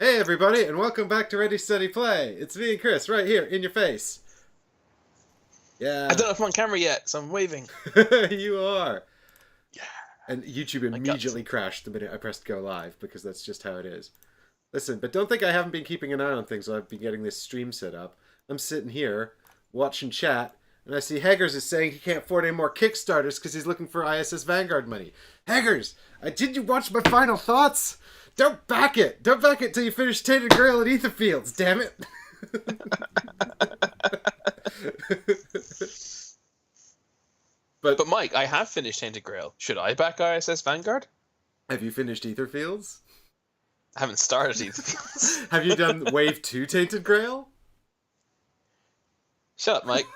Hey everybody, and welcome back to Ready Steady Play. It's me and Chris, right here, in your face. I Yeah. don't know if I'm on camera yet, so I'm waving. You are. Yeah, And YouTube I got immediately to. crashed the minute I pressed go live, because that's just how it is. Listen, but don't think I haven't been keeping an eye on things while I've been getting this stream set up. I'm sitting here, watching chat, and I see Haggers is saying he can't afford any more Kickstarters because he's looking for ISS Vanguard money. Haggers, did you watch my final thoughts? Don't back it! Don't back it till you finish Tainted Grail and Etherfields, damn it! But Mike, I have finished Tainted Grail. Should I back ISS Vanguard? Have you finished Etherfields? I haven't started either. Have you done Wave 2 Tainted Grail? Shut up, Mike.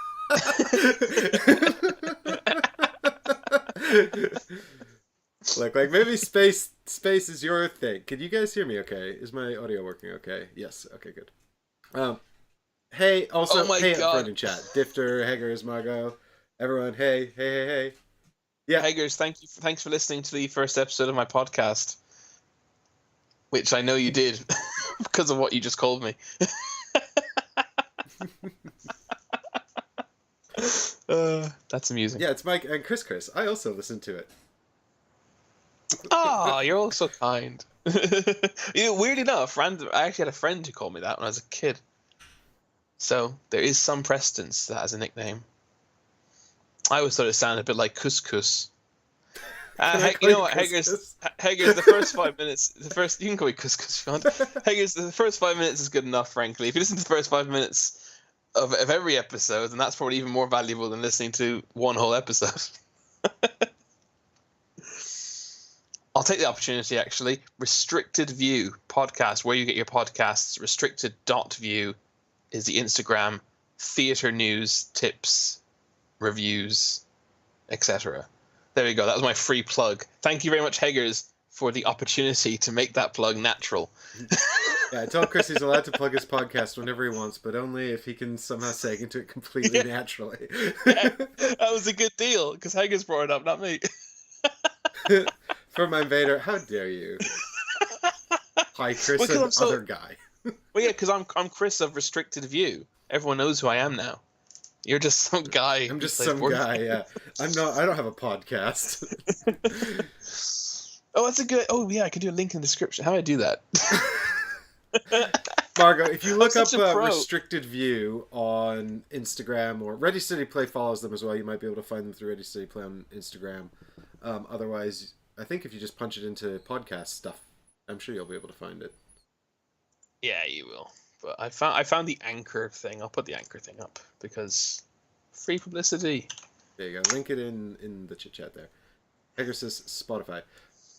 Like maybe space is your thing. Can you guys hear me okay? Is my audio working okay? Yes, okay, good. Hey, also, Oh my hey, God. everyone in chat. Difter, Haggers, Margot, everyone, hey. Yeah. Haggers, thanks for listening to the first episode of my podcast. Which I know you did because of what you just called me. That's amusing. Yeah, it's Mike and Chris. I also listened to it. Oh, you're all so kind. Weird enough, I actually had a friend who called me that when I was a kid. So there is some precedence that as a nickname. I always thought it sounded a bit like couscous. You know what, Haggers, the first 5 minutes, you can call me couscous if you want. Haggers, the first 5 minutes is good enough, frankly. If you listen to the first 5 minutes of every episode, then that's probably even more valuable than listening to one whole episode. I'll take the opportunity, actually. Restricted View podcast, where you get your podcasts. Restricted.view is the Instagram. Theatre news, tips, reviews, etc. There we go. That was my free plug. Thank you very much, Haggers, for the opportunity to make that plug natural. Yeah, I told Chris he's allowed to plug his podcast whenever he wants, but only if he can somehow seg into it completely naturally. Yeah, that was a good deal, because Haggers brought it up, not me. For my invader, how dare you? Hi, Chris, Well, and other guy. Well, yeah, because I'm Chris of Restricted View. Everyone knows who I am now. You're just some guy. I'm just some guy, yeah. I don't have a podcast. Oh, that's a good... Oh, yeah, I can do a link in the description. How do I do that? Margot, if you look up pro. Restricted View on Instagram, or Ready Steady Play follows them as well, you might be able to find them through Ready Steady Play on Instagram. Otherwise, I think if you just punch it into podcast stuff, I'm sure you'll be able to find it. Yeah, you will. But I found the Anchor thing. I'll put the Anchor thing up because free publicity. There you go. Link it in the chit chat there. Hager says Spotify.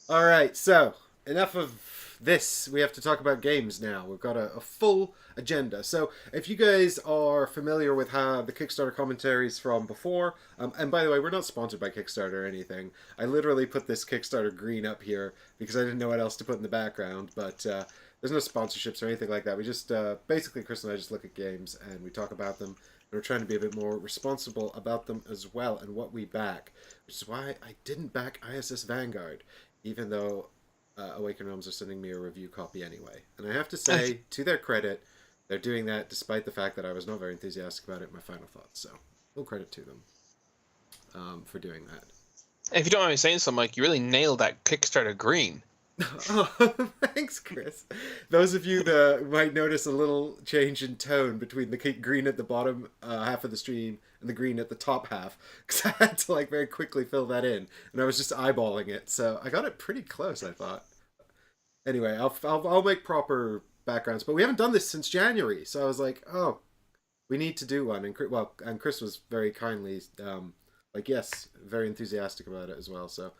All right, so enough of this. We have to talk about games now. We've got a full agenda. So if you guys are familiar with how the Kickstarter commentaries from before, and by the way, we're not sponsored by Kickstarter or anything. I literally put this Kickstarter green up here because I didn't know what else to put in the background, but there's no sponsorships or anything like that. We just, basically, Chris and I just look at games and we talk about them. And we're trying to be a bit more responsible about them as well and what we back. Which is why I didn't back ISS Vanguard, even though Awaken Realms are sending me a review copy anyway. And I have to say, to their credit, they're doing that despite the fact that I was not very enthusiastic about it in my final thoughts. So, full credit to them for doing that. If you don't mind me saying so, Mike, you really nailed that Kickstarter green. Oh, thanks, Chris. Those of you that might notice a little change in tone between the green at the bottom half of the stream and the green at the top half, because I had to very quickly fill that in, and I was just eyeballing it, so I got it pretty close, I thought. Anyway, I'll make proper backgrounds, but we haven't done this since January, so I was like, oh, we need to do one, and Chris was very kindly, yes, very enthusiastic about it as well, so.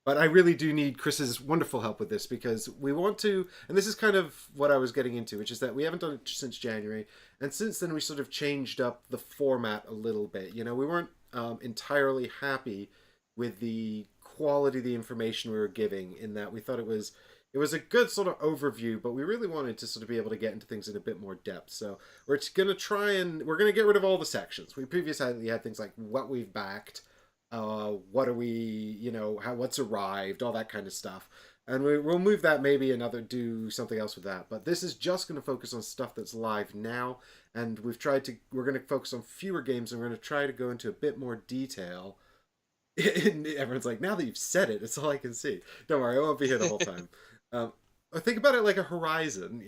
But I really do need Chris's wonderful help with this because we want to, and this is kind of what I was getting into, which is that we haven't done it since January, and since then we sort of changed up the format a little bit. You know, we weren't entirely happy with the quality of the information we were giving, in that we thought it was a good sort of overview, but we really wanted to sort of be able to get into things in a bit more depth. So we're going to get rid of all the sections. We previously had things like what we've backed, what are we, what's arrived, all that kind of stuff. And we'll move that, maybe do something else with that. But this is just going to focus on stuff that's live now. And we're going to focus on fewer games, and we're going to try to go into a bit more detail. Everyone's like, now that you've said it, it's all I can see. Don't worry, I won't be here the whole time. Think about it like a horizon,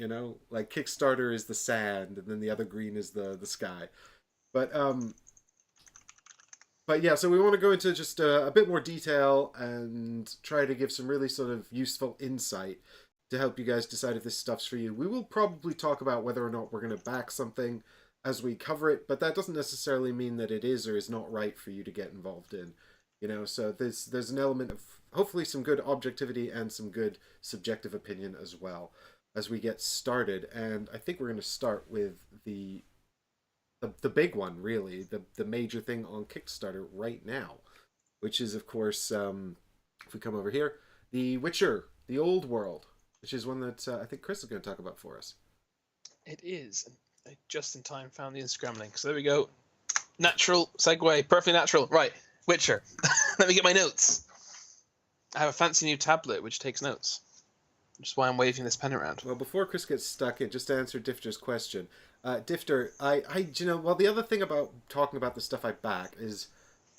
like Kickstarter is the sand, and then the other green is the sky. But yeah, so we want to go into just a bit more detail and try to give some really sort of useful insight to help you guys decide if this stuff's for you. We will probably talk about whether or not we're going to back something as we cover it, but that doesn't necessarily mean that it is or is not right for you to get involved in. So there's an element of hopefully some good objectivity and some good subjective opinion as well as we get started. And I think we're going to start with the big one, really, the major thing on Kickstarter right now, which is, of course, if we come over here, The Witcher, The Old World, which is one that I think Chris is going to talk about for us. It is. I just in time found the Instagram link. So there we go. Natural segue, perfectly natural. Right, Witcher. Let me get my notes. I have a fancy new tablet which takes notes. Which is why I'm waving this pen around. Well, before Chris gets stuck in, just to answer Difter's question, Difter, the other thing about talking about the stuff I back is,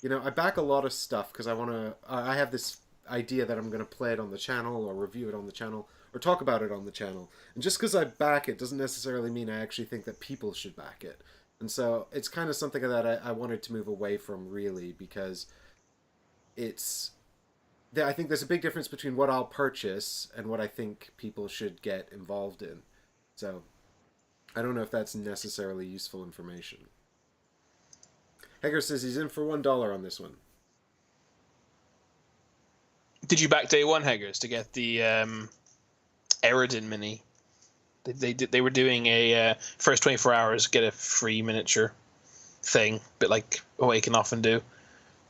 I back a lot of stuff because I have this idea that I'm going to play it on the channel or review it on the channel or talk about it on the channel. And just because I back it doesn't necessarily mean I actually think that people should back it. And so it's kind of something that I wanted to move away from, really, because I think there's a big difference between what I'll purchase and what I think people should get involved in. So I don't know if that's necessarily useful information. Hager says he's in for $1 on this one. Did you back day one, Haggers, to get the Eridan mini? They were doing a first 24 hours get a free miniature thing, bit like Awaken often do.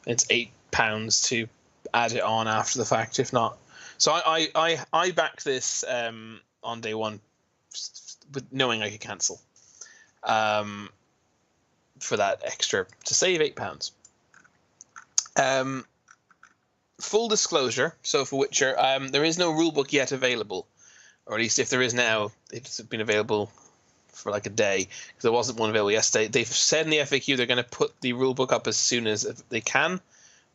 It's £8 to add it on after the fact, if not. So I backed this on day one, with knowing I could cancel for that extra to save £8. Full disclosure, so for Witcher, there is no rulebook yet available, or at least if there is now, it's been available for like a day, because there wasn't one available yesterday. They've said in the FAQ they're going to put the rulebook up as soon as they can,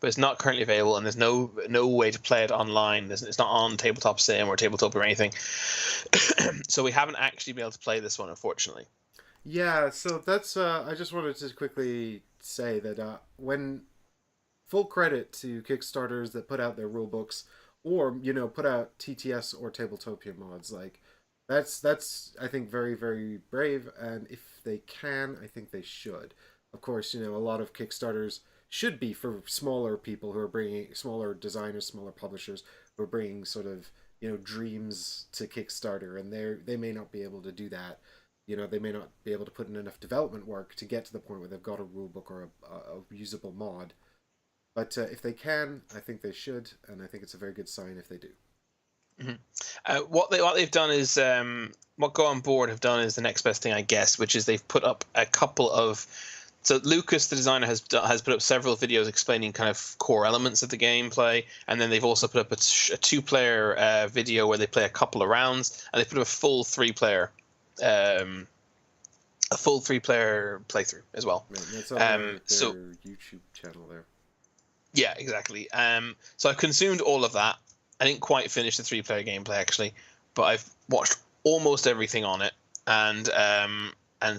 but it's not currently available, and there's no way to play it online. It's not on Tabletop Sim or Tabletop or anything. So we haven't actually been able to play this one, unfortunately. Yeah, so that's I just wanted to quickly say that when full credit to Kickstarters that put out their rulebooks or put out TTS or Tabletopia mods, like that's I think very, very brave, and if they can, I think they should. Of course, a lot of Kickstarters should be for smaller people who are bringing smaller designers, smaller publishers who are bringing sort of dreams to Kickstarter, and they may not be able to do that. They may not be able to put in enough development work to get to the point where they've got a rulebook or a usable mod. But if they can, I think they should, and I think it's a very good sign if they do. Mm-hmm. What they've done is what Go On Board have done is the next best thing, I guess, which is they've put up a couple of. So Lucas, the designer, has put up several videos explaining kind of core elements of the gameplay, and then they've also put up a 2-player video where they play a couple of rounds, and they put up a full 3-player. A full 3-player playthrough as well. Right, that's on their YouTube channel there. Yeah, exactly. So I've consumed all of that. I didn't quite finish the 3-player gameplay actually, but I've watched almost everything on it, and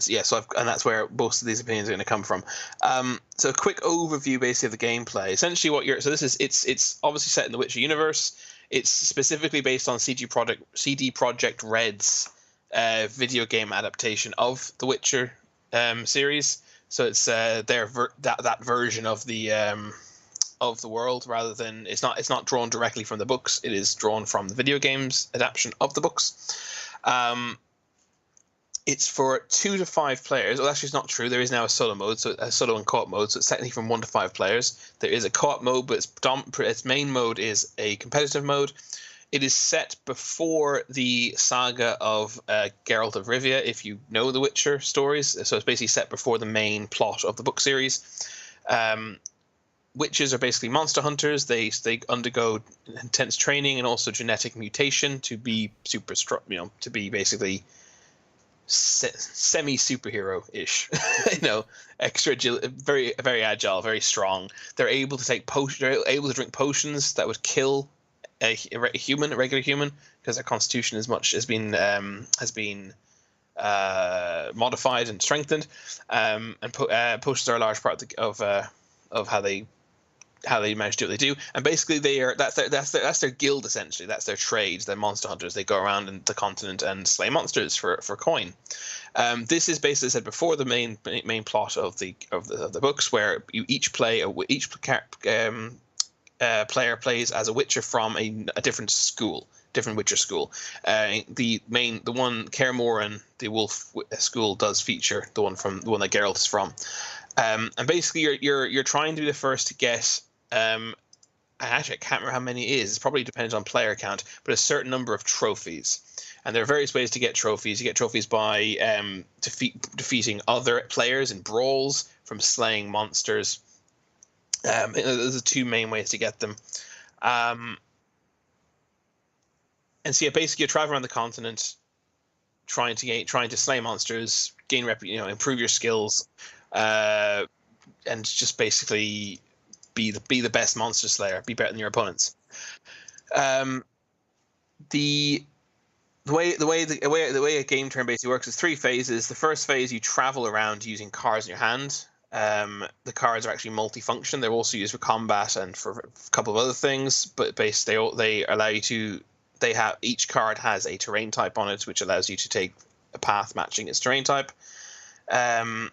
yeah, and that's where most of these opinions are going to come from. So a quick overview, basically, of the gameplay. Essentially, it's obviously set in the Witcher universe. It's specifically based on CD Projekt Red's video game adaptation of the Witcher series. So it's that version of the world, rather than it's not drawn directly from the books. It is drawn from the video games adaptation of the books. It's for 2 to 5 players. Well, actually, it's not true. There is now a solo mode, so a solo and co-op mode. So it's technically from 1 to 5 players. There is a co-op mode, but its main mode is a competitive mode. It is set before the saga of Geralt of Rivia, if you know the Witcher stories. So it's basically set before the main plot of the book series. witches are basically monster hunters. They undergo intense training and also genetic mutation to be super strong, to be basically semi superhero ish, extra very very agile, very strong. They're able to they're able to drink potions that would kill a regular human, because their constitution has been modified and strengthened. And potions are a large part of how they manage to do what they do. And basically that's their guild, essentially. That's their trade. They're monster hunters. They go around in the continent and slay monsters for coin. This is basically, as I said before, the main plot of the books, where you each player plays as a witcher from a different witcher school. The one Kaer the wolf school does feature the one that Geralt is from. And basically you're trying to be the first to get, actually I can't remember how many it is. It probably depends on player count, but a certain number of trophies. And there are various ways to get trophies. You get trophies by defeating other players in brawls, from slaying monsters. Those are two main ways to get them. And so basically you travel around the continent, trying to slay monsters, improve your skills, and just basically be the best monster slayer, be better than your opponents. The way a game turn basically works is 3 phases. The first phase, you travel around using cards in your hand. The cards are actually multifunction. They're also used for combat and for a couple of other things, but basically they allow you to. Each card has a terrain type on it, which allows you to take a path matching its terrain type. So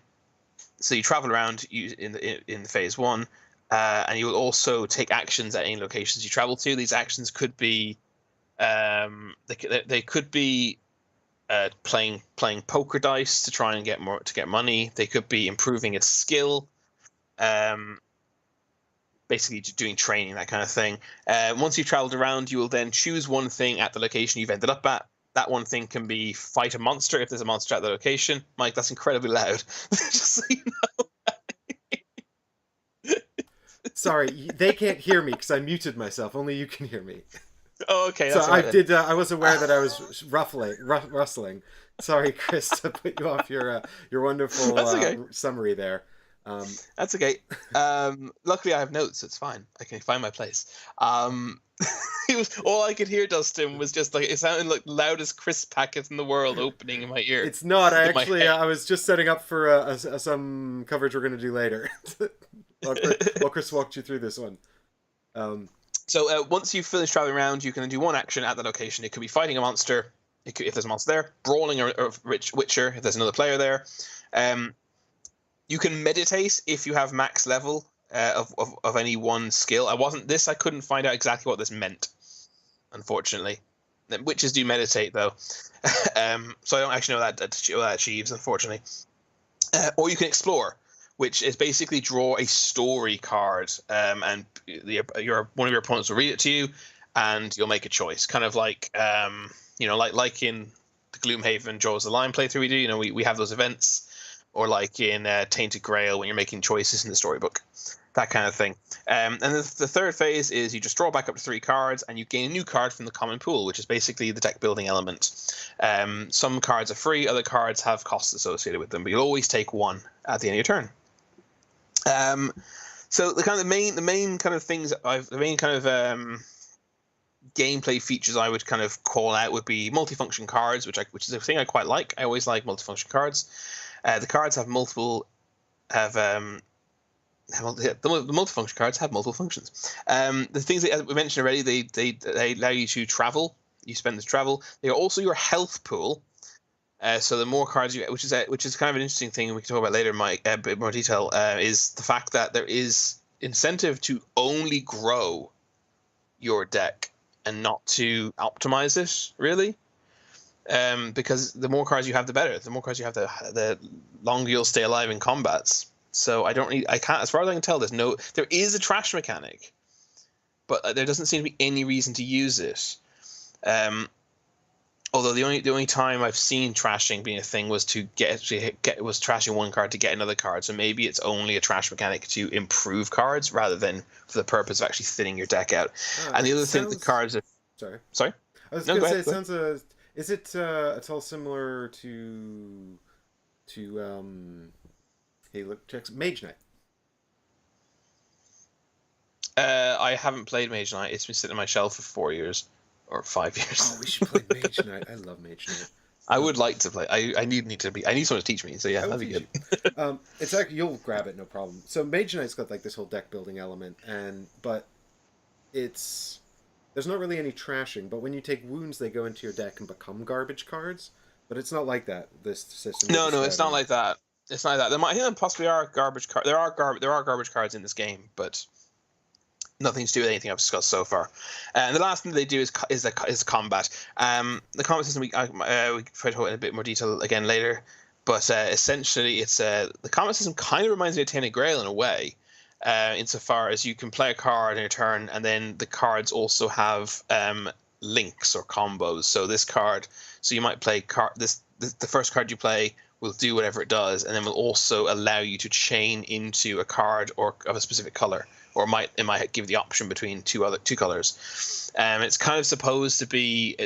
you travel around in phase 1, and you will also take actions at any locations you travel to. These actions could be they could be playing poker dice to try and get money. They could be improving its skill, basically doing training, that kind of thing. Once you've traveled around, you will then choose one thing at the location you've ended up at. That one thing can be fight a monster if there's a monster at the location. Mike, that's incredibly loud. Just so you know. Sorry, they can't hear me because I muted myself. Only you can hear me. Oh, okay. That's so right, I was aware that I was rustling. Sorry, Chris, to put you off your wonderful summary there. That's okay. Luckily, I have notes, so it's fine. I can find my place. All I could hear, Dustin, was just like, it sounded like the loudest crisp packet in the world opening in my ear. It's not. I was just setting up for some coverage we're going to do later. while Chris walked you through this one. So once you've finished traveling around, you can do one action at the location. It could be fighting a monster, if there's a monster there, brawling a witcher, if there's another player there. You can meditate if you have max level of any one skill. I couldn't find out exactly what this meant, unfortunately. Witches do meditate, though. So I don't actually know what that achieves, unfortunately. Or you can explore, which is basically draw a story card, and one of your opponents will read it to you, and you'll make a choice. Kind of like, like in the Gloomhaven Jaws of the Lion playthrough we do. We have those events. Or like in Tainted Grail, when you're making choices in the storybook, that kind of thing. And the third phase is you just draw back up to 3 cards, and you gain a new card from the common pool, which is basically the deck building element. Some cards are free, other cards have costs associated with them, but you'll always take one at the end of your turn. So the main kind of things gameplay features I would kind of call out would be multifunction cards, which is a thing I quite like. I always like multifunction cards. The cards have multiple the multifunction cards have multiple functions. The things that we mentioned already, they allow you to travel. You spend the travel. They are also your health pool. So the more cards you, which is kind of an interesting thing we can talk about later, Mike, a bit more detail, is the fact that there is incentive to only grow your deck and not to optimize it, really. Because the more cards you have, the better. The more cards you have, the longer you'll stay alive in combats. So I can't, as far as I can tell, there is a trash mechanic, but there doesn't seem to be any reason to use it. Although the only time I've seen trashing being a thing was to was trashing one card to get another card. So maybe it's only a trash mechanic to improve cards rather than for the purpose of actually thinning your deck out. And the It other thing, the sounds. cards are Sorry. sorry. I was No, gonna go say ahead. it Go ahead. sounds. Is it at all similar to Hey, look, checks Mage Knight. I haven't played Mage Knight. It's been sitting on my shelf for 4 years or 5 years. Oh, we should play Mage Knight. I love Mage Knight. I would like to play. I need someone to teach me. So yeah, I will that'd be teach good. you. It's actually you'll grab it no problem. So Mage Knight's got like this whole deck building element, but it's there's not really any trashing. But when you take wounds, they go into your deck and become garbage cards. But it's not like that. This system. You're No, it's not describing. like that. It's not like that. I think there possibly are garbage cards. There are garbage cards in this game, but nothing to do with anything I've discussed so far. And the last thing they do is combat. The combat system we try to talk in a bit more detail again later, but essentially it's the combat system kind of reminds me of Tainted Grail in a way, insofar as you can play a card in your turn, and then the cards also have links or combos. So you might play the first card you play will do whatever it does, and then will also allow you to chain into a card or of a specific color, or it might give the option between two colors. It's kind of supposed to be. I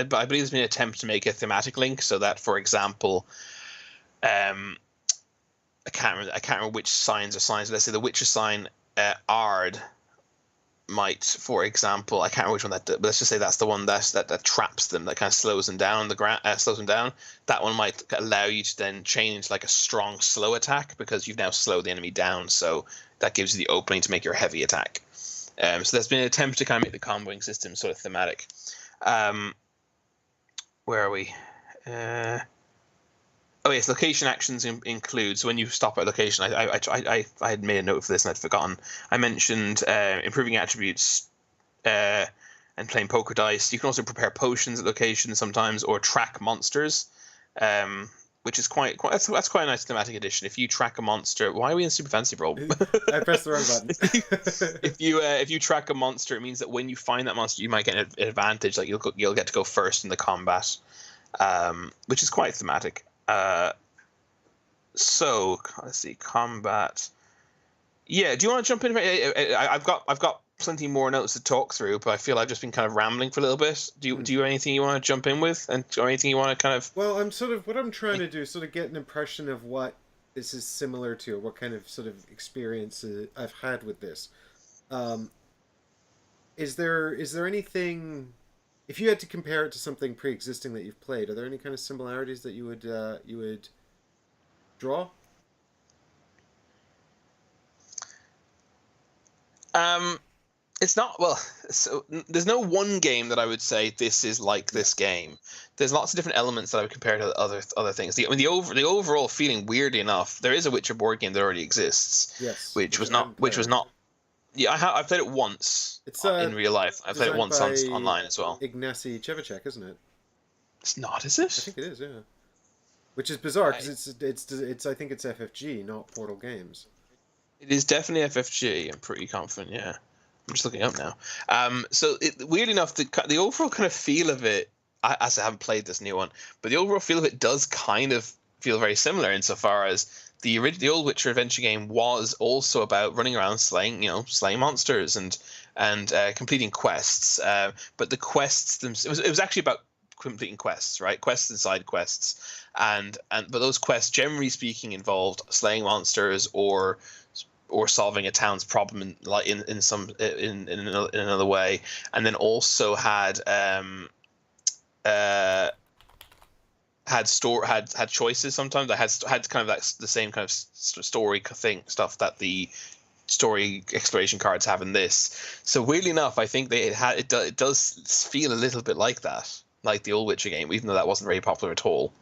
believe there's been an attempt to make a thematic link, so that, for example, I can't remember which signs are signs. Let's say the Witcher sign, Ard, might, for example, I can't remember which one but let's just say that's the one that traps them, that kind of slows them down. Slows them down. That one might allow you to then chain into like a strong slow attack because you've now slowed the enemy down. So that gives you the opening to make your heavy attack. So there's been an attempt to kind of make the comboing system sort of thematic. Where are we? Oh yes, location actions include. So when you stop at location, I had made a note for this and I'd forgotten. I mentioned improving attributes and playing poker dice. You can also prepare potions at locations sometimes, or track monsters, which is that's quite a nice thematic addition. If you track a monster, why are we in Super Fancy Brawl? I pressed the wrong button. If you track a monster, it means that when you find that monster, you might get an advantage. Like you'll get to go first in the combat, which is quite thematic. So let's see, combat. Yeah, do you want to jump in? I've got plenty more notes to talk through, but I feel I've just been kind of rambling for a little bit. Do you have anything you want to jump in with, or anything you want to kind of? Well, what I'm trying to do is sort of get an impression of what this is similar to, what kind of sort of experience I've had with this. Is there anything, if you had to compare it to something pre-existing that you've played, are there any kind of similarities that you would draw? It's not well. So there's no one game that I would say this is like this game. There's lots of different elements that I would compare to other things. The overall feeling, weirdly enough, there is a Witcher board game that already exists, Yes, which was I haven't played. not. Yeah, I've played it once It's in real life. I played it designed once by online as well. Ignacy Cevicek, isn't it? It's not, is I it? think it is, yeah. Which is bizarre because it's I think it's FFG, not Portal Games. It is definitely FFG. I'm pretty confident. Yeah, I'm just looking up now. So weirdly enough, the overall kind of feel of it, as I haven't played this new one, but the overall feel of it does kind of feel very similar insofar as the old Witcher adventure game was also about running around slaying monsters and completing quests. But the quests themselves, it was actually about completing quests, right? Quests and side quests, but those quests, generally speaking, involved slaying monsters or solving a town's problem in another way, and then also had choices sometimes. I had kind of the same kind of story thing stuff that the story exploration cards have in this. So weirdly enough, I think it does feel a little bit like that, like the old Witcher game, even though that wasn't very popular at all.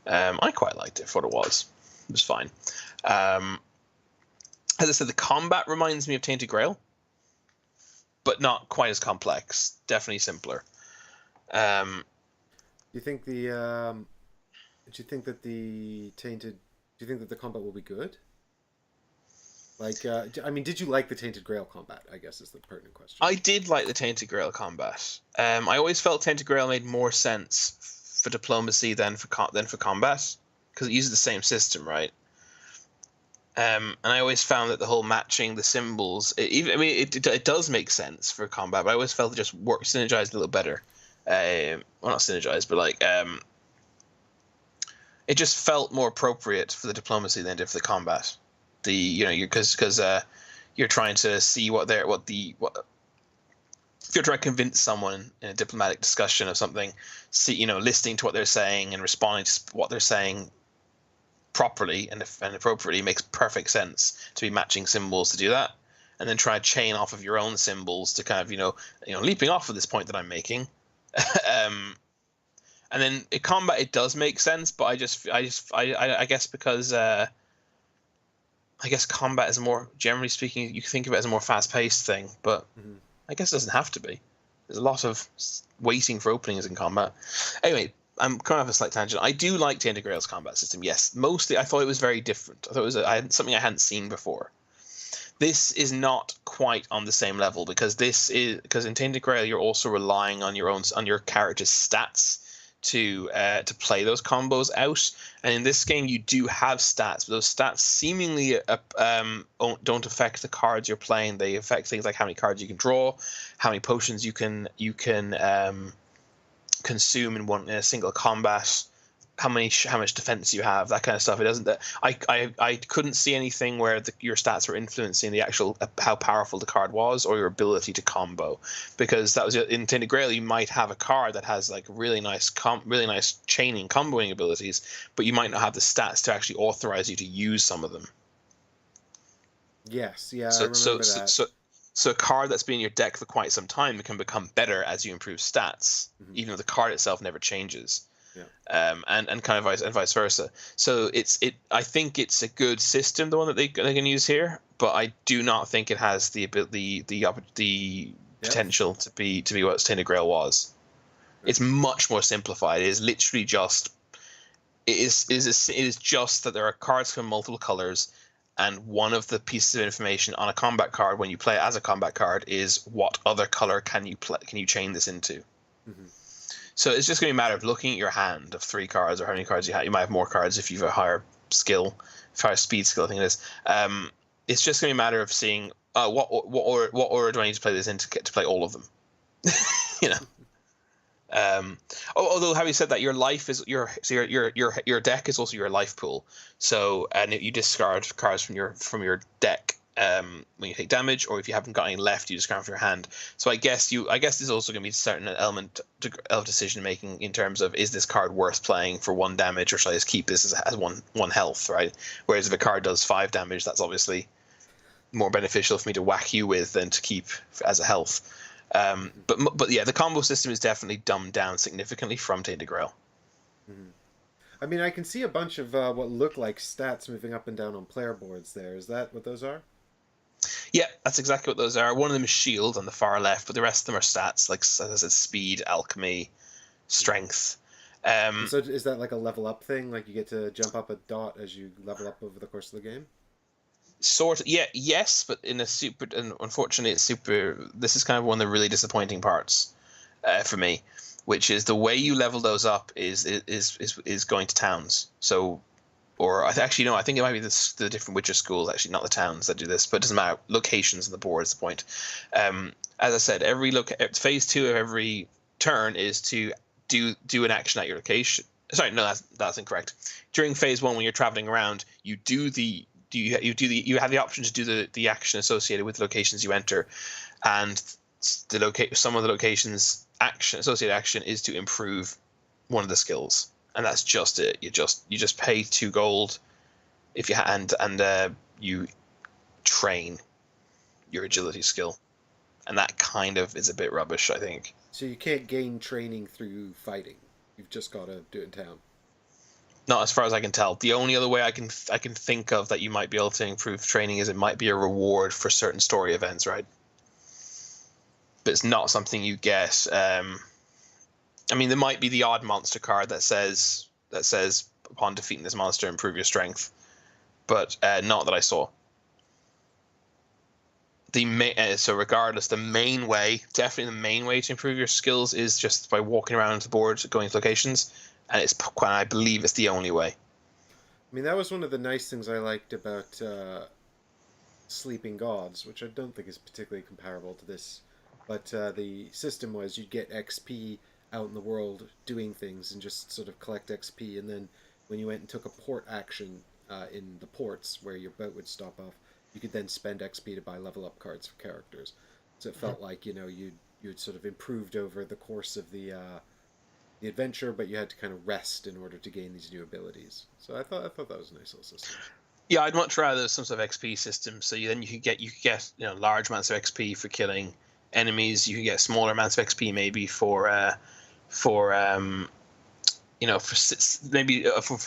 I quite liked it for what it was. It was fine. As I said, the combat reminds me of Tainted Grail, but not quite as complex. Definitely simpler. Do you think do you think that the combat will be good? Like, I mean, did you like the Tainted Grail combat? I guess is the pertinent question. I did like the Tainted Grail combat. I always felt Tainted Grail made more sense for diplomacy than for combat, because it uses the same system, right? And I always found that the whole matching the symbols, it does make sense for combat, but I always felt it just synergized a little better. Well, not synergized, but like it just felt more appropriate for the diplomacy than it did for the combat. Because you're trying to see if you're trying to convince someone in a diplomatic discussion of something, listening to what they're saying and responding to what they're saying properly and appropriately makes perfect sense to be matching symbols to do that, and then try to chain off of your own symbols to kind of leaping off of this point that I'm making. And then in combat it does make sense, but I guess because I guess combat is more, generally speaking, you can think of it as a more fast-paced thing, but I guess it doesn't have to be. There's a lot of waiting for openings in combat. Anyway, I'm kind of a slight tangent. I do like Tainted Grail's combat system, yes. Mostly, I thought it was very different. I thought it was something I hadn't seen before. This is not quite on the same level, because in Tainted Grail you're also relying on your character's stats to play those combos out, and in this game you do have stats, but those stats seemingly don't affect the cards you're playing. They affect things like how many cards you can draw, how many potions you can consume in a single combat, how much defense you have, that kind of stuff. It doesn't. I couldn't see anything where your stats were influencing the actual how powerful the card was or your ability to combo, because that was in Tainted Grail. You might have a card that has like really nice chaining comboing abilities, but you might not have the stats to actually authorize you to use some of them. Yes, yeah, I remember that. So a card that's been in your deck for quite some time can become better as you improve stats, even though the card itself never changes. Yeah. And kind of vice versa. So I think it's a good system, the one that they can use here, but I do not think it has the potential to be what Tainted Grail was. Right. It's much more simplified. It is literally just it is just that there are cards from multiple colors. And one of the pieces of information on a combat card when you play it as a combat card is what other color can you chain this into. So it's just going to be a matter of looking at your hand of 3 cards, or how many cards you have. You might have more cards if you have a higher speed skill, I think it is. It's just going to be a matter of seeing what order do I need to play this in to get to play all of them. Although having said that, your life is your deck is also your life pool. So you discard cards from your deck when you take damage, or if you haven't got any left, you discard from your hand. So I guess there's also going to be a certain element of decision making in terms of, is this card worth playing for 1 damage, or should I just keep this as one health, right? Whereas if a card does 5 damage, that's obviously more beneficial for me to whack you with than to keep as a health. But yeah, the combo system is definitely dumbed down significantly from Tainted Grail. I mean, I can see a bunch of what look like stats moving up and down on player boards there. Is that what those are? Yeah, that's exactly what those are. One of them is shield on the far left, but the rest of them are stats, like, as I said, speed, alchemy, strength. So is that like a level up thing? Like you get to jump up a dot as you level up over the course of the game? Sort of, yeah, yes, but unfortunately, this is kind of one of the really disappointing parts for me, which is the way you level those up is going to towns. So, or I think it might be the different Witcher schools, actually, not the towns that do this, but it doesn't matter. Locations on the board is the point. As I said, phase 2 of every turn is to do an action at your location. Sorry, no, that's incorrect. During phase 1, when you're traveling around, you have the option to do the action associated with the locations you enter, and some of the locations associated action is to improve one of the skills, and that's just it. You just pay 2 gold if you and you train your agility skill, and that kind of is a bit rubbish, I think. So you can't gain training through fighting. You've just got to do it in town. Not as far as I can tell. The only other way I can think of that you might be able to improve training is it might be a reward for certain story events, right? But it's not something you get. I mean, there might be the odd monster card that says upon defeating this monster, improve your strength, but not that I saw. so regardless, the main way, definitely the main way to improve your skills is just by walking around the board, going to locations, and I believe it's the only way. I mean, that was one of the nice things I liked about Sleeping Gods, which I don't think is particularly comparable to this. But the system was you'd get XP out in the world doing things and just sort of collect XP, and then when you went and took a port action in the ports where your boat would stop off, you could then spend XP to buy level up cards for characters. So it felt like you'd sort of improved over the course of the adventure, but you had to kind of rest in order to gain these new abilities. So I thought that was a nice little system. Yeah, I'd much rather some sort of XP system. So you could get large amounts of XP for killing enemies. You could get smaller amounts of XP maybe for for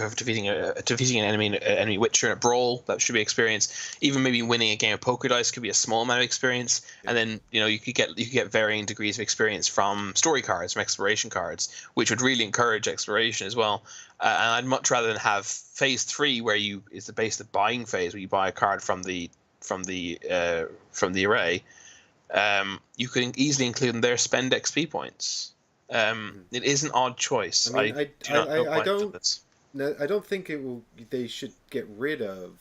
defeating an enemy witcher in a brawl. That should be experience. Even maybe winning a game of poker dice could be a small amount of experience. Yeah. And then you could get varying degrees of experience from story cards, from exploration cards, which would really encourage exploration as well. And I'd much rather than have phase 3, where is the base of buying phase, where you buy a card from the array. You could easily include in there spend XP points. It is an odd choice. I mean, I don't think they should get rid of.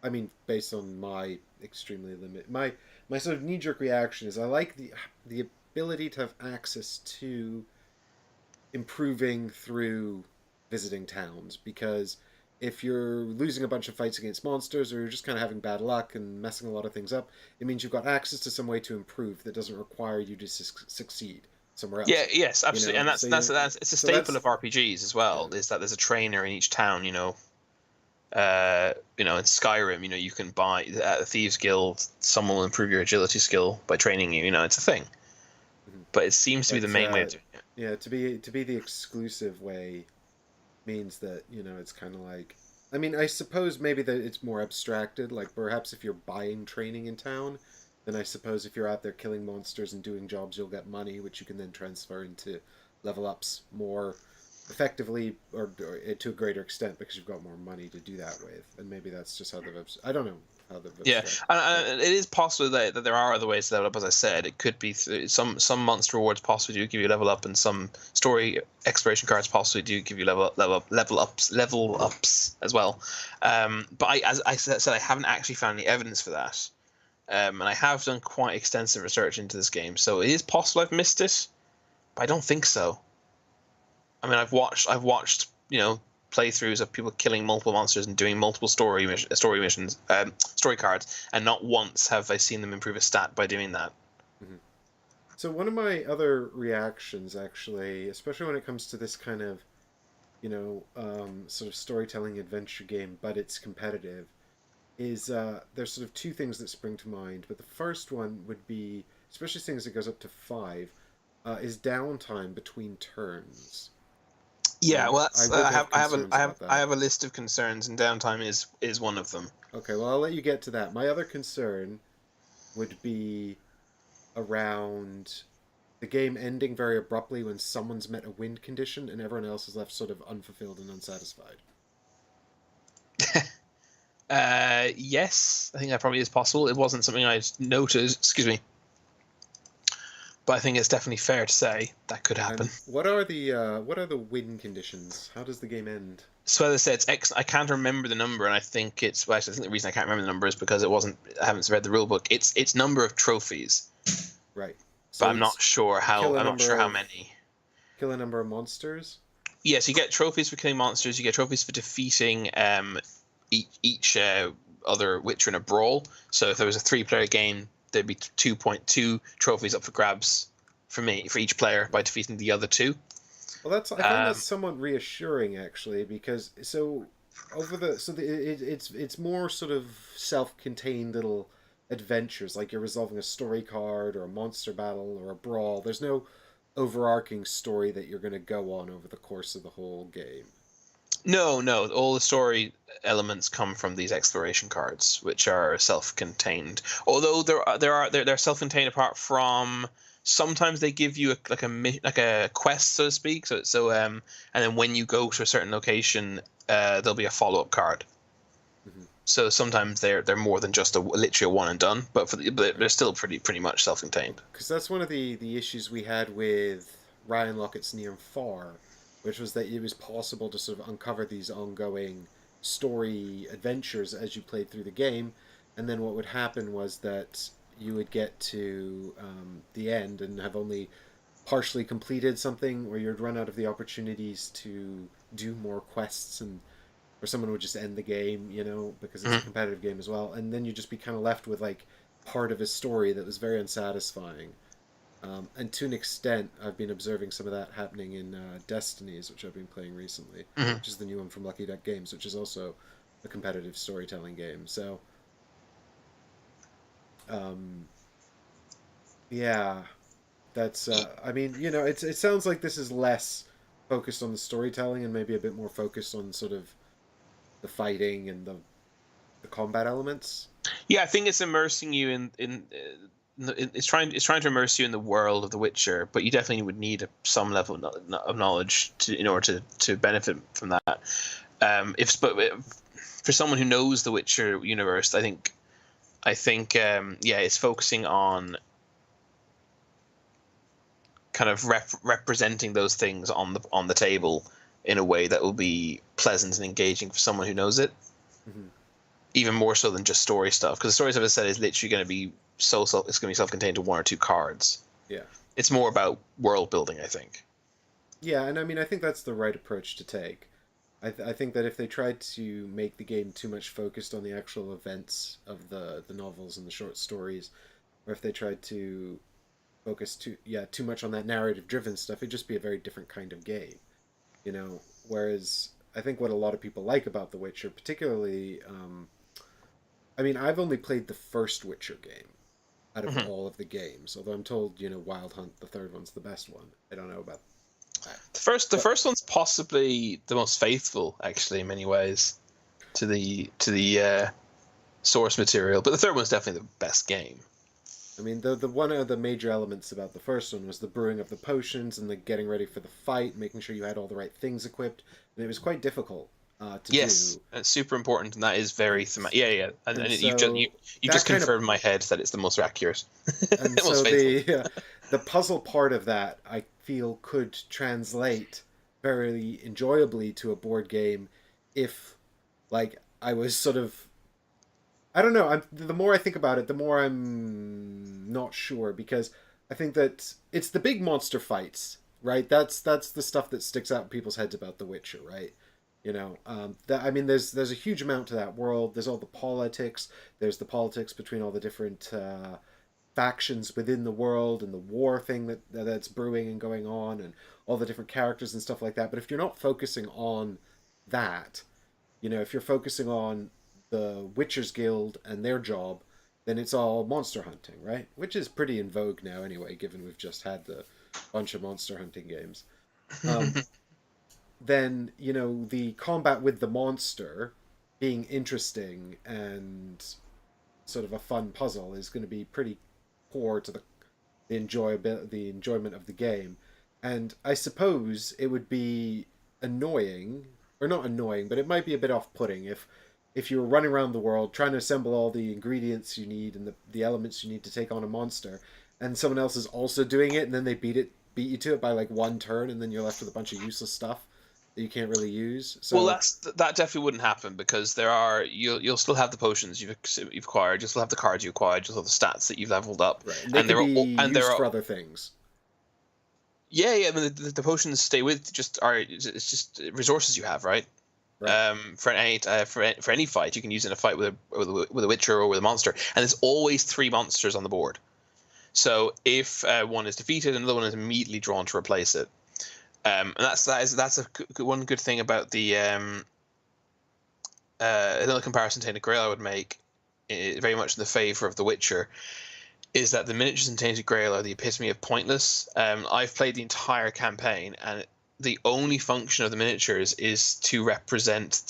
I mean, based on my extremely limited, my sort of knee-jerk reaction is I like the ability to have access to improving through visiting towns, because if you're losing a bunch of fights against monsters, or you're just kind of having bad luck and messing a lot of things up, it means you've got access to some way to improve that doesn't require you to succeed somewhere else. Yeah, yes, absolutely. And that's it's a staple of RPGs as well, is that there's a trainer in each town. In Skyrim, you can buy at the Thieves Guild, someone will improve your agility skill by training you. It's a thing. But it seems to be the main way of doing it. Yeah, to be the exclusive way means that it's kind of like, I mean, I suppose maybe that it's more abstracted. Like perhaps if you're buying training in town, then I suppose if you're out there killing monsters and doing jobs, you'll get money, which you can then transfer into level ups more effectively, or to a greater extent, because you've got more money to do that with. And maybe that's just how I don't know how the yeah, and it is possible that there are other ways to level up. As I said, it could be some monster rewards possibly do give you level up, and some story exploration cards possibly do give you level ups as well. But as I said, I haven't actually found any evidence for that. And I have done quite extensive research into this game, so it is possible I've missed it, but I don't think so. I mean, I've watched playthroughs of people killing multiple monsters and doing multiple story missions, story cards, and not once have I seen them improve a stat by doing that. Mm-hmm. So one of my other reactions, actually, especially when it comes to this kind of, sort of storytelling adventure game, but it's competitive, is there's sort of two things that spring to mind. But the first one would be, especially things that goes up to 5, is downtime between turns. Yeah, well, I have a list of concerns, and downtime is one of them. Okay, well, I'll let you get to that. My other concern would be around the game ending very abruptly when someone's met a win condition and everyone else is left sort of unfulfilled and unsatisfied. Yes, I think that probably is possible. It wasn't something I noted. Excuse me. But I think it's definitely fair to say that could happen. And what are the win conditions? How does the game end? So as I said, it's X. I can't remember the number, and I think it's. Well, actually, I think the reason I can't remember the number is because I haven't read the rule book. It's number of trophies. Right. So but I'm not sure how. I'm not sure how many. Kill a number of monsters. Yes, you get trophies for killing monsters. You get trophies for defeating each other Witcher in a brawl. So if there was a 3-player game, there'd be 2.2 trophies up for grabs for each player by defeating the other 2. Well, I find that's somewhat reassuring, actually, because it's more sort of self-contained little adventures, like you're resolving a story card or a monster battle or a brawl. There's no overarching story that you're going to go on over the course of the whole game. No. All the story elements come from these exploration cards, which are self-contained. Although they're self-contained apart from sometimes they give you a quest, so to speak. So and then when you go to a certain location, there'll be a follow-up card. Mm-hmm. So sometimes they're more than just a literally a one and done, but but they're still pretty much self-contained. Because that's one of the issues we had with Ryan Locket's Near and Far, which was that it was possible to sort of uncover these ongoing story adventures as you played through the game, and then what would happen was that you would get to the end and have only partially completed something, or you'd run out of the opportunities to do more quests, and or someone would just end the game, because it's a Hmm. competitive game as well, and then you'd just be kind of left with like part of his story that was very unsatisfying. And to an extent, I've been observing some of that happening in Destinies, which I've been playing recently, Hmm. which is the new one from Lucky Duck Games, which is also a competitive storytelling game. So, um, yeah, that's. I mean, it sounds like this is less focused on the storytelling and maybe a bit more focused on sort of the fighting and the combat elements. Yeah, I think it's immersing you it's trying to immerse you in the world of The Witcher, but you definitely would need some level of knowledge in order to benefit from that. If but for someone who knows the Witcher universe, I think yeah, it's focusing on kind of representing those things on the table in a way that will be pleasant and engaging for someone who knows it, Hmm. even more so than just story stuff. Because the story stuff, I said, is literally going to be it's going to be self-contained to one or two cards. Yeah. It's more about world building, I think. Yeah, and I mean, I think that's the right approach to take. I think that if they tried to make the game too much focused on the actual events of the novels and the short stories, or if they tried to focus too much on that narrative driven stuff, it'd just be a very different kind of game, Whereas I think what a lot of people like about The Witcher, particularly, I mean, I've only played the first Witcher game out of Mm-hmm. all of the games, although I'm told Wild Hunt, the third one's the best one. I don't know about that, The but first one's possibly the most faithful, actually, in many ways, to the source material. But the third one's definitely the best game. I mean, the one of the major elements about the first one was the brewing of the potions and the getting ready for the fight, making sure you had all the right things equipped, and it was quite difficult to Yes, do. it's super important, and that is very And thematic. Yeah, yeah, and and so you've that just kind of confirmed in my head that it's the most accurate, and most so faithful. the puzzle part of that I feel could translate very enjoyably to a board game if like I was sort of I don't know. The more I think about it, the more I'm not sure because I think that it's the big monster fights, right? That's the stuff that sticks out in people's heads about The Witcher, right? That I mean, there's a huge amount to that world. There's all the politics. There's the politics between all the different factions within the world and the war thing that's brewing and going on, and all the different characters and stuff like that. But if you're not focusing on that, if you're focusing on the Witchers Guild and their job, then it's all monster hunting, right? Which is pretty in vogue now, anyway, given we've just had the bunch of monster hunting games. Um, then the combat with the monster being interesting and sort of a fun puzzle is going to be pretty core to the enjoyment of the game. And I suppose it would be annoying, or not annoying, but it might be a bit off-putting if you were running around the world trying to assemble all the ingredients you need and the elements you need to take on a monster, and someone else is also doing it, and then they beat you to it by like one turn, and then you're left with a bunch of useless stuff that you can't really use. Well, So that definitely wouldn't happen because you'll still have the potions you've acquired, you'll still have the cards you acquired, you'll have the stats that you've leveled up, right, and they and could they're be all and they're used for all, other things. yeah, yeah. I mean, the potions stay with just are it's just resources you have, right? Right. For any fight, you can use in a fight with a witcher or with a monster, and there's always three monsters on the board. So if one is defeated, another one is immediately drawn to replace it. And that's one good thing about the another comparison to Tainted Grail I would make, very much in the favor of The Witcher, is that the miniatures in Tainted Grail are the epitome of pointless. I've played the entire campaign, and the only function of the miniatures is to represent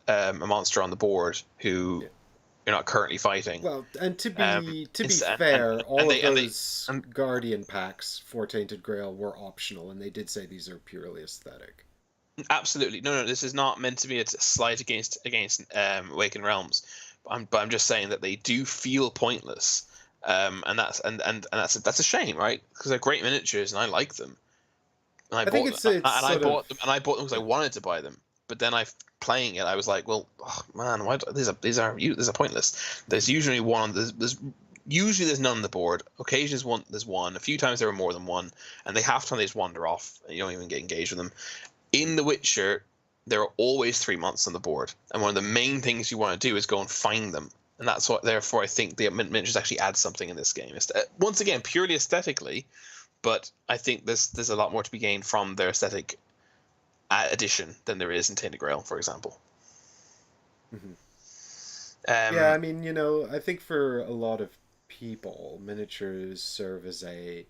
a monster on the board who Yeah. you're not currently fighting. Well, and Um, to be it's fair, all and of they and they those and Guardian packs for Tainted Grail were optional, and they did say these are purely aesthetic. Absolutely. No, no, this is not meant to be a slight against Awakened Realms. But I'm just saying that they do feel pointless. And that's a shame, right? Because they're great miniatures and I like them. And I I think bought them, it's and I sort of bought them, and I bought them because I yeah. wanted to buy them. But then playing it, I was like, well, oh, man, why these are pointless. There's usually one. There's usually there's none on the board. Occasionally there's one. A few times there are more than one, and they half time they just wander off, and you don't even get engaged with them. In The Witcher, there are always 3 months on the board, and one of the main things you want to do is go and find them. And that's what, therefore, I think the miniatures actually add something in this game. It's, once again, purely aesthetically, but I think there's a lot more to be gained from their aesthetic addition than there is in Tainted Grail, for example. Mhm. Yeah, Um, I mean, I think for a lot of people, miniatures serve as a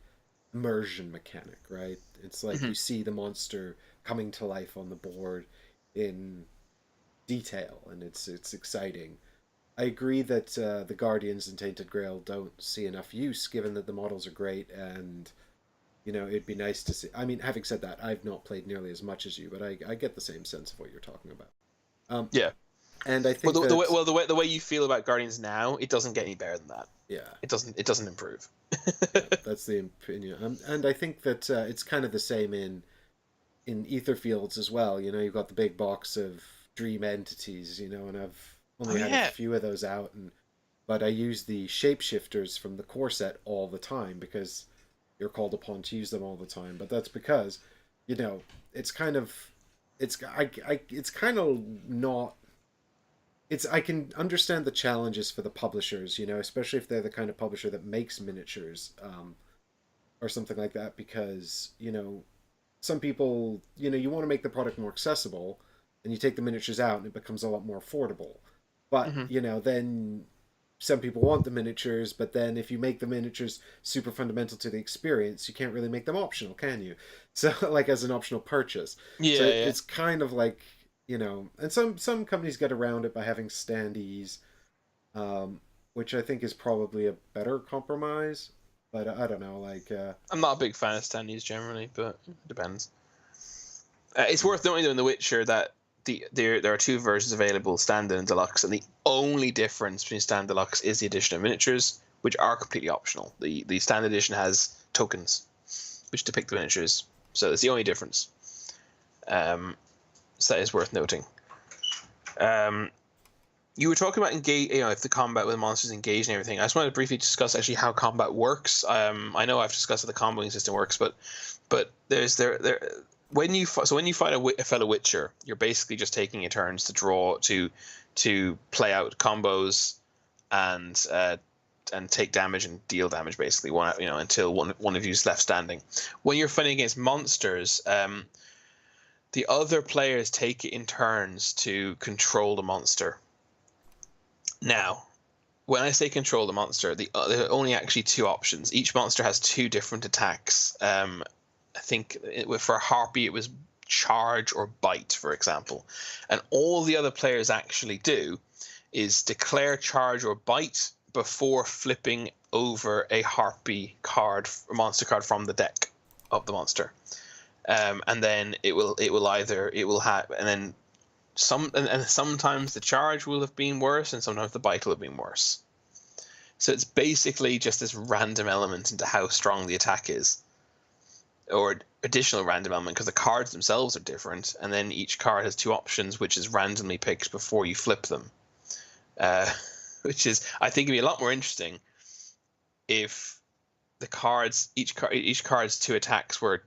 immersion mechanic, right? It's like mhm. you see the monster coming to life on the board in detail, and it's exciting. I agree that the Guardians and Tainted Grail don't see enough use, given that the models are great, and it'd be nice to see. I mean, having said that, I've not played nearly as much as you, but I get the same sense of what you're talking about. Um, Yeah. and I Well, think that the way you feel about Guardians now, it doesn't get any better than that. yeah, It doesn't improve. yeah, that's the opinion. And I think that it's kind of the same in ether fields as well. You've got the big box of dream entities, and I've Oh only had a yeah. few of those out, and but I use the shapeshifters from the core set all the time because you're called upon to use them all the time. But that's because, you know, it's kind of it's kind of not. I can understand the challenges for the publishers, especially if they're the kind of publisher that makes miniatures, or something like that, because some people, you want to make the product more accessible, and you take the miniatures out, and it becomes a lot more affordable. But Hmm. then some people want the miniatures, but then if you make the miniatures super fundamental to the experience, you can't really make them optional, can you? So like as an optional purchase. So Yeah, yeah. it's kind of like, and some companies get around it by having standees, which I think is probably a better compromise. But I don't know, like I'm not a big fan of standees generally, but it depends. It's hmm, worth noting though in The Witcher that there are two versions available, standard and deluxe, and the only difference between standard and deluxe is the addition of miniatures, which are completely optional. The standard edition has tokens which depict the miniatures, so it's the only difference. So that is worth noting. Um, you were talking about if the combat with the monsters engage and everything. I just wanted to briefly discuss actually how combat works. I know I've discussed how the comboing system works, but there's there when you when you fight a fellow Witcher, you're basically just taking your turns to draw to play out combos and take damage and deal damage basically until one of you's left standing. When you're fighting against monsters, the other players take it in turns to control the monster. Now, when I say control the monster, there are only actually two options. Each monster has two different attacks. I think for Harpy it was charge or bite, for example. And all the other players actually do is declare charge or bite before flipping over a Harpy card, a monster card from the deck of the monster. And then it will have, and then and sometimes the charge will have been worse, and sometimes the bite will have been worse. So it's basically just this random element into how strong the attack is, or additional random element because the cards themselves are different, and then each card has two options, which is randomly picked before you flip them. Uh, which is, I think, it'd be a lot more interesting if the cards, each card's two attacks were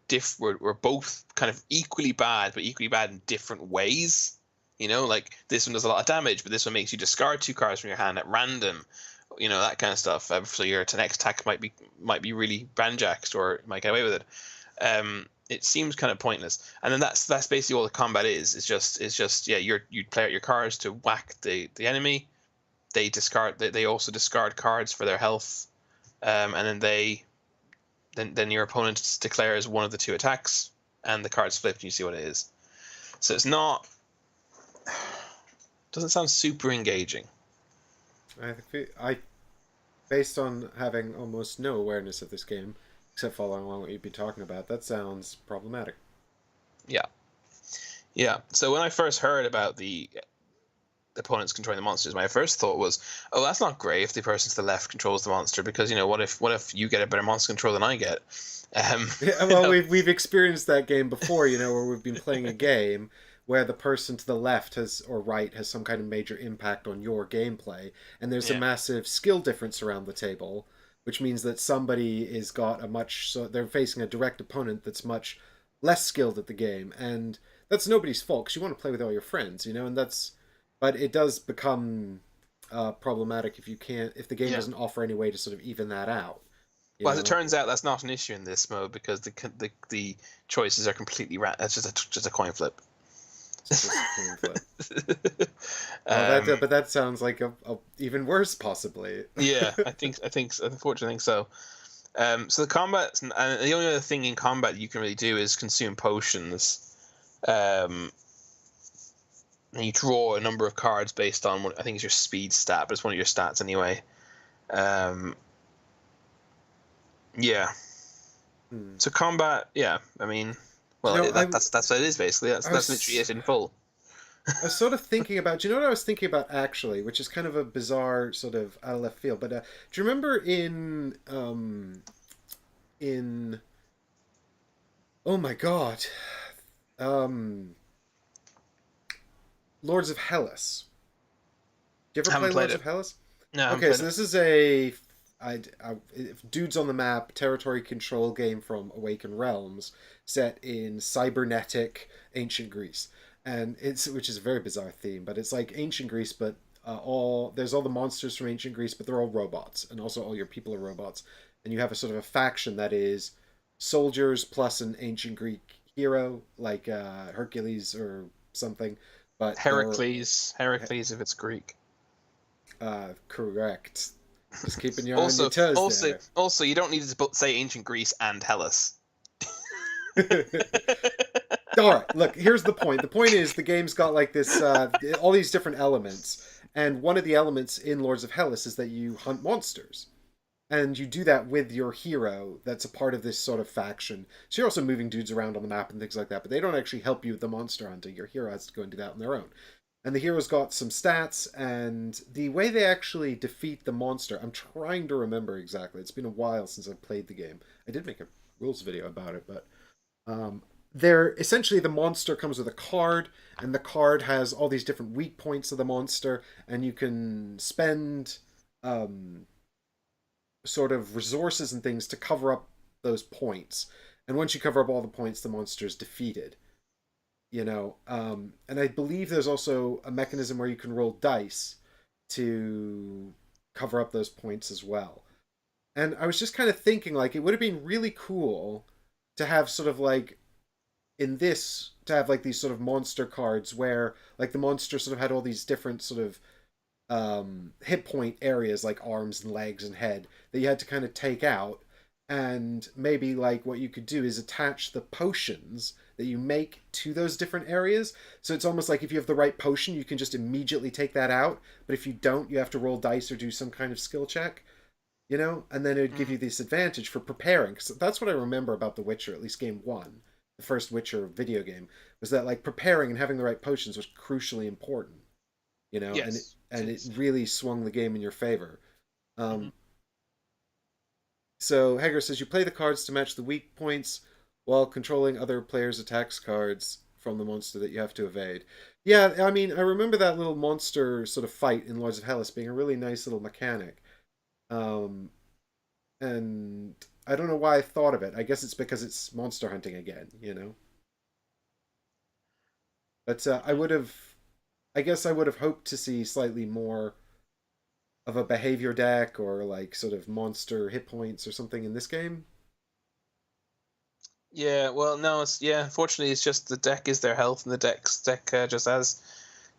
both kind of equally bad, but equally bad in different ways. Like this one does a lot of damage, but this one makes you discard two cards from your hand at random. That kind of stuff. So your next attack might be really banjaxed, or you might get away with it. It seems kind of pointless, and then that's basically all the combat is. It's just yeah, you play out your cards to whack the enemy. They also discard cards for their health, and then your opponent declares one of the two attacks, and the card's flipped, and you see what it is. So it's not doesn't sound super engaging. I based on having almost no awareness of this game, except following along what you'd be talking about, that sounds problematic. Yeah, Yeah. So when I first heard about the opponents controlling the monsters, my first thought was, oh, that's not great if the person to the left controls the monster, because what if you get a better monster control than I get? Um, Yeah, you well, know, we've experienced that game before, where we've been playing a game where the person to the left has or right has some kind of major impact on your gameplay, and there's a yeah, massive skill difference around the table, which means that somebody is got a much so they're facing a direct opponent that's much less skilled at the game, and that's nobody's fault because you want to play with all your friends, and that's but it does become problematic if the game yeah. doesn't offer any way to sort of even that out, you Well, as it know. turns out, that's not an issue in this mode because the choices are completely That's just a coin flip. It's just a coin flip. Well, um, but that sounds like a even worse, possibly. yeah, unfortunately, I think so. So the combat, and the only other thing in combat you can really do is consume potions. Um, and you draw a number of cards based on what I think is your speed stat, but it's one of your stats anyway. Um, yeah. Hmm. So combat, yeah. I mean, Do well, you know, that's what it is basically. That's I that's literally was it in full. I was sort of thinking about. Do you know what I was thinking about actually, which is kind of a bizarre sort of out of left field. But do you remember in oh my god, um, Lords of Hellas? Do you ever I play haven't played Lords it. of Hellas? No, I haven't Okay, played so it. this is a dudes on the map territory control game from Awakened Realms set in cybernetic ancient Greece, and it's which is a very bizarre theme, but it's like ancient Greece, but all there's all the monsters from ancient Greece, but they're all robots, and also all your people are robots, and you have a sort of a faction that is soldiers plus an ancient Greek hero like Hercules or something, but they're Heracles, if it's Greek. correct. Just keeping you on your Also, toes also, there. also, you don't need to say ancient Greece and Hellas. All right, look, here's the point. The point is the game's got like this, all these different elements, and one of the elements in Lords of Hellas is that you hunt monsters, and you do that with your hero. That's a part of this sort of faction. So you're also moving dudes around on the map and things like that, but they don't actually help you with the monster hunting. Your hero has to go and do that on their own. And the hero's got some stats, and the way they actually defeat the monster, I'm trying to remember exactly. It's been a while since I've played the game. I did make a rules video about it, but um, they're essentially the monster comes with a card, and the card has all these different weak points of the monster, and you can spend um, sort of resources and things to cover up those points. And once you cover up all the points, the monster is defeated. And I believe there's also a mechanism where you can roll dice to cover up those points as well. And I was just kind of thinking, like, it would have been really cool to have sort of like in this to have like these sort of monster cards where like the monster sort of had all these different sort of hit point areas like arms and legs and head that you had to kind of take out, and maybe like what you could do is attach the potions that you make to those different areas, so it's almost like if you have the right potion you can just immediately take that out, but if you don't you have to roll dice or do some kind of skill check, and then it would give Mm. you this advantage for preparing. Because that's what I remember about The Witcher, at least game one, the first Witcher video game, was that like preparing and having the right potions was crucially important. And Yes, it it is. really swung the game in your favor. Mhm. Um, so Hager says you play the cards to match the weak points while controlling other players' attacks cards from the monster that you have to evade. Yeah, I mean, I remember that little monster sort of fight in Lords of Hellas being a really nice little mechanic. Um, and I don't know why I thought of it. I guess it's because it's monster hunting again. But I guess I would have hoped to see slightly more of a behavior deck or like sort of monster hit points or something in this game. Yeah, well, no, Unfortunately, it's just the deck is their health, and the deck just has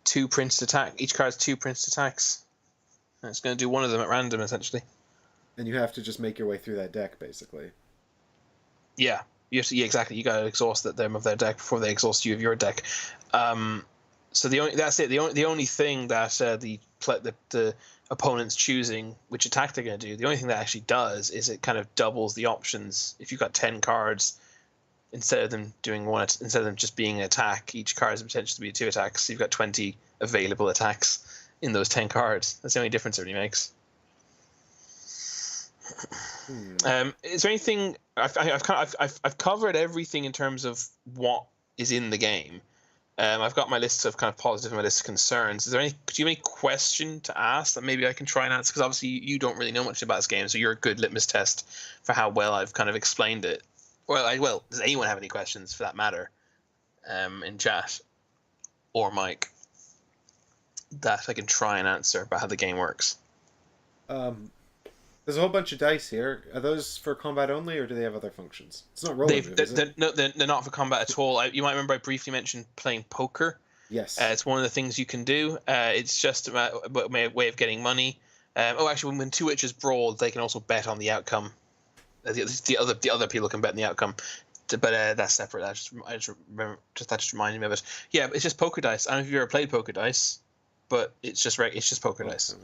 two printed attack. Each card has two printed attacks. And it's going to do one of them at random, essentially. And you have to just make your way through that deck, basically. Yeah, yeah, exactly. You got to exhaust them of their deck before they exhaust you of your deck. Um, so that's it. The only thing that the opponent's choosing which attack they're going to do. The only thing that actually does is it kind of doubles the options. If you've got 10 cards, instead of them just being an attack, each card has the potential to be 2 attacks. So you've got 20 available attacks in those 10 cards. That's the only difference it really makes. Is there anything I've covered everything in terms of what is in the game? I've got my list of kind of positive and my list of concerns. Do you have any question to ask that maybe I can try and answer? Because obviously you don't really know much about this game, so you're a good litmus test for how well I've kind of explained it. Well, does anyone have any questions for that matter in chat or Mike that I can try and answer about how the game works? There's a whole bunch of dice here. Are those for combat only, or do they have other functions? It's not rolling move, is it? No, they're not for combat at all. You might remember I briefly mentioned playing poker. Yes. It's one of the things you can do. It's just a way of getting money. Actually, when 2 witches brawl, they can also bet on the outcome. The other people can bet on the outcome, but that's separate. That just reminded me of it. Yeah, it's just poker dice. I don't know if you've ever played poker dice, but it's just poker dice.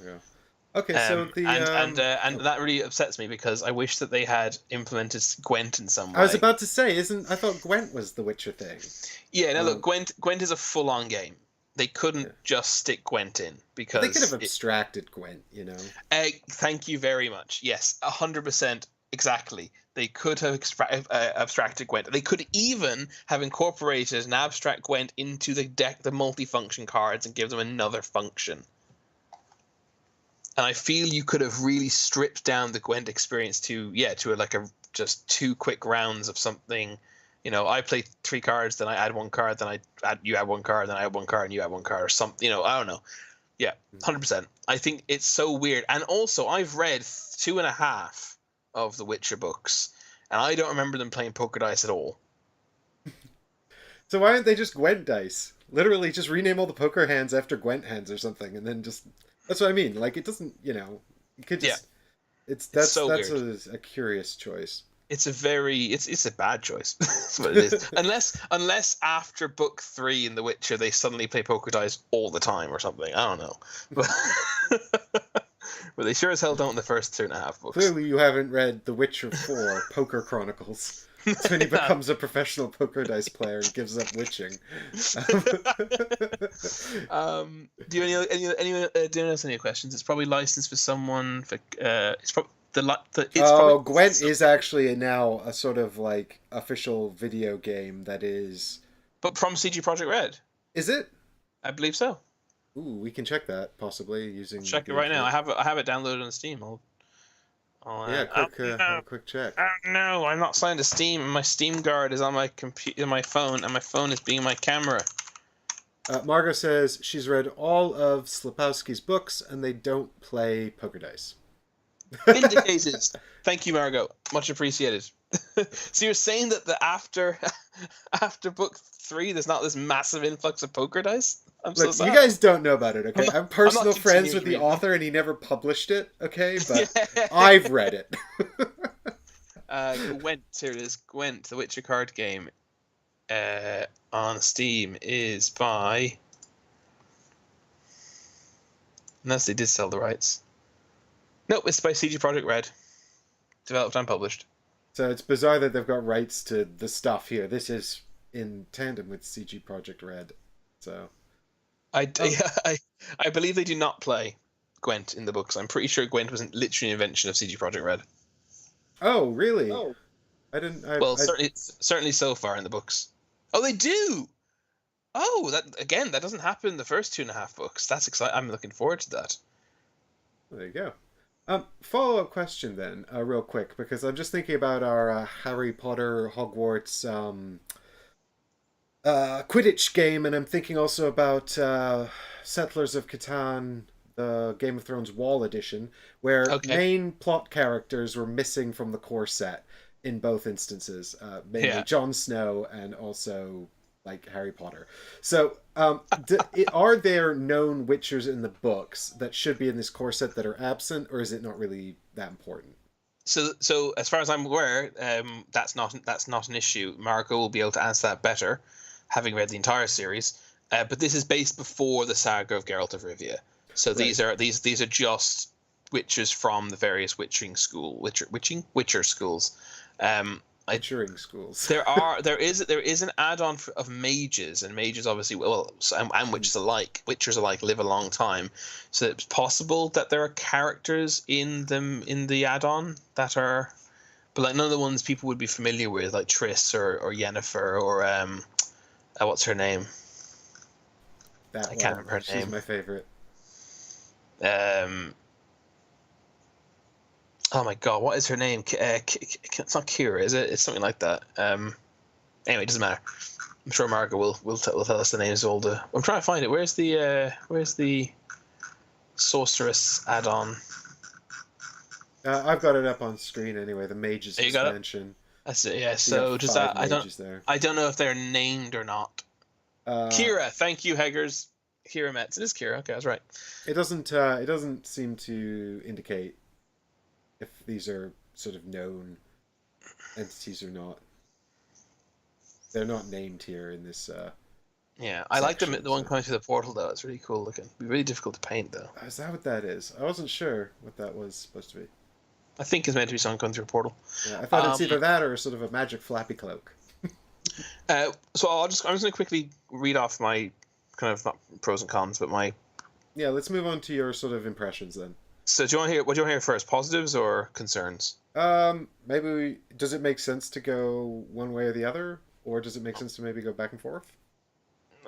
Okay, so and that really upsets me because I wish that they had implemented Gwent in some way. I was about to say, I thought Gwent was the Witcher thing. Yeah, no, look, Gwent is a full-on game. They couldn't just stick Gwent in because they could have abstracted Gwent, you know. Thank you very much. Yes, 100% exactly. They could have abstracted Gwent. They could even have incorporated an abstract Gwent into the deck, the multifunction cards, and give them another function. And I feel you could have really stripped down the Gwent experience to just 2 quick rounds of something. You know, I play 3 cards, then I add 1 card, then you add 1 card, then I add 1 card, and you add 1 card, or something. You know, I don't know. Yeah, 100%. I think it's so weird. And also, I've read 2.5 of the Witcher books, and I don't remember them playing poker dice at all. So why aren't they just Gwent dice? Literally, just rename all the poker hands after Gwent hands or something, and then just... That's what I mean. Like, it doesn't, you know... You could just... Yeah. That's a curious choice. It's a bad choice. That's what it is. unless after book 3 in The Witcher they suddenly play poker dice all the time or something. I don't know. But they sure as hell don't in the first 2.5 books. Clearly you haven't read The Witcher 4 Poker Chronicles. That's when he becomes a professional poker dice player and gives up witching. Do you anyone else any questions? It's probably licensed for someone for it's probably Gwent is actually now a sort of like official video game that is... But from CG Projekt Red. Is it? I believe so. Ooh, we can check that possibly using... Check it right now. I have it downloaded on Steam. Have a quick check. Oh no, I'm not signed to Steam. My Steam guard is on my computer, my phone, and my phone is being my camera. Margot says she's read all of Slapowski's books and they don't play poker dice. Vindicated. Thank you, Margot. Much appreciated. So you're saying that after book 3, there's not this massive influx of poker dice? Look, you guys don't know about it, okay? I'm personal friends with the author and he never published it, okay? But yeah. I've read it. Gwent, here it is. Gwent, the Witcher card game on Steam is by... Unless they did sell the rights. Nope, it's by CG Projekt Red. Developed and published. So it's bizarre that they've got rights to the stuff here. This is in tandem with CG Projekt Red. So I believe they do not play Gwent in the books. I'm pretty sure Gwent was literally an invention of CG Projekt Red. Oh, really? Oh. I didn't... certainly so far in the books. Oh, they do! Oh, that doesn't happen in the first 2.5 books. That's exciting. I'm looking forward to that. There you go. Follow-up question then, real quick, because I'm just thinking about our Harry Potter Hogwarts Quidditch game, and I'm thinking also about Settlers of Catan, the Game of Thrones Wall Edition, where main plot characters were missing from the core set in both instances, mainly Jon Snow and also like Harry Potter. So are there known Witchers in the books that should be in this core set that are absent, or is it not really that important? So as far as I'm aware, that's not an issue. Marco will be able to answer that better, having read the entire series. But this is based before the saga of Geralt of Rivia. So these are just Witchers from the various Witcher schools. maturing schools. there is an add-on of mages, and mages obviously and witchers alike live a long time, so it's possible that there are characters in the add-on that are, but like none of the ones people would be familiar with, like Triss or Yennefer or what's her name? I can't remember her name. She's my favorite. Oh my god, what is her name? It's not Kira, is it? It's something like that. Anyway, it doesn't matter. I'm sure Margaret will tell us the names of all the. I'm trying to find it. Where's the sorceress add-on? I've got it up on screen anyway. The mages expansion. That's it. Yeah. So does that? I don't know if they're named or not. Kira, thank you, Heggers. Kira Metz. It is Kira. Okay, I was right. It doesn't seem to indicate if these are sort of known entities or not. They're not named here in this. Yeah, I like the one coming through the portal though. It's really cool looking. It'd be really difficult to paint though. Is that what that is? I wasn't sure what that was supposed to be. I think it's meant to be someone coming through a portal. Yeah, I thought it's either that or sort of a magic flappy cloak. So I'm just gonna quickly read off my kind of not pros and cons, but my. Yeah, let's move on to your sort of impressions then. So do you want to hear what do you want to hear first? Positives or concerns? Does it make sense to go one way or the other, or does it make sense to maybe go back and forth?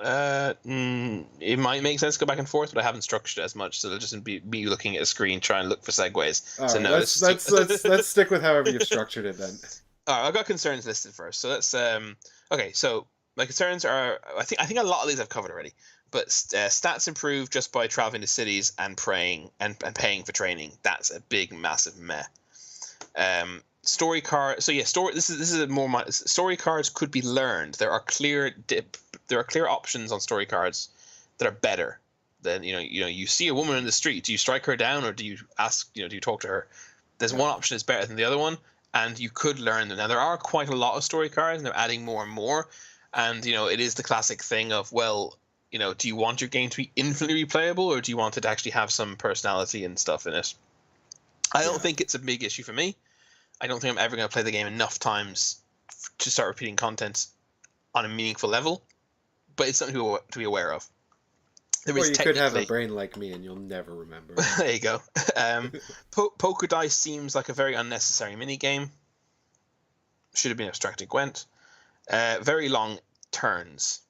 It might make sense to go back and forth, but I haven't structured it as much, so it'll just be me looking at a screen trying to look for segues. All right, let's stick with however you've structured it then. All right, I've got concerns listed first. So let's okay. So my concerns are I think a lot of these I've covered already. But stats improve just by traveling to cities and praying and paying for training. That's a big, massive meh. Story card. So yeah, This is a more. Story cards could be learned. There are clear options on story cards that are better than you see a woman in the street. Do you strike her down or do you ask? Do you talk to her? There's one option is better than the other one, and you could learn them. Now there are quite a lot of story cards, and they're adding more and more. And it is the classic thing of do you want your game to be infinitely replayable, or do you want it to actually have some personality and stuff in it? I don't think it's a big issue for me. I don't think I'm ever going to play the game enough times to start repeating content on a meaningful level, but it's something to be aware of. Or you could have a brain like me and you'll never remember. There you go. Poker dice seems like a very unnecessary minigame. Should have been abstracted Gwent. Very long turns.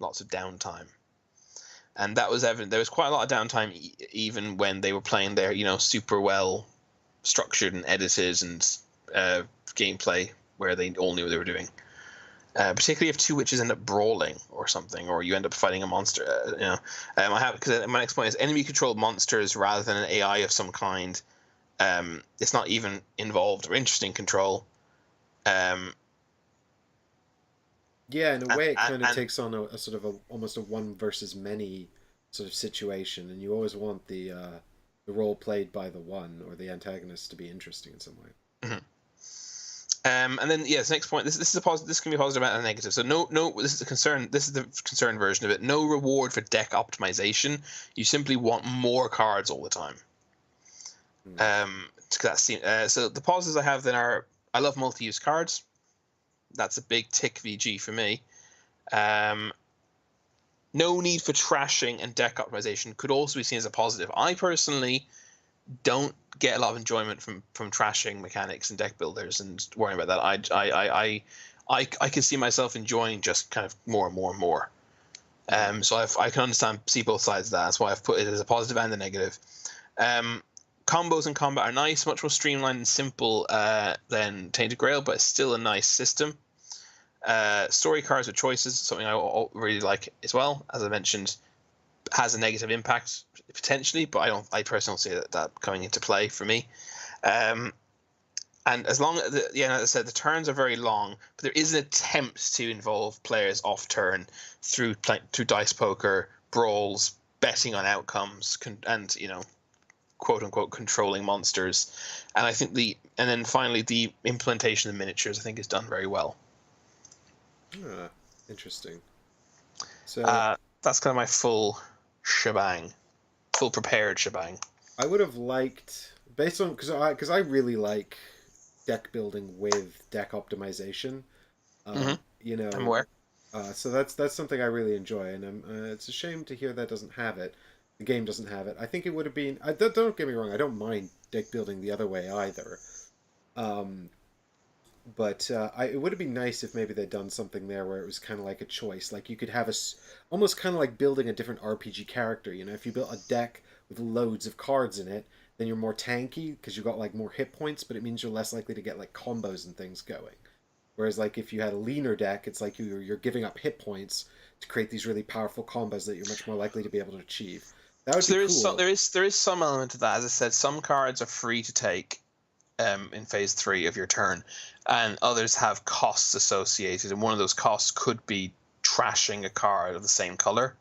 Lots of downtime. And that was evident. There was quite a lot of downtime even when they were playing their, super well structured and edited and gameplay where they all knew what they were doing. Particularly if two witches end up brawling or something, or you end up fighting a monster. Because my next point is enemy-controlled monsters rather than an AI of some kind. It's not even involved or interesting control. Yeah, in a way, it kind of takes on a sort of almost a one versus many sort of situation, and you always want the role played by the one or the antagonist to be interesting in some way. Mm-hmm. And then this next point. This is a positive. This can be a positive and a negative. So no. This is a concern. This is the concern version of it. No reward for deck optimization. You simply want more cards all the time. So the positives I have then are I love multi-use cards. That's a big tick VG for me. No need for trashing and deck optimization could also be seen as a positive. I personally don't get a lot of enjoyment from trashing mechanics and deck builders and worrying about that. I can see myself enjoying just kind of more and more and more. So I can see both sides of that. That's why I've put it as a positive and a negative. Combos in combat are nice, much more streamlined and simple than Tainted Grail, but it's still a nice system. Story cards with choices, something I really like as well. As I mentioned, has a negative impact potentially, but I personally don't see that coming into play for me. And as long as as I said, the turns are very long, but there is an attempt to involve players off turn through dice poker, brawls, betting on outcomes, and quote unquote controlling monsters. And I think and then finally the implementation of the miniatures I think is done very well. Interesting. So that's kind of my full prepared shebang. I would have liked, based on because I really like deck building with deck optimization. Mm-hmm. You I'm know, aware. so that's something I really enjoy, and it's a shame to hear that doesn't have it. The game doesn't have it. I think it would have been. Don't get me wrong. I don't mind deck building the other way either. Um, but it would have been nice if maybe they'd done something there where it was kind of like a choice. Like you could have almost kind of like building a different RPG character. You know, if you built a deck with loads of cards in it, then you're more tanky because you've got like more hit points, but it means you're less likely to get like combos and things going. Whereas like if you had a leaner deck, it's like you're giving up hit points to create these really powerful combos that you're much more likely to be able to achieve. That would So be there is some cool. there is some element of that. As I said, some cards are free to take in phase 3 of your turn, and others have costs associated, and one of those costs could be trashing a card of the same color.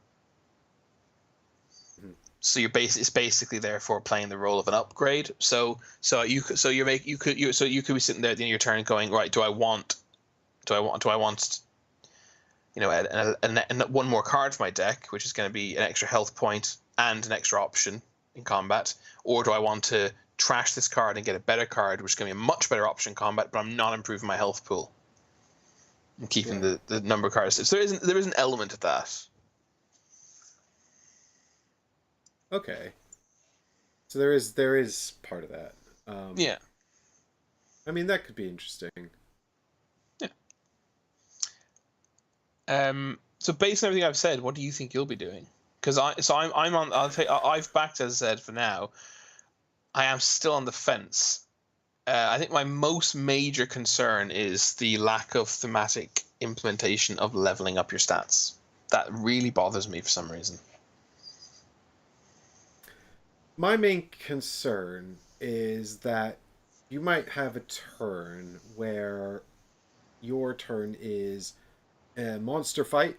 Mhm. So it's basically therefore playing the role of an upgrade. You could be sitting there at the end of your turn going, right, do I want one more card for my deck, which is going to be an extra health point and an extra option in combat, or do I want to trash this card and get a better card, which is going to be a much better option in combat, but I'm not improving my health pool and keeping Right. the number of cards. So there is an element of that. Okay. So there is part of that. Yeah. I mean that could be interesting. Yeah. So based on everything I've said, what do you think you'll be doing? Because I'm on. I've backed, as I said, for now. I am still on the fence. I think my most major concern is the lack of thematic implementation of leveling up your stats. That really bothers me for some reason. My main concern is that you might have a turn where your turn is a monster fight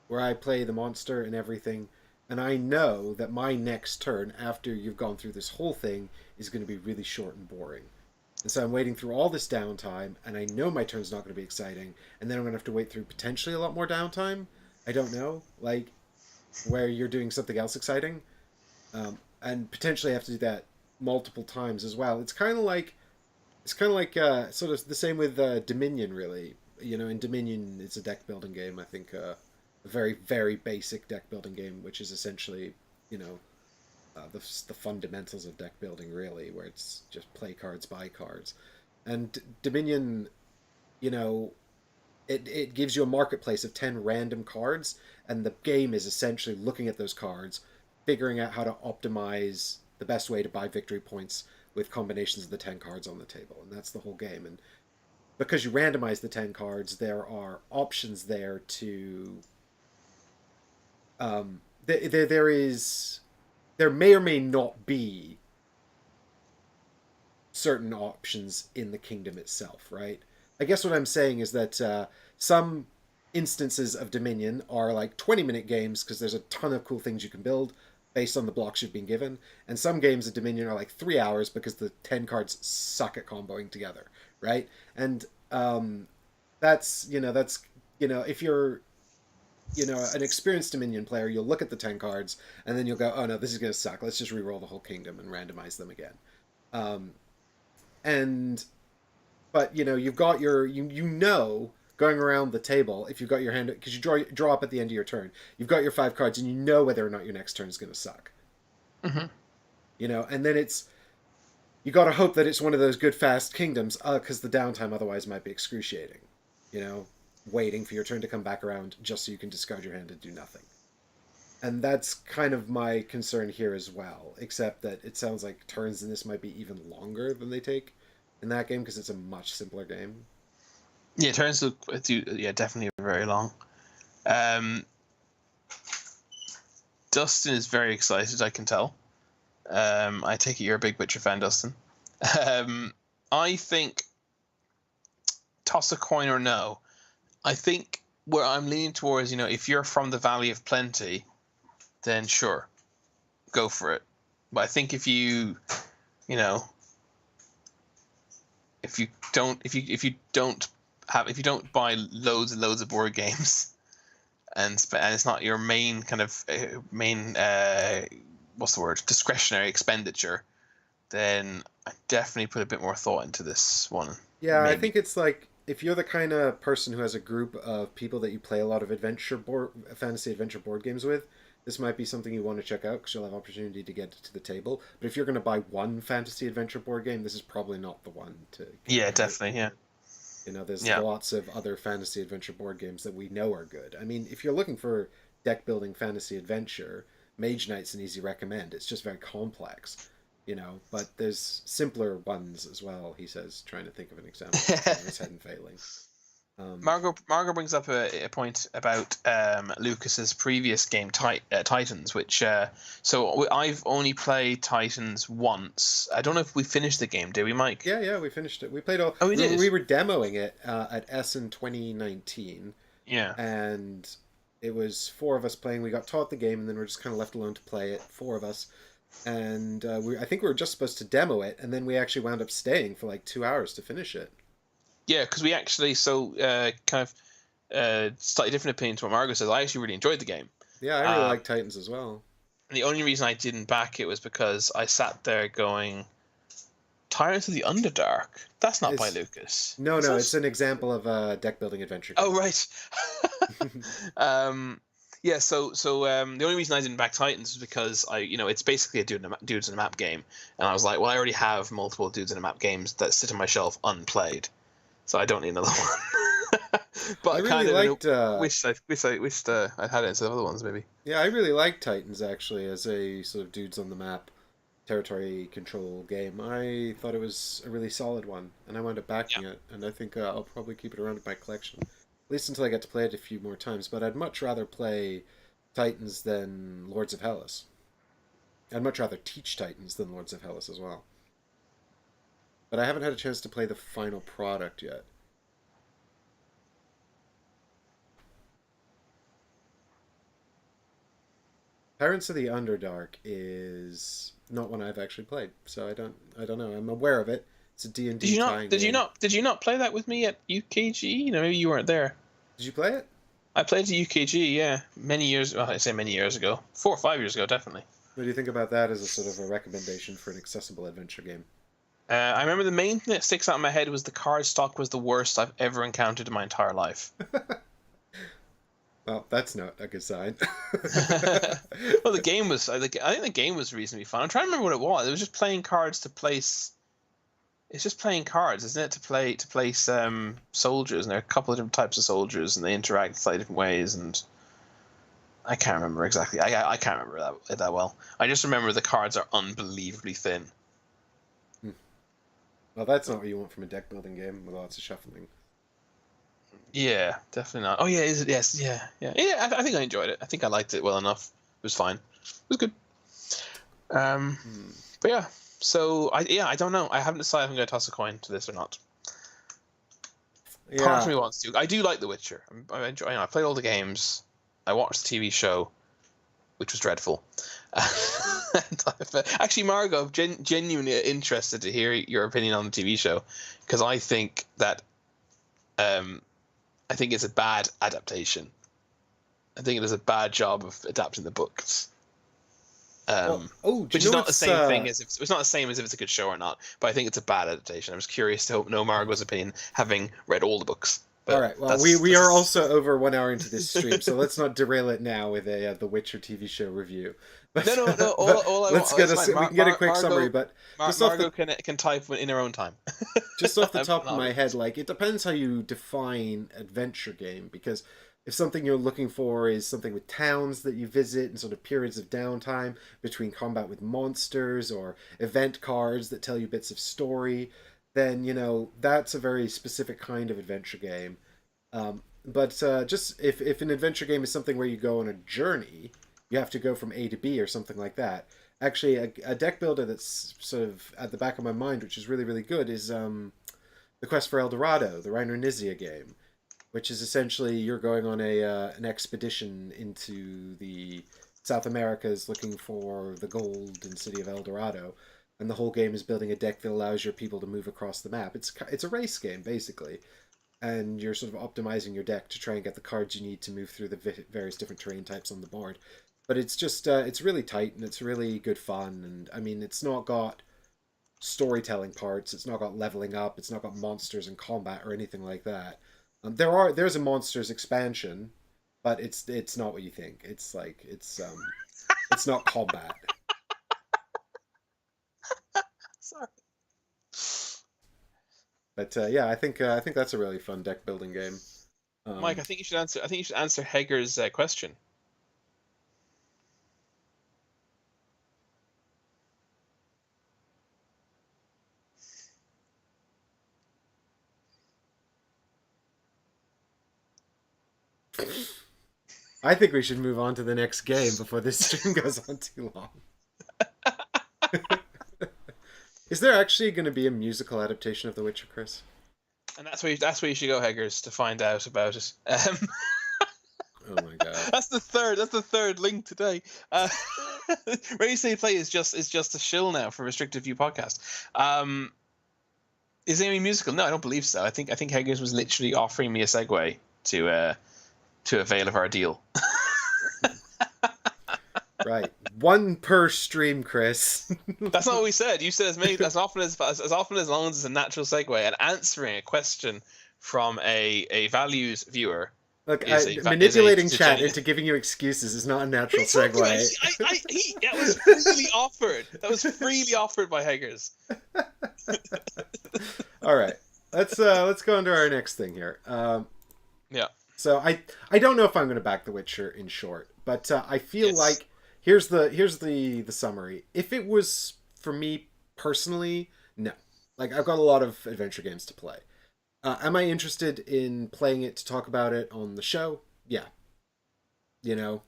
where I play the monster and everything, and I know that my next turn after you've gone through this whole thing is going to be really short and boring. And so I'm waiting through all this downtime, and I know my turn's not going to be exciting, and then I'm going to have to wait through potentially a lot more downtime. I don't know, like where you're doing something else exciting, and potentially have to do that multiple times as well. It's kind of like sort of the same with Dominion, really. You know, in Dominion, it's a deck building game. I think a very very basic deck building game, which is essentially you know the fundamentals of deck building, really, where it's just play cards, buy cards, and Dominion, you know, it gives you a marketplace of 10 random cards, and the game is essentially looking at those cards, figuring out how to optimize the best way to buy victory points with combinations of the 10 cards on the table, and that's the whole game. And because you randomize the 10 cards, there are options there to there may or may not be certain options in the kingdom itself, right? I guess what I'm saying is that some instances of Dominion are like 20-minute games because there's a ton of cool things you can build based on the blocks you've been given, and some games of Dominion are like 3 hours because the 10 cards suck at comboing together, right? And that's if you're an experienced Dominion player, you'll look at the 10 cards and then you'll go, oh no, this is going to suck. Let's just re-roll the whole kingdom and randomize them again. Um, and but you've got going around the table, if you've got your hand, because you draw up at the end of your turn, you've got your 5 cards and you know whether or not your next turn is going to suck. Mm-hmm. And then you got to hope that it's one of those good fast kingdoms, because the downtime otherwise might be excruciating. Waiting for your turn to come back around just so you can discard your hand and do nothing. And that's kind of my concern here as well, except that it sounds like turns in this might be even longer than they take in that game because it's a much simpler game. Yeah, turns look definitely very long. Dustin is very excited, I can tell. I take it you're a big Witcher fan, Dustin. I think toss a coin or no. I think where I'm leaning towards, if you're from the Valley of Plenty, then sure, go for it. But I think if you don't buy loads and loads of board games, and it's not your main kind of what's the word, discretionary expenditure, then I definitely put a bit more thought into this one. Yeah, I Maybe. think it's like if you're the kind of person who has a group of people that you play a lot of fantasy adventure board games with, this might be something you want to check out because you'll have opportunity to get to the table. But if you're going to buy one fantasy adventure board game, this is probably not the one to get. Yeah, definitely. Yeah. You know, there's Yeah. lots of other fantasy adventure board games that we know are good. I mean, if you're looking for deck building fantasy adventure, Mage Knight's an easy recommend. It's just very complex, you know, but there's simpler ones as well, he says, trying to think of an example. His head and failing. Margot brings up a point about Lucas's previous game, Titans, which I've only played Titans once. I don't know if we finished the game. Did we, Mike? Yeah, we finished it. We played all. Oh, we did. We were demoing it at Essen 2019, Yeah. and it was four of us playing. We got taught the game, and then we're just kind of left alone to play it. Four of us, and I think we were just supposed to demo it, and then we actually wound up staying for like 2 hours to finish it. Yeah, because we actually kind of slightly different opinion to what Margot says. I actually really enjoyed the game. Yeah, I really like Titans as well. And the only reason I didn't back it was because I sat there going, Tyrants of the Underdark. That's not by Lucas. No, it's an example of a deck building adventure game. Oh, right. Yeah, so the only reason I didn't back Titans was because it's basically a dudes in a map game, and I was like, well, I already have multiple dudes in a map games that sit on my shelf unplayed, so I don't need another one. But I really liked. Wished I'd had it instead of other ones, maybe. Yeah, I really liked Titans actually as a sort of dudes on the map territory control game. I thought it was a really solid one, and I wound up backing it, and I think I'll probably keep it around in my collection, at least until I get to play it a few more times. But I'd much rather play Titans than Lords of Hellas. I'd much rather teach Titans than Lords of Hellas as well. But I haven't had a chance to play the final product yet. Tyrants of the Underdark is not one I've actually played, so I don't know. I'm aware of it. It's a D&D tie-in game. Did you not play that with me at UKG? Maybe you weren't there. Did you play it? I played at UKG, yeah, many years. Well, I say many years ago, 4 or 5 years ago, definitely. What do you think about that as a sort of a recommendation for an accessible adventure game? I remember the main thing that sticks out in my head was the card stock was the worst I've ever encountered in my entire life. Well, that's not a good sign. Well, the game was. I think the game was reasonably fun. I'm trying to remember what it was. It was just playing cards to place. It's just playing cards, isn't it? To place soldiers, and there are a couple of different types of soldiers, and they interact slightly different ways. And I can't remember exactly. I can't remember that well. I just remember the cards are unbelievably thin. Well, that's not what you want from a deck building game with lots of shuffling. Yeah, definitely not. Oh yeah, is it? Yes, yeah. I think I enjoyed it. I think I liked it well enough. It was fine. It was good. But yeah. So I don't know. I haven't decided if I'm going to toss a coin to this or not. Yeah. Part of me wants to. I do like The Witcher. I enjoy. I played all the games. I watched the TV show, which was dreadful. Actually, Margot, I'm genuinely interested to hear your opinion on the TV show, because I think that I think it's a bad adaptation. I think it does a bad job of adapting the books. Which is not the same thing as if it's not the same as if it's a good show or not. But I think it's a bad adaptation. I was curious to know Margot's opinion, having read all the books. But all right. Well, we are also over 1 hour into this stream, so let's not derail it now with a The Witcher TV show review. But, no. We can get a quick summary, but Margot can type in her own time. Just off the top of my head, like, it depends how you define adventure game, because if something you're looking for is something with towns that you visit and sort of periods of downtime between combat with monsters, or event cards that tell you bits of story, then, you know, that's a very specific kind of adventure game. But just if an adventure game is something where you go on a journey, you have to go from A to B or something like that. Actually, a deck builder that's sort of at the back of my mind, which is really, really good, is The Quest for El Dorado, the Reiner Knizia game, which is essentially you're going on an expedition into the South Americas looking for the golden city of El Dorado. And the whole game is building a deck that allows your people to move across the map. It's a race game, basically. And you're sort of optimizing your deck to try and get the cards you need to move through the various different terrain types on the board. But it's just, it's really tight and it's really good fun. And I mean, it's not got storytelling parts. It's not got leveling up. It's not got monsters and combat or anything like that. There's a monsters expansion, but it's not what you think. It's not combat. Sorry. But yeah, I think that's a really fun deck building game. Mike, I think you should answer. I think you should answer Hager's question. I think we should move on to the next game before this stream goes on too long. Is there actually going to be a musical adaptation of The Witcher, Chris? And that's where you should go, Haggers, to find out about it. Oh my god. That's the third link today. Ready Say Play is just a shill now for Restricted View podcast. Is there any musical? No, I don't believe so. I think Haggers was literally offering me a segue to avail of our deal. Right, one per stream, Chris. That's not what we said. You said as often as long as it's a natural segue and answering a question from a values viewer. Look, manipulating chat into giving you excuses is not a natural segue. That was freely offered. That was freely offered by Haggers. All right, let's go into our next thing here. Yeah. So I don't know if I'm going to back The Witcher in short, but I feel like here's the summary. If it was for me personally, no. Like, I've got a lot of adventure games to play. Am I interested in playing it to talk about it on the show? Yeah. You know,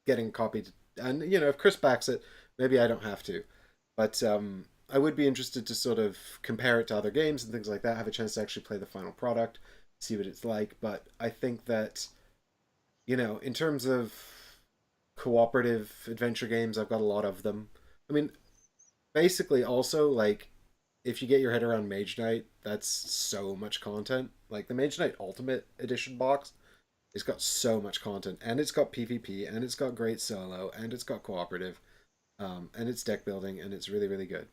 getting copied, and if Chris backs it, maybe I don't have to. But I would be interested to sort of compare it to other games and things like that. Have a chance to actually play the final product, see what it's like. But I think that, in terms of cooperative adventure games, I've got a lot of them. I mean, basically, also, like, if you get your head around Mage Knight, that's so much content. Like, the Mage Knight Ultimate Edition box, it's got so much content, and it's got PvP, and it's got great solo, and it's got cooperative, and it's deck building, and it's really, really good.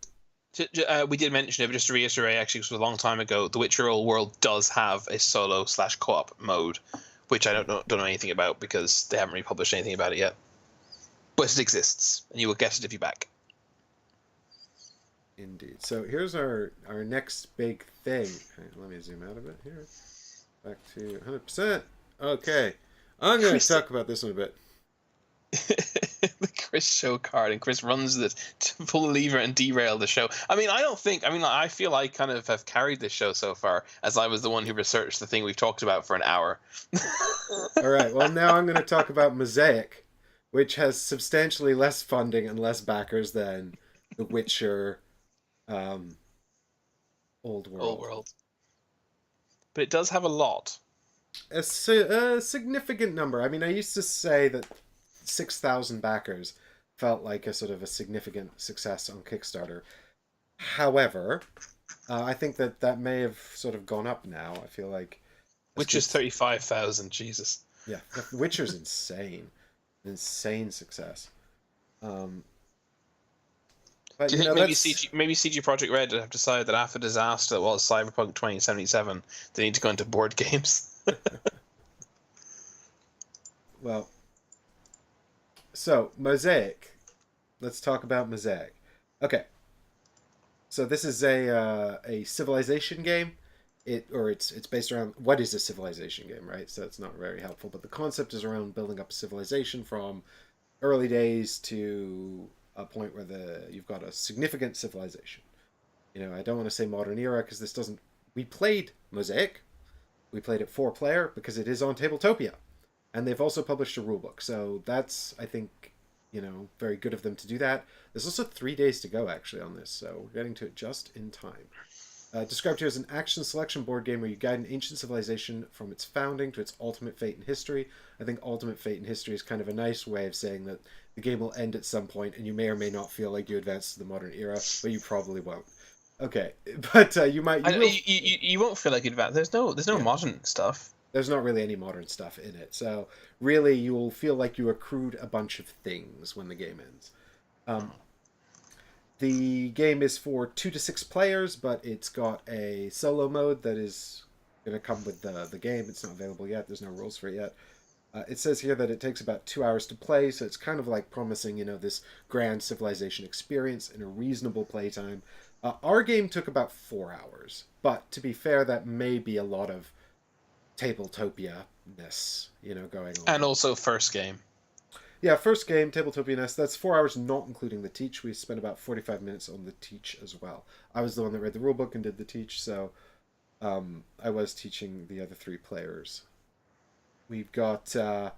We did mention it, but just to reiterate, actually, because it was a long time ago, The Witcher Old World does have a solo/co-op mode, which I don't know anything about because they haven't really published anything about it yet. But it exists, and you will get it if you back. Indeed. So here's our next big thing. Let me zoom out a bit here. Back to 100%. Okay. I'm going to talk about this one a bit. The Chris show card, and Chris runs it to pull the lever and derail the show. I feel I kind of have carried this show so far, as I was the one who researched the thing we've talked about for an hour. All right. Well, now I'm going to talk about Mosaic, which has substantially less funding and less backers than The Witcher Old World. But it does have a lot. A significant number. I mean, I used to say that 6,000 backers felt like a sort of a significant success on Kickstarter. However, I think that may have sort of gone up now. I feel like Witcher's 35,000. Jesus. Yeah, Witcher's insane. Insane success. But, do you think maybe CG Projekt Red have decided that after the disaster that was Cyberpunk 2077, they need to go into board games? Well, so Mosaic. Let's talk about Mosaic. Okay. So this is a civilization game. It's based around what is a civilization game, right? So it's not very helpful, but the concept is around building up a civilization from early days to a point where you've got a significant civilization. I don't want to say modern era because this doesn't. We played Mosaic. We played it 4-player because it is on Tabletopia, and they've also published a rulebook. So that's, I think, very good of them to do that. There's also 3 days to go actually on this, so we're getting to it just in time. Described here as an action selection board game where you guide an ancient civilization from its founding to its ultimate fate in history. I think ultimate fate in history is kind of a nice way of saying that the game will end at some point, and you may or may not feel like you advanced to the modern era, but you probably won't. Okay, but you might. You won't feel like you advanced. There's no modern stuff. There's not really any modern stuff in it, so really you will feel like you accrued a bunch of things when the game ends. The game is for 2 to 6 players, but it's got a solo mode that is going to come with the game. It's not available yet. There's no rules for it yet. It says here that it takes about 2 hours to play, so it's kind of like promising, this grand civilization experience in a reasonable playtime. Our game took about 4 hours, but to be fair, that may be a lot of Tabletopia-ness, going on. And also first game. Yeah, first game, Tabletopia-ness, that's 4 hours not including the teach. We spent about 45 minutes on the teach as well. I was the one that read the rulebook and did the teach, so I was teaching the other 3 players. We've got time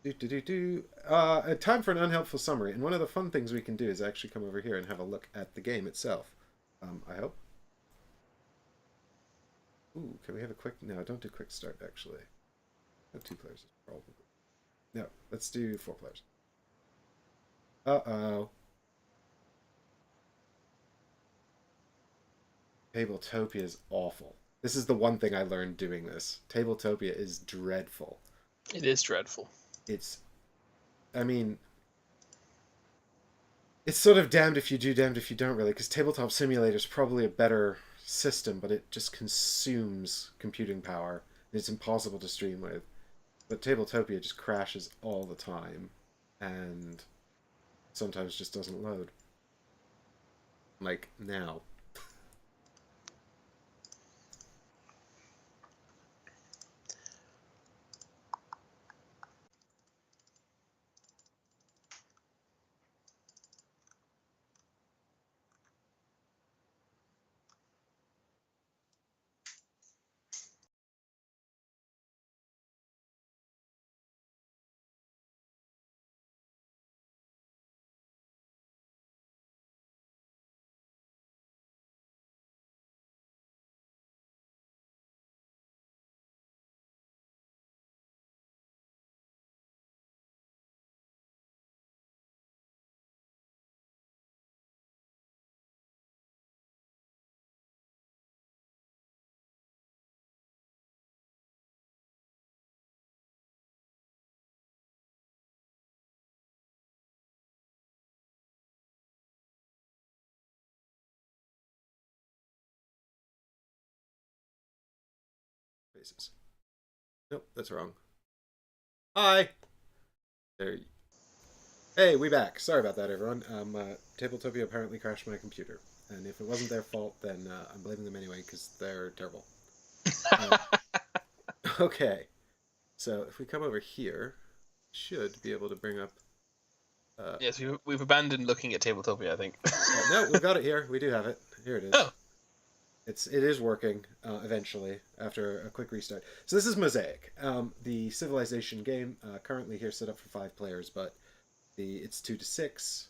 for an unhelpful summary, and one of the fun things we can do is actually come over here and have a look at the game itself. I hope. Ooh, can we have a quick... No, don't do quick start, actually. Have 2 players, probably. No, let's do 4 players. Uh-oh. Tabletopia is awful. This is the one thing I learned doing this. Tabletopia is dreadful. It is dreadful. It's sort of damned if you do, damned if you don't, really, because Tabletop Simulator is probably a better system, but it just consumes computing power. And it's impossible to stream with. But Tabletopia just crashes all the time, and sometimes just doesn't load. Like now. Faces. Nope, that's wrong. Hi! There. Hey, we back. Sorry about that, everyone. Tabletopia apparently crashed my computer. And if it wasn't their fault, then I'm blaming them anyway, because they're terrible. Okay. So, if we come over here, should be able to bring up... Yes, we've abandoned looking at Tabletopia, I think. No, we've got it here. We do have it. Here it is. Oh. It is working eventually after a quick restart. So this is Mosaic, the Civilization game. Currently here set up for 5 players, but it's 2 to 6.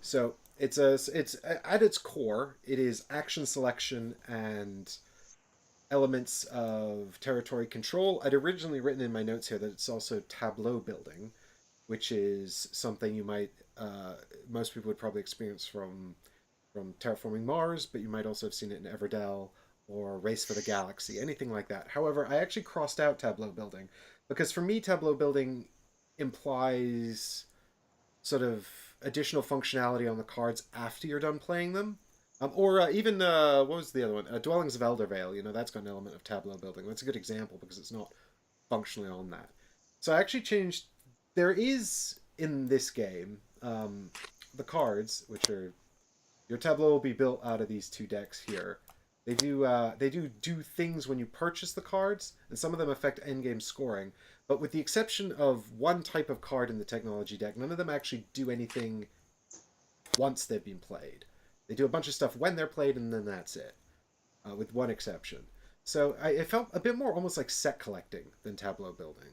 So it's at its core, it is action selection and elements of territory control. I'd originally written in my notes here that it's also tableau building, which is something you might most people would probably experience from Terraforming Mars, but you might also have seen it in Everdell or Race for the Galaxy, anything like that. However, I actually crossed out tableau building because for me, tableau building implies sort of additional functionality on the cards after you're done playing them. Or even, what was the other one? Dwellings of Eldervale, that's got an element of tableau building. That's a good example because it's not functionally on that. So I actually changed... There is, in this game, the cards, which are... Your tableau will be built out of these 2 decks here. They do things when you purchase the cards, and some of them affect endgame scoring. But with the exception of one type of card in the technology deck, none of them actually do anything once they've been played. They do a bunch of stuff when they're played, and then that's it, with one exception. So it felt a bit more almost like set collecting than tableau building.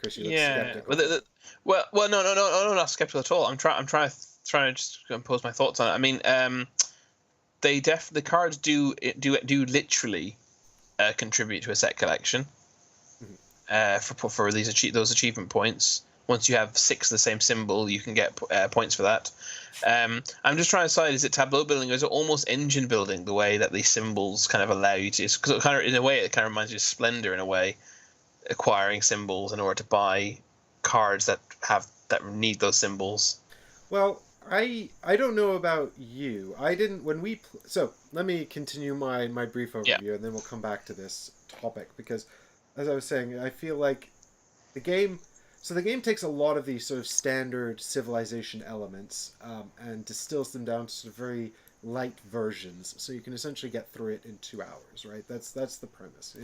Chris, you look skeptical. Well, no, not skeptical at all. I'm trying to just impose my thoughts on it. I mean, the cards do literally contribute to a set collection. For those achievement points. Once you have 6 of the same symbol, you can get points for that. I'm just trying to decide: is it tableau building, or is it almost engine building? The way that these symbols kind of allow you to, because in a way, it kind of reminds you of Splendor in a way. Acquiring symbols in order to buy cards that have that need those symbols. Well, I don't know about you. I didn't when we so let me continue my brief Yeah. overview and then we'll come back to this topic because as I was saying, I feel like the game so the game takes a lot of these sort of standard civilization elements and distills them down to sort of very light versions so you can essentially get through it in 2 hours, right? That's the premise.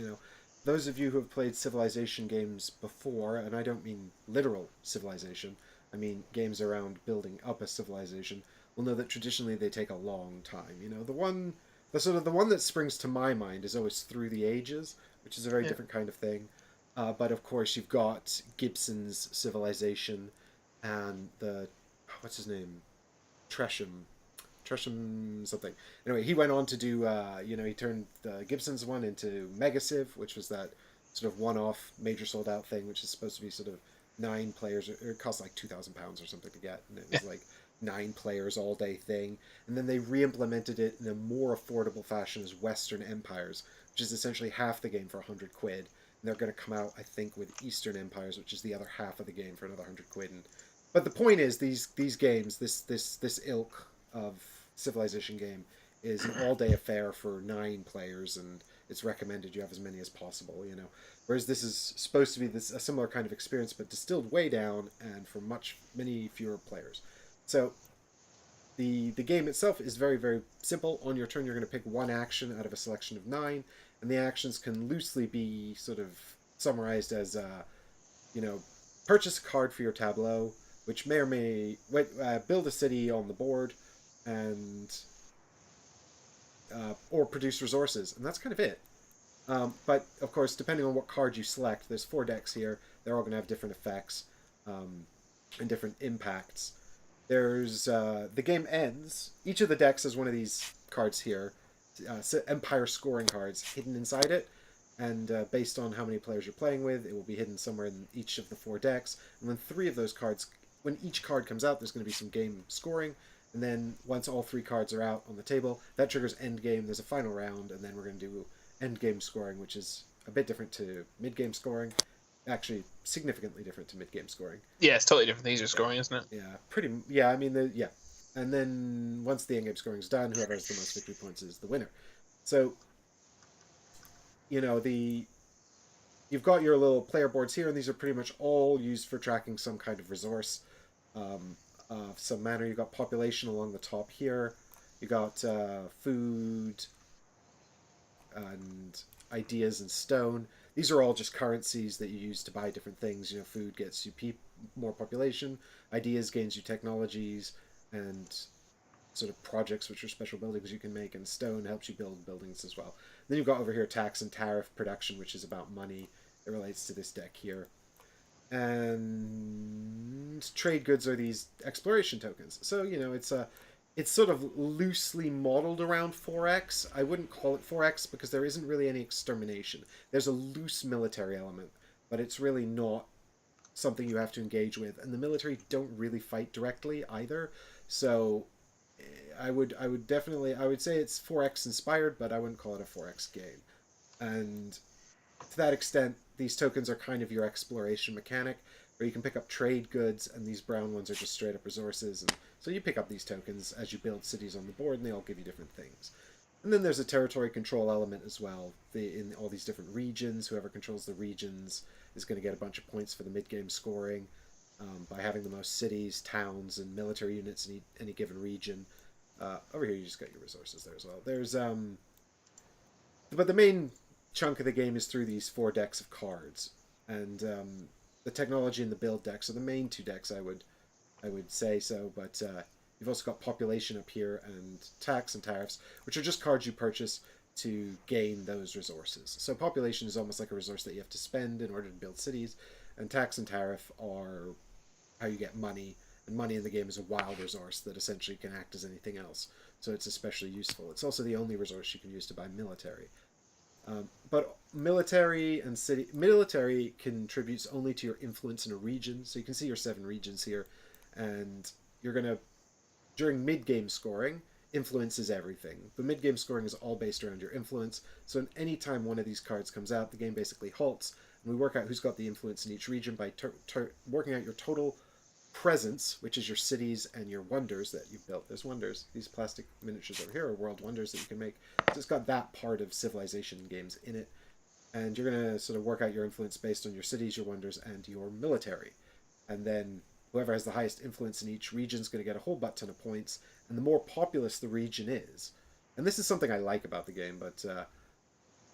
Those of you who have played civilization games before, and I don't mean literal civilization, I mean games around building up a civilization, will know that traditionally they take a long time. The one that springs to my mind is always Through the Ages, which is a very Yeah. different kind of thing. But of course, you've got Gibson's Civilization and the what's his name, Tresham, Tresham something. Anyway, he went on to do. He turned Gibson's one into Megasiv, which was that sort of one-off major sold-out thing, which is supposed to be sort of 9 players. Or it cost like £2,000 or something to get, and it Yeah. was like 9 players all day thing. And then they re-implemented it in a more affordable fashion as Western Empires, which is essentially half the game for £100. And they're going to come out, I think, with Eastern Empires, which is the other half of the game for another £100. But the point is, these games, this ilk of civilization game, is an all-day affair for 9 players, and it's recommended you have as many as possible. Whereas this is supposed to be a similar kind of experience, but distilled way down and for many fewer players. So the game itself is very, very simple. On your turn, you're going to pick one action out of a selection of 9, and the actions can loosely be sort of summarized as, purchase a card for your tableau, which may or may build a city on the board, and or produce resources, and that's kind of it. But of course, depending on what card you select, there's 4 decks here. They're all going to have different effects and different impacts. There's the game ends. Each of the decks has one of these cards here, Empire scoring cards hidden inside it, and based on how many players you're playing with, it will be hidden somewhere in each of the 4 decks. And when each card comes out, there's going to be some game scoring. And then once all 3 cards are out on the table, that triggers end game. There's a final round, and then we're going to do end game scoring, which is a bit different to mid game scoring. Actually, significantly different to mid game scoring. Yeah, it's totally different. These are scoring, isn't it? Yeah, yeah. I mean, yeah. And then once the end game scoring is done, whoever has the most victory points is the winner. So, you've got your little player boards here, and these are pretty much all used for tracking some kind of resource of some manner. You've got population along the top here. You got food and ideas and stone. These are all just currencies that you use to buy different things. Food gets you more population, ideas gains you technologies, and sort of projects, which are special buildings you can make, and stone helps you build buildings as well. Then you've got over here tax and tariff production, which is about money. It relates to this deck here. And trade goods are these exploration tokens. So, it's sort of loosely modeled around 4X. I wouldn't call it 4X because there isn't really any extermination. There's a loose military element, but it's really not something you have to engage with. And the military don't really fight directly either. So I would say it's 4X inspired, but I wouldn't call it a 4X game. And to that extent, these tokens are kind of your exploration mechanic, where you can pick up trade goods, and these brown ones are just straight up resources. And so you pick up these tokens as you build cities on the board, and they all give you different things. And then there's a territory control element as well. In all these different regions, whoever controls the regions is going to get a bunch of points for the mid-game scoring by having the most cities, towns, and military units in any given region. Over here, you just got your resources there as well. But the main chunk of the game is through these 4 decks of cards, and the technology and the build decks are the main 2 decks, I would say so. But you've also got population up here and tax and tariffs, which are just cards you purchase to gain those resources. So population is almost like a resource that you have to spend in order to build cities, and tax and tariff are how you get money. And money in the game is a wild resource that essentially can act as anything else, so it's especially useful. It's also the only resource you can use to buy military. But military contributes only to your influence in a region. So you can see your 7 regions here, and you're gonna, during mid-game scoring, influence is everything. The mid-game scoring is all based around your influence. So any time one of these cards comes out, the game basically halts, and we work out who's got the influence in each region by working out your total presence, which is your cities and your wonders that you've built. There's wonders. These plastic miniatures over here are world wonders that you can make. So it's got that part of civilization games in it. And you're going to sort of work out your influence based on your cities, your wonders, and your military. And then whoever has the highest influence in each region is going to get a whole butt ton of points. And the more populous the region is, and this is something I like about the game, but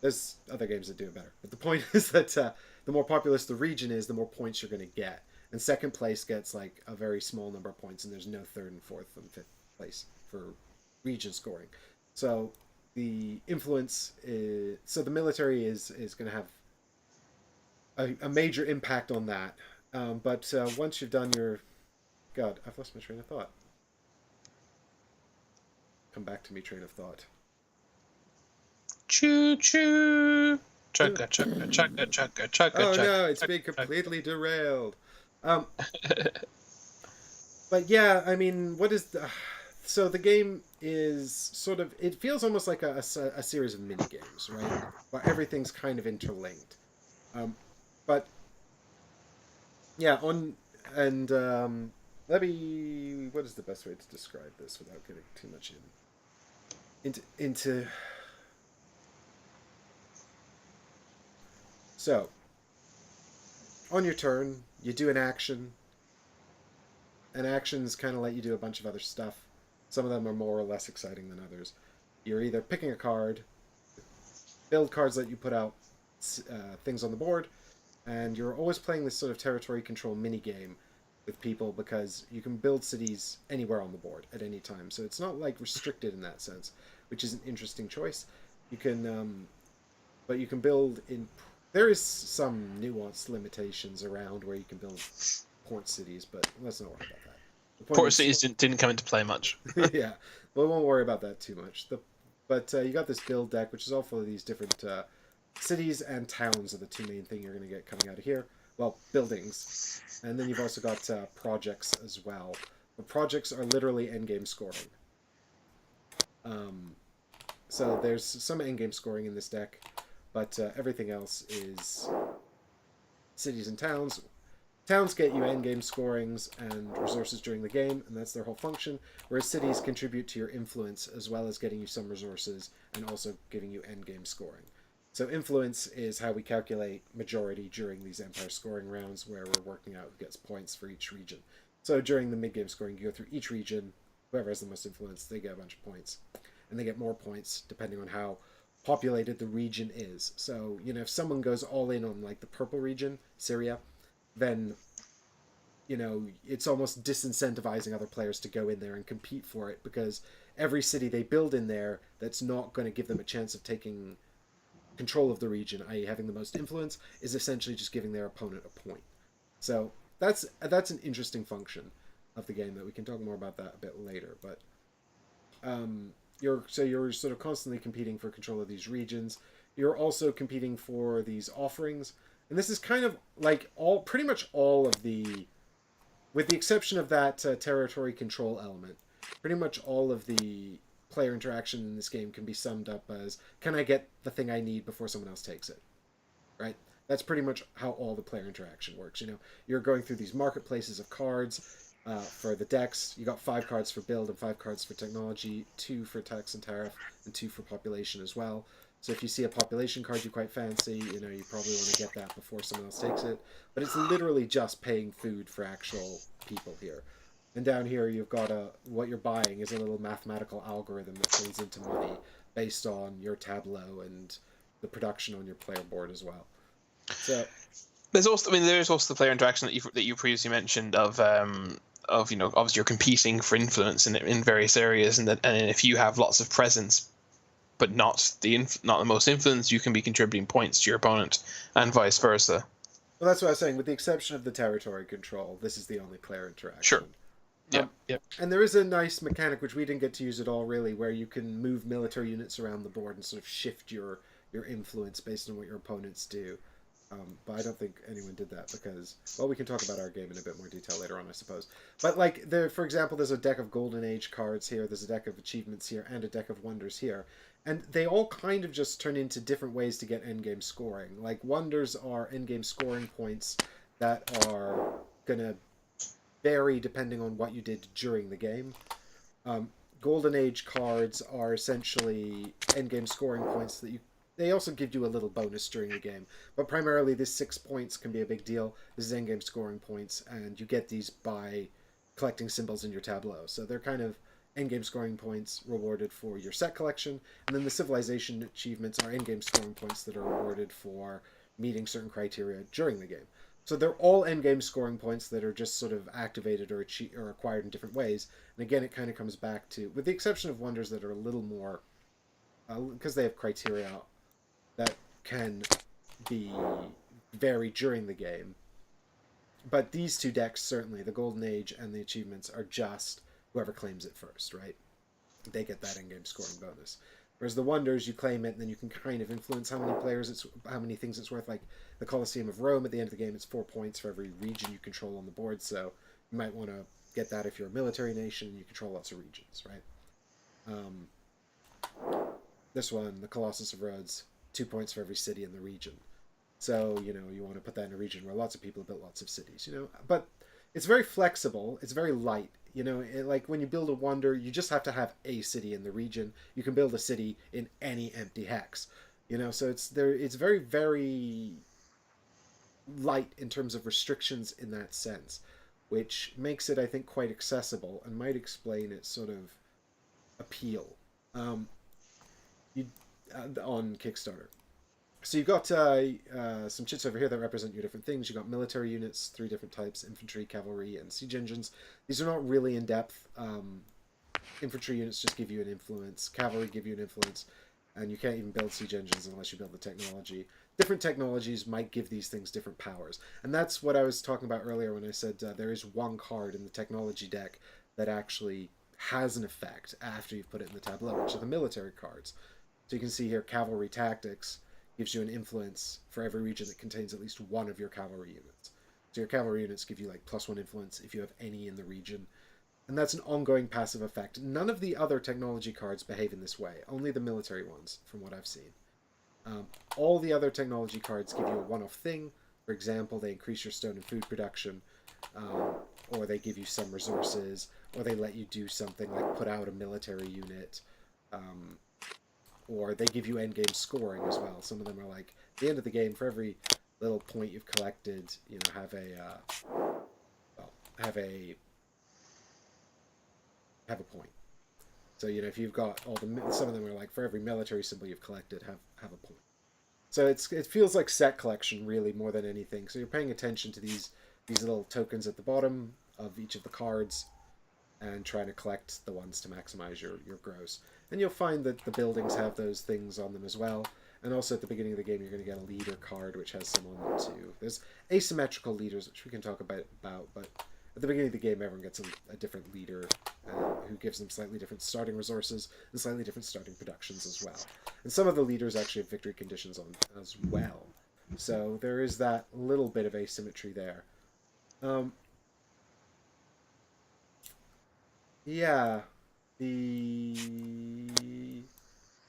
there's other games that do it better. But the point is that the more populous the region is, the more points you're going to get. And second place gets like a very small number of points, and there's no third and fourth and fifth place for region scoring. So the influence is, so the military is going to have a major impact on that. But once you've done your, God, I've lost my train of thought. Come back to me, train of thought. Choo choo. Chugga chugga chugga chugga chugga. Oh no, it's been completely derailed. But yeah, I mean, what is the... So the game is sort of... It feels almost like a series of mini games, right? Where everything's kind of interlinked. But yeah, let me... What is the best way to describe this without getting too much into... So, on your turn, you do an action. And actions kind of let you do a bunch of other stuff. Some of them are more or less exciting than others. You're either picking a card, build cards that you put out things on the board, and you're always playing this sort of territory control mini game with people because you can build cities anywhere on the board at any time. So it's not like restricted in that sense, which is an interesting choice. You can, but you can build in. There is some nuanced limitations around where you can build port cities, but let's not worry about that. Port cities didn't come into play much. Yeah, but we won't worry about that too much. But you got this build deck, which is all full of these different cities and towns are the two main thing you're going to get coming out of here. Well, buildings. And then you've also got projects as well. The projects are literally endgame scoring. So there's some endgame scoring in this deck, but everything else is cities and towns. Towns get you endgame scorings and resources during the game, and that's their whole function, whereas cities contribute to your influence as well as getting you some resources and also giving you endgame scoring. So influence is how we calculate majority during these empire scoring rounds where we're working out who gets points for each region. So during the mid-game scoring, you go through each region, whoever has the most influence, they get a bunch of points. And they get more points depending on how populated the region is. So, you know, if someone goes all in on like the purple region, Syria, then, you know, it's almost disincentivizing other players to go in there and compete for it because every city they build in there that's not going to give them a chance of taking control of the region, i.e. having the most influence, is essentially just giving their opponent a point. So that's an interesting function of the game that we can talk more about that a bit later. But you're sort of constantly competing for control of these regions. You're also competing for these offerings. And this is kind of like pretty much all of the, with the exception of that territory control element, pretty much all of the player interaction in this game can be summed up as, can I get the thing I need before someone else takes it? Right? That's pretty much how all the player interaction works. You know, you're going through these marketplaces of cards for the decks. You got 5 cards for build and 5 cards for technology, 2 for tax and tariff, and 2 for population as well. So if you see a population card you quite fancy, you know, you probably want to get that before someone else takes it. But it's literally just paying food for actual people here. And down here you've got what you're buying is a little mathematical algorithm that turns into money based on your tableau and the production on your player board as well. So there's also the player interaction that you previously mentioned of you know, obviously you're competing for influence in various areas, and if you have lots of presence but not the most influence, you can be contributing points to your opponent, and vice versa. Well, that's what I was saying. With the exception of the territory control, this is the only player interaction. Sure. Yeah. And there is a nice mechanic, which we didn't get to use at all, really, where you can move military units around the board and sort of shift your influence based on what your opponents do. But I don't think anyone did that because, well, we can talk about our game in a bit more detail later on, I suppose. But, like, for example, there's a deck of Golden Age cards here, there's a deck of achievements here, and a deck of wonders here. And they all kind of just turn into different ways to get endgame scoring. Like, wonders are endgame scoring points that are going to vary depending on what you did during the game. Golden Age cards are essentially endgame scoring points that you. They also give you a little bonus during the game, but primarily this 6 points can be a big deal. This is endgame scoring points, and you get these by collecting symbols in your tableau. So they're kind of endgame scoring points rewarded for your set collection, and then the civilization achievements are endgame scoring points that are rewarded for meeting certain criteria during the game. So they're all endgame scoring points that are just sort of activated or acquired in different ways. And again, it kind of comes back to, with the exception of wonders that are a little more, because they have criteria that can be vary during the game. But these two decks, certainly, the Golden Age and the achievements, are just whoever claims it first, right? They get that in-game scoring bonus. Whereas the wonders, you claim it, and then you can kind of influence how many things it's worth. Like the Colosseum of Rome, at the end of the game, it's 4 points for every region you control on the board. So you might want to get that if you're a military nation and you control lots of regions, right? This one, the Colossus of Rhodes, 2 points for every city in the region. So, you want to put that in a region where lots of people have built lots of cities, But it's very flexible. It's very light. Like when you build a wonder, you just have to have a city in the region. You can build a city in any empty hex. So it's very, very light in terms of restrictions in that sense, which makes it, I think, quite accessible and might explain its sort of appeal on Kickstarter. So you've got some chits over here that represent your different things. You've got military units, 3 different types: infantry, cavalry, and siege engines. These are not really in-depth. Infantry units just give you an influence. Cavalry give you an influence. And you can't even build siege engines unless you build the technology. Different technologies might give these things different powers. And that's what I was talking about earlier when I said there is one card in the technology deck that actually has an effect after you've put it in the tableau, which are the military cards. So you can see here, Cavalry Tactics gives you an influence for every region that contains at least one of your cavalry units. So your cavalry units give you like +1 influence if you have any in the region. And that's an ongoing passive effect. None of the other technology cards behave in this way, only the military ones, from what I've seen. All the other technology cards give you a one-off thing. For example, they increase your stone and food production, or they give you some resources, or they let you do something like put out a military unit, or they give you endgame scoring as well. Some of them are like, at the end of the game, for every little point you've collected, have a point. So if you've got some of them are like, for every military symbol you've collected, have a point. So it feels like set collection really more than anything. So you're paying attention to these little tokens at the bottom of each of the cards, and trying to collect the ones to maximize your gross. And you'll find that the buildings have those things on them as well. And also at the beginning of the game, you're going to get a leader card, which has some on them too. There's asymmetrical leaders, which we can talk about, but at the beginning of the game, everyone gets a different leader who gives them slightly different starting resources and slightly different starting productions as well. And some of the leaders actually have victory conditions on as well. So there is that little bit of asymmetry there. Yeah, the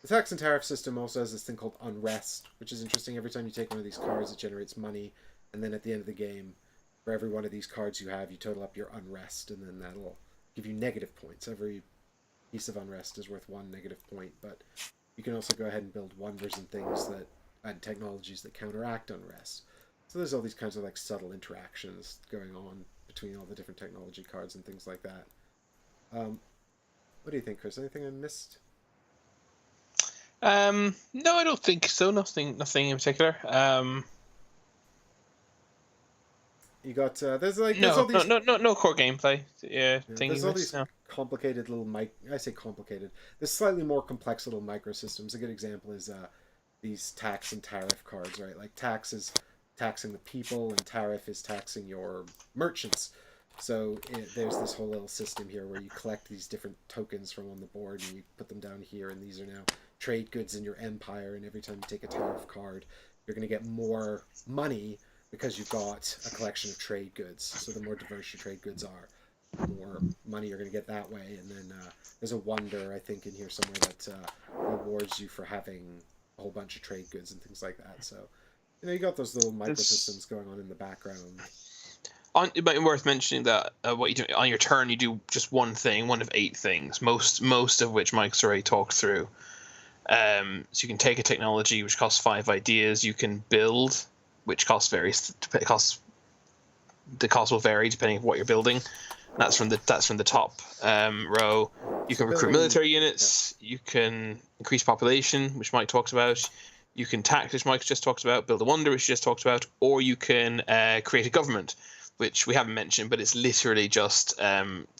tax and tariff system also has this thing called unrest, which is interesting. Every time you take one of these cards, it generates money, and then at the end of the game, for every one of these cards you have, you total up your unrest, and then that'll give you negative points. Every piece of unrest is worth 1 negative point, but you can also go ahead and build wonders and things that add technologies that counteract unrest. So there's all these kinds of like subtle interactions going on between all the different technology cards and things like that. What do you think, Chris? Anything I missed? No, I don't think so. Nothing in particular. You got there's all these no core gameplay. there's all these complicated little I say complicated. There's slightly more complex little microsystems. A good example is these tax and tariff cards, right? Like tax is taxing the people, and tariff is taxing your merchants. So there's this whole little system here where you collect these different tokens from on the board, and you put them down here, and these are now trade goods in your empire, and every time you take a tariff card, you're going to get more money because you've got a collection of trade goods. So the more diverse your trade goods are, the more money you're going to get that way. And then there's a wonder, I think, in here somewhere that rewards you for having a whole bunch of trade goods and things like that. So, you got those little microsystems going on in the background. It might be worth mentioning that what you do on your turn, you do just one thing, one of 8 things, most of which Mike's already talked through. So you can take a technology which costs 5 ideas. You can build, which the cost will vary depending on what you're building. That's from the top row. You can recruit military units. Yeah. You can increase population, which Mike talked about. You can tax, which Mike just talked about. Build a wonder, which he just talked about. Or you can create a government, which we haven't mentioned, but it's literally just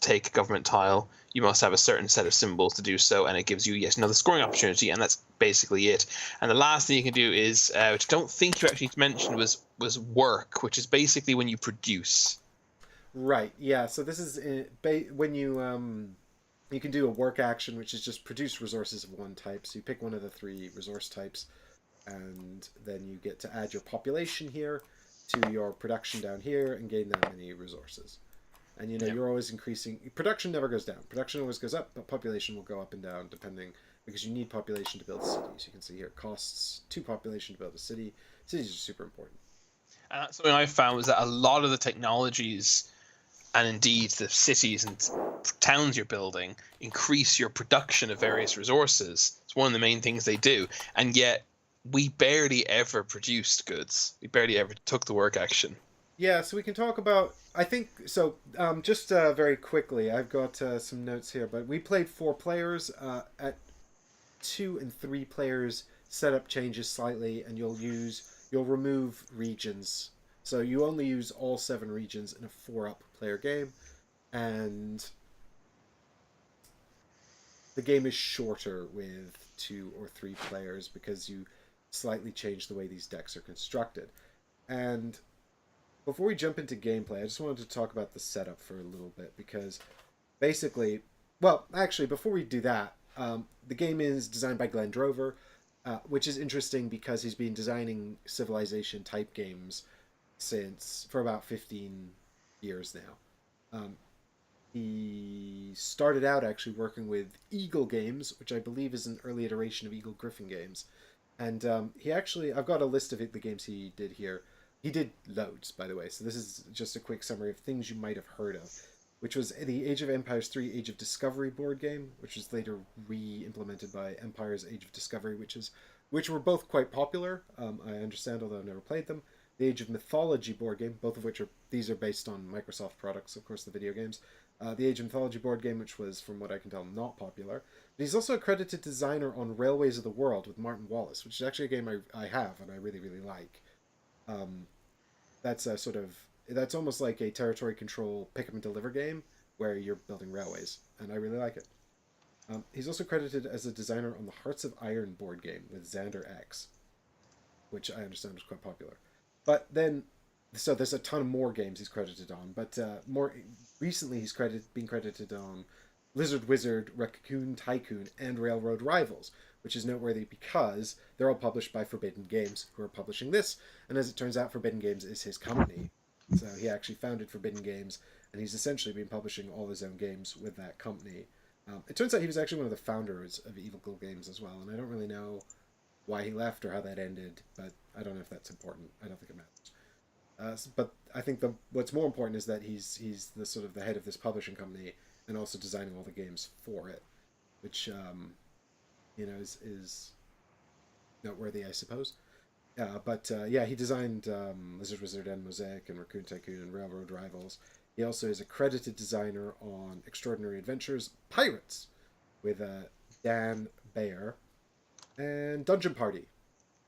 take a government tile. You must have a certain set of symbols to do so, and it gives you yet another scoring opportunity, and that's basically it. And the last thing you can do is, which I don't think you actually mentioned, was work, which is basically when you produce. Right. Yeah. So this is when you can do a work action, which is just produce resources of one type. So you pick one of the 3 resource types, and then you get to add your population here to your production down here and gain that many resources. And you're always increasing. Production never goes down. Production always goes up, but population will go up and down depending, because you need population to build a city. So you can see here, costs 2 population to build a city. Cities are super important. And that's something I found, was that a lot of the technologies, and indeed the cities and towns you're building, increase your production of various resources. It's one of the main things they do. And yet we barely ever produced goods. We barely ever took the work action. Yeah, so we can talk about, I think, so just very quickly, I've got some notes here, but we played 4 players. At 2 and 3 players, setup changes slightly, and you'll remove regions. So you only use all 7 regions in a 4-up player game, and the game is shorter with 2 or 3 players because you slightly change the way these decks are constructed. And before we jump into gameplay, I just wanted to talk about the setup for a little bit, because basically, well, actually, before we do that, the game is designed by Glenn Drover, which is interesting because he's been designing civilization type games for about 15 years now. He started out actually working with Eagle Games, which I believe is an early iteration of Eagle Griffin Games. And I've got a list of the games he did here. He did loads, by the way, so this is just a quick summary of things you might have heard of, which was the Age of Empires 3 Age of Discovery board game, which was later re-implemented by Empires Age of Discovery, which were both quite popular, I understand, although I've never played them. The Age of Mythology board game, both of which are based on Microsoft products, of course, the video games. The Age of Mythology board game, which was, from what I can tell, not popular. But he's also a credited designer on Railways of the World with Martin Wallace, which is actually a game I have and I really, really like. That's almost like a territory control pick up and deliver game where you're building railways, and I really like it. He's also credited as a designer on the Hearts of Iron board game with Xander X, which I understand was quite popular. But then, so there's a ton more games he's credited on, but more recently he's been credited on Lizard Wizard, Raccoon Tycoon, and Railroad Rivals, which is noteworthy because they're all published by Forbidden Games, who are publishing this, and as it turns out, Forbidden Games is his company. So he actually founded Forbidden Games, and he's essentially been publishing all his own games with that company. It turns out he was actually one of the founders of Eagle Games as well, and I don't really know why he left or how that ended, but I don't know if that's important. I don't think it matters. But I think what's more important is that he's the sort of the head of this publishing company and also designing all the games for it, which is noteworthy, I suppose. He designed Lizard Wizard and Mosaic and Raccoon Tycoon and Railroad Rivals. He also is a credited designer on Extraordinary Adventures Pirates with Dan Bayer and Dungeon Party.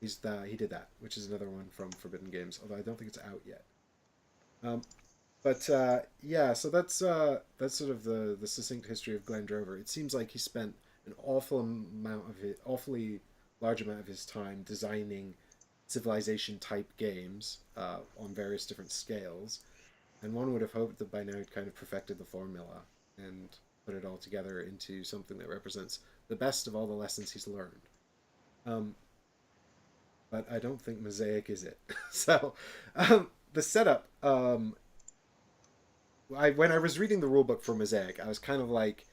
He did that, which is another one from Forbidden Games, although I don't think it's out yet. So that's sort of the succinct history of Glenn Drover. It seems like he spent an awfully large amount of his time designing civilization type games on various different scales, and one would have hoped that by now he'd kind of perfected the formula and put it all together into something that represents the best of all the lessons he's learned. But I don't think Mosaic is it. So the setup, when I was reading the rulebook for Mosaic, I was kind of like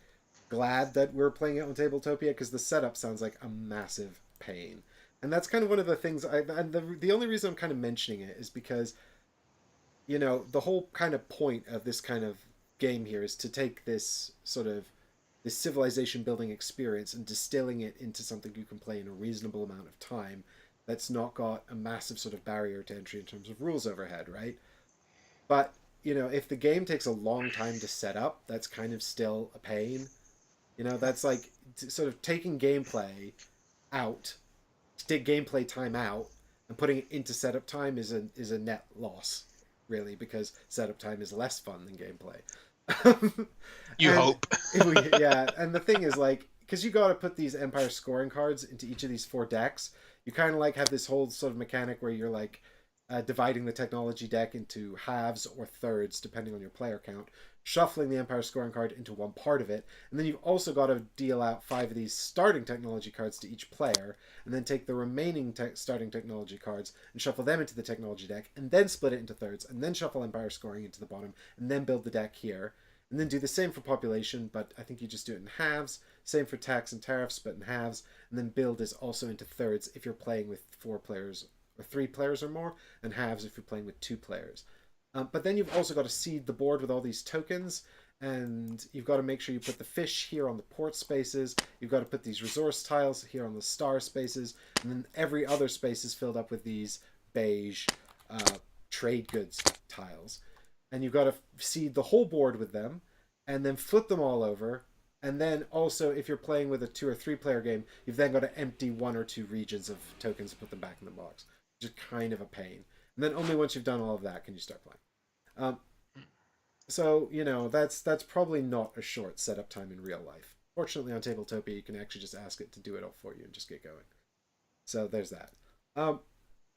glad that we're playing it on Tabletopia, because the setup sounds like a massive pain. And that's kind of one of the things the only reason I'm kind of mentioning it is because you know, the whole kind of point of this kind of game here is to take this sort of this civilization building experience and distilling it into something you can play in a reasonable amount of time that's not got a massive sort of barrier to entry in terms of rules overhead, right? But, you know, if the game takes a long time to set up, that's kind of still a pain. You know, that's like sort of taking gameplay out, take gameplay time out, and putting it into setup time is a net loss, really, because setup time is less fun than gameplay. You And hope. yeah, and the thing is like because you got to put these empire scoring cards into each of these four decks, you kind of like have this whole sort of mechanic where you're like dividing the technology deck into halves or thirds depending on your player count, shuffling the empire scoring card into one part of it, and then you've also got to deal out five of these starting technology cards to each player, and then take the remaining starting technology cards and shuffle them into the technology deck, and then split it into thirds, and then shuffle empire scoring into the bottom, and then build the deck here. And then do the same for population, but I think you just do it in halves. Same for tax and tariffs, but in halves. And then build is also into thirds if you're playing with 4 players or 3 players or more, and halves if you're playing with 2 players. But then you've also got to seed the board with all these tokens, and you've got to make sure you put the fish here on the port spaces. You've got to put these resource tiles here on the star spaces, and then every other space is filled up with these beige trade goods tiles. And you've got to seed the whole board with them, and then flip them all over. And then also, if you're playing with a 2 or 3 player game, you've then got to empty 1 or 2 regions of tokens and put them back in the box, which is kind of a pain. And then only once you've done all of that can you start playing. Um, so you know that's probably not a short setup time in real life. Fortunately, on Tabletopia, you can actually just ask it to do it all for you and just get going. So there's that. Um,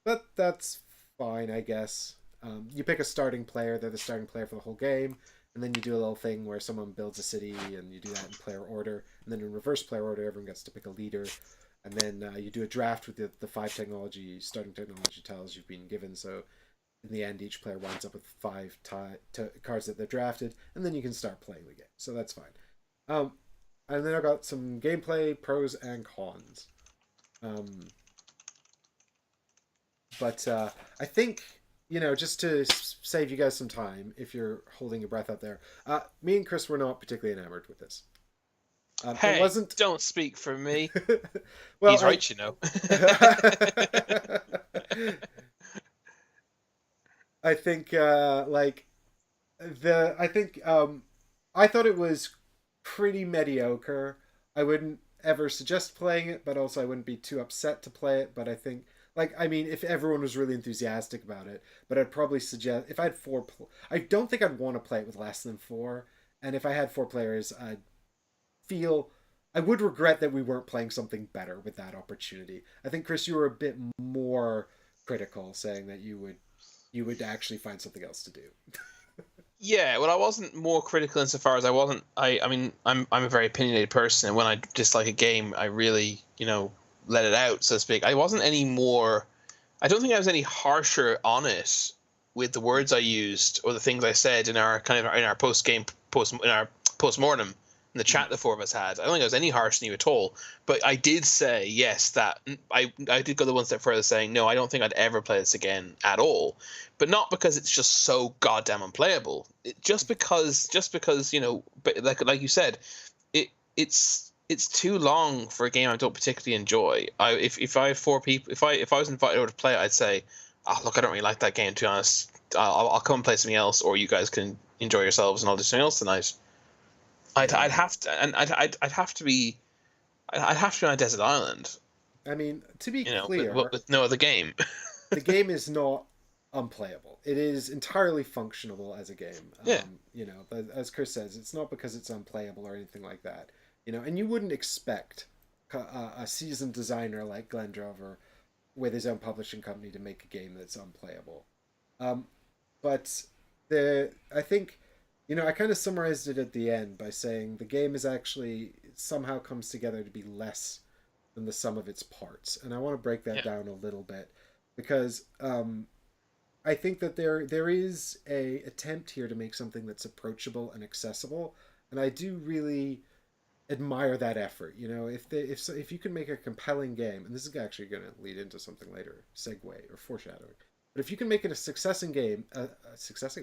but that's fine, I guess. You pick a starting player; they're the starting player for the whole game, and then you do a little thing where someone builds a city, and you do that in player order, and then in reverse player order, everyone gets to pick a leader, and then you do a draft with the 5 starting technology tiles you've been given. So in the end, each player winds up with 5 cards that they're drafted, and then you can start playing the game. So that's fine. Um, and then I've got some gameplay pros and cons. Um, but I think you know just to save you guys some time, if you're holding your breath out there, me and Chris were not particularly enamored with this. It Hey, wasn't. don't speak for me. Well, He's right, you know. I think like I think I thought it was pretty mediocre. I wouldn't ever suggest playing it, but also I wouldn't be too upset to play it. But I think like I mean, if everyone was really enthusiastic about it, but I'd probably suggest if I had I don't think I'd want to play it with less than 4. And if I had 4 players, I'd feel I would regret that we weren't playing something better with that opportunity. I think Chris, you were a bit more critical, saying that you would actually find something else to do. Yeah, well, I wasn't more critical insofar as I wasn't. I mean, I'm a very opinionated person, and when I dislike a game, I really, let it out, so to speak. I wasn't any more. I don't think I was any harsher on it with the words I used or the things I said in our post mortem in the chat the 4 of us had. I don't think I was any harsher than you at all. But I did say yes that I did go the one step further, saying no, I don't think I'd ever play this again at all. But not because it's just so goddamn unplayable. Just because but like you said, it's too long for a game I don't particularly enjoy. If I have 4 people, if I was invited over to play it, I'd say, oh look, I don't really like that game, to be honest. I'll come and play something else, or you guys can enjoy yourselves, and I'll do something else tonight. I'd Yeah. have to, and I'd have to be on a desert island, I mean, to be with clear, no other game. the game is not unplayable. It is entirely functional as a game. Yeah, You know, as Chris says, it's not because it's unplayable or anything like that. You know, and you wouldn't expect a seasoned designer like Glenn Drover with his own publishing company to make a game that's unplayable. Um, but I think, you know, I kind of summarized it at the end by saying the game is actually somehow comes together to be less than the sum of its parts, and I want to break that yeah, down a little bit because I think that there is a attempt here to make something that's approachable and accessible, and I do really admire that effort. You know, if you can make a compelling game, and this is actually going to lead into something later, segue or foreshadowing. But if you can make it a successing game,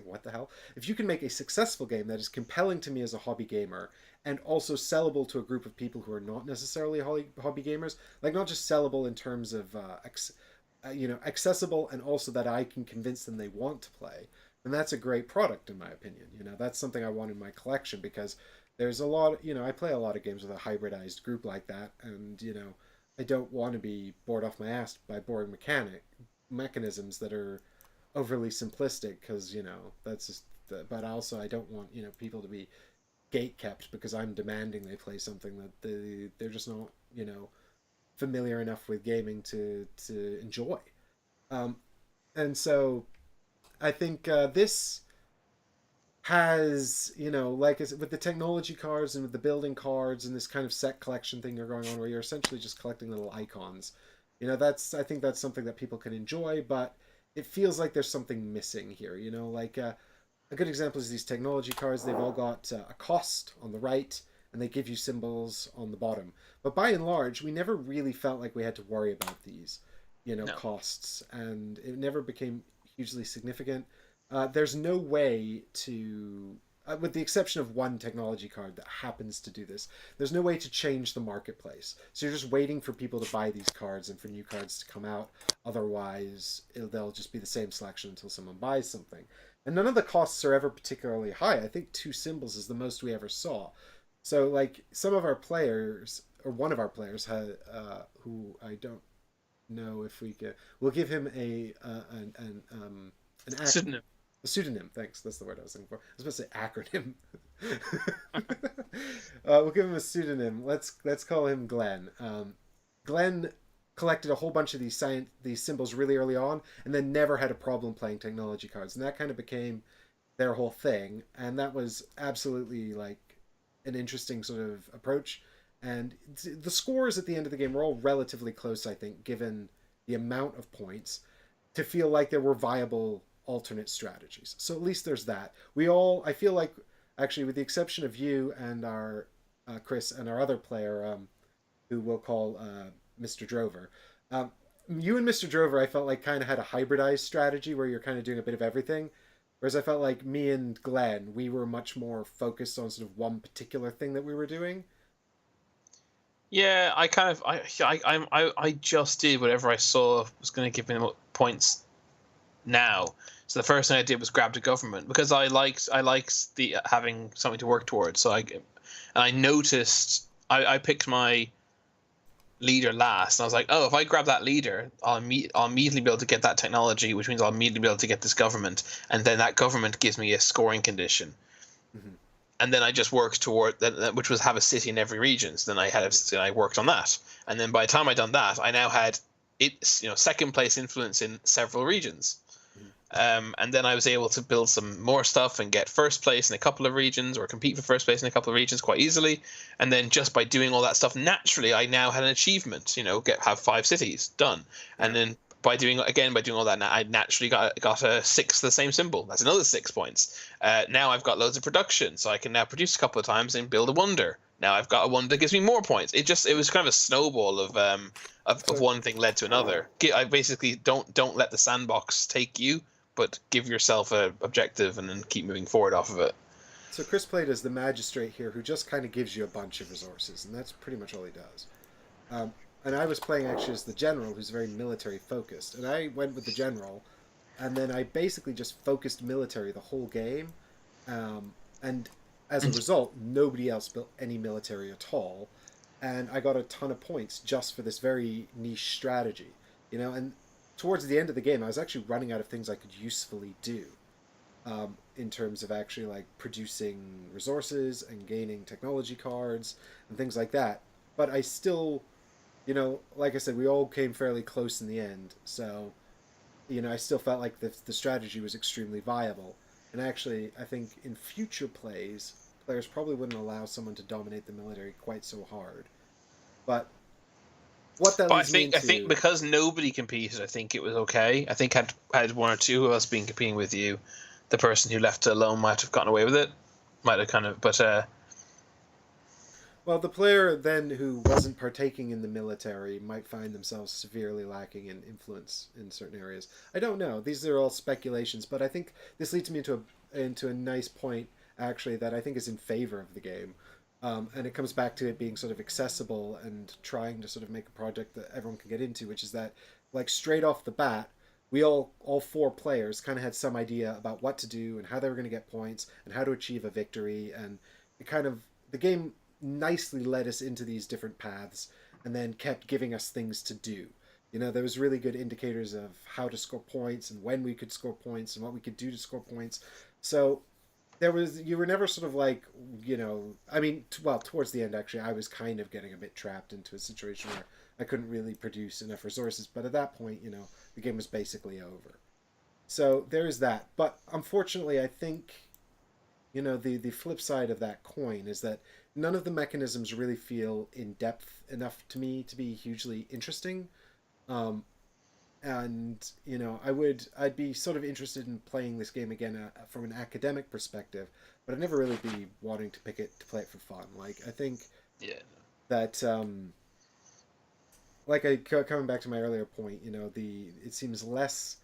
what the hell? If you can make a successful game that is compelling to me as a hobby gamer and also sellable to a group of people who are not necessarily hobby gamers, like not just sellable in terms of accessible, and also that I can convince them they want to play, then that's a great product in my opinion. That's something I want in my collection, because there's a lot, I play a lot of games with a hybridized group like that, and I don't want to be bored off my ass by boring mechanisms that are overly simplistic, because that's just but also I don't want people to be gate kept because I'm demanding they play something that they're just not familiar enough with gaming to enjoy. um, and so I think this has, like with the technology cards and with the building cards and this kind of set collection thing you're going on, where you're essentially just collecting little icons. I think that's something that people can enjoy, but it feels like there's something missing here. Like a good example is these technology cards. They've all got a cost on the right, and they give you symbols on the bottom. But by and large, we never really felt like we had to worry about these, No. costs, and it never became hugely significant. There's no way to, with the exception of one technology card that happens to do this, there's no way to change the marketplace. So you're just waiting for people to buy these cards and for new cards to come out. Otherwise, they'll just be the same selection until someone buys something. And none of the costs are ever particularly high. I think 2 symbols is the most we ever saw. So, like, some of our players, or one of our players, had, who I don't know if we can, we'll give him an Pseudonym. a pseudonym. Thanks, that's the word I was looking for. I was supposed to say acronym. We'll give him a pseudonym. Let's call him Glenn. Glenn collected a whole bunch of these symbols really early on, and then never had a problem playing technology cards, and that kind of became their whole thing. And that was absolutely like an interesting sort of approach. And the scores at the end of the game were all relatively close, I think, given the amount of points, to feel like there were viable alternate strategies. So at least there's that. I feel like, actually, with the exception of you and our Chris and our other player, who we'll call Mr. Drover, you and Mr. Drover, I felt like kind of had a hybridized strategy where you're kind of doing a bit of everything. Whereas I felt like me and Glenn, we were much more focused on sort of one particular thing that we were doing. Yeah, I just did whatever I saw was going to give me points now. So the first thing I did was grab the government, because I liked the having something to work towards. So I noticed I picked my leader last, and I was like, oh, if I grab that leader, I'll immediately be able to get that technology, which means I'll immediately be able to get this government, and then that government gives me a scoring condition. Mm-hmm. And then I just worked toward that, which was have a city in every region. So then I worked on that, and then by the time I'd done that, I now had second place influence in several regions. And then I was able to build some more stuff and get first place in a couple of regions, or compete for first place in a couple of regions quite easily. And then just by doing all that stuff, naturally, I now had an achievement. Have 5 cities done. And then by doing all that, I naturally got a 6, the same symbol. That's another 6 points. Now I've got loads of production, so I can now produce a couple of times and build a wonder. Now I've got a wonder that gives me more points. It was kind of a snowball of one thing led to another. I basically don't let the sandbox take you, but give yourself a objective and then keep moving forward off of it. So Chris played as the magistrate here, who just kind of gives you a bunch of resources, and that's pretty much all he does. And I was playing actually as the general, who's very military focused, and I went with the general, and then I basically just focused military the whole game, and as a result, nobody else built any military at all, and I got a ton of points just for this very niche strategy, and towards the end of the game, I was actually running out of things I could usefully do, in terms of actually like producing resources and gaining technology cards and things like that. But I still, like I said, we all came fairly close in the end. So, I still felt like the strategy was extremely viable. And actually, I think in future players probably wouldn't allow someone to dominate the military quite so hard. But what that leads me into... I think because nobody competed, I think it was okay. I think had one or two of us been competing with you, the person who left it alone might have gotten away with it. Might have kind of, but... Well, the player then who wasn't partaking in the military might find themselves severely lacking in influence in certain areas. I don't know. These are all speculations, but I think this leads me into a nice point actually that I think is in favor of the game. And it comes back to it being sort of accessible and trying to sort of make a project that everyone can get into, which is that like straight off the bat, we all four players kind of had some idea about what to do and how they were going to get points and how to achieve a victory, and it kind of the game nicely led us into these different paths and then kept giving us things to do. You know, there was really good indicators of how to score points and when we could score points and what we could do to score points. So there was you were never sort of like, I mean, well, towards the end actually I was kind of getting a bit trapped into a situation where I couldn't really produce enough resources, but at that point, the game was basically over. So there is that. But unfortunately, I think the flip side of that coin is that none of the mechanisms really feel in depth enough to me to be hugely interesting. Um, and I'd be sort of interested in playing this game again from an academic perspective, but I'd never really be wanting to pick it to play it for fun. Like I think Yeah. that coming back to my earlier point, the it seems less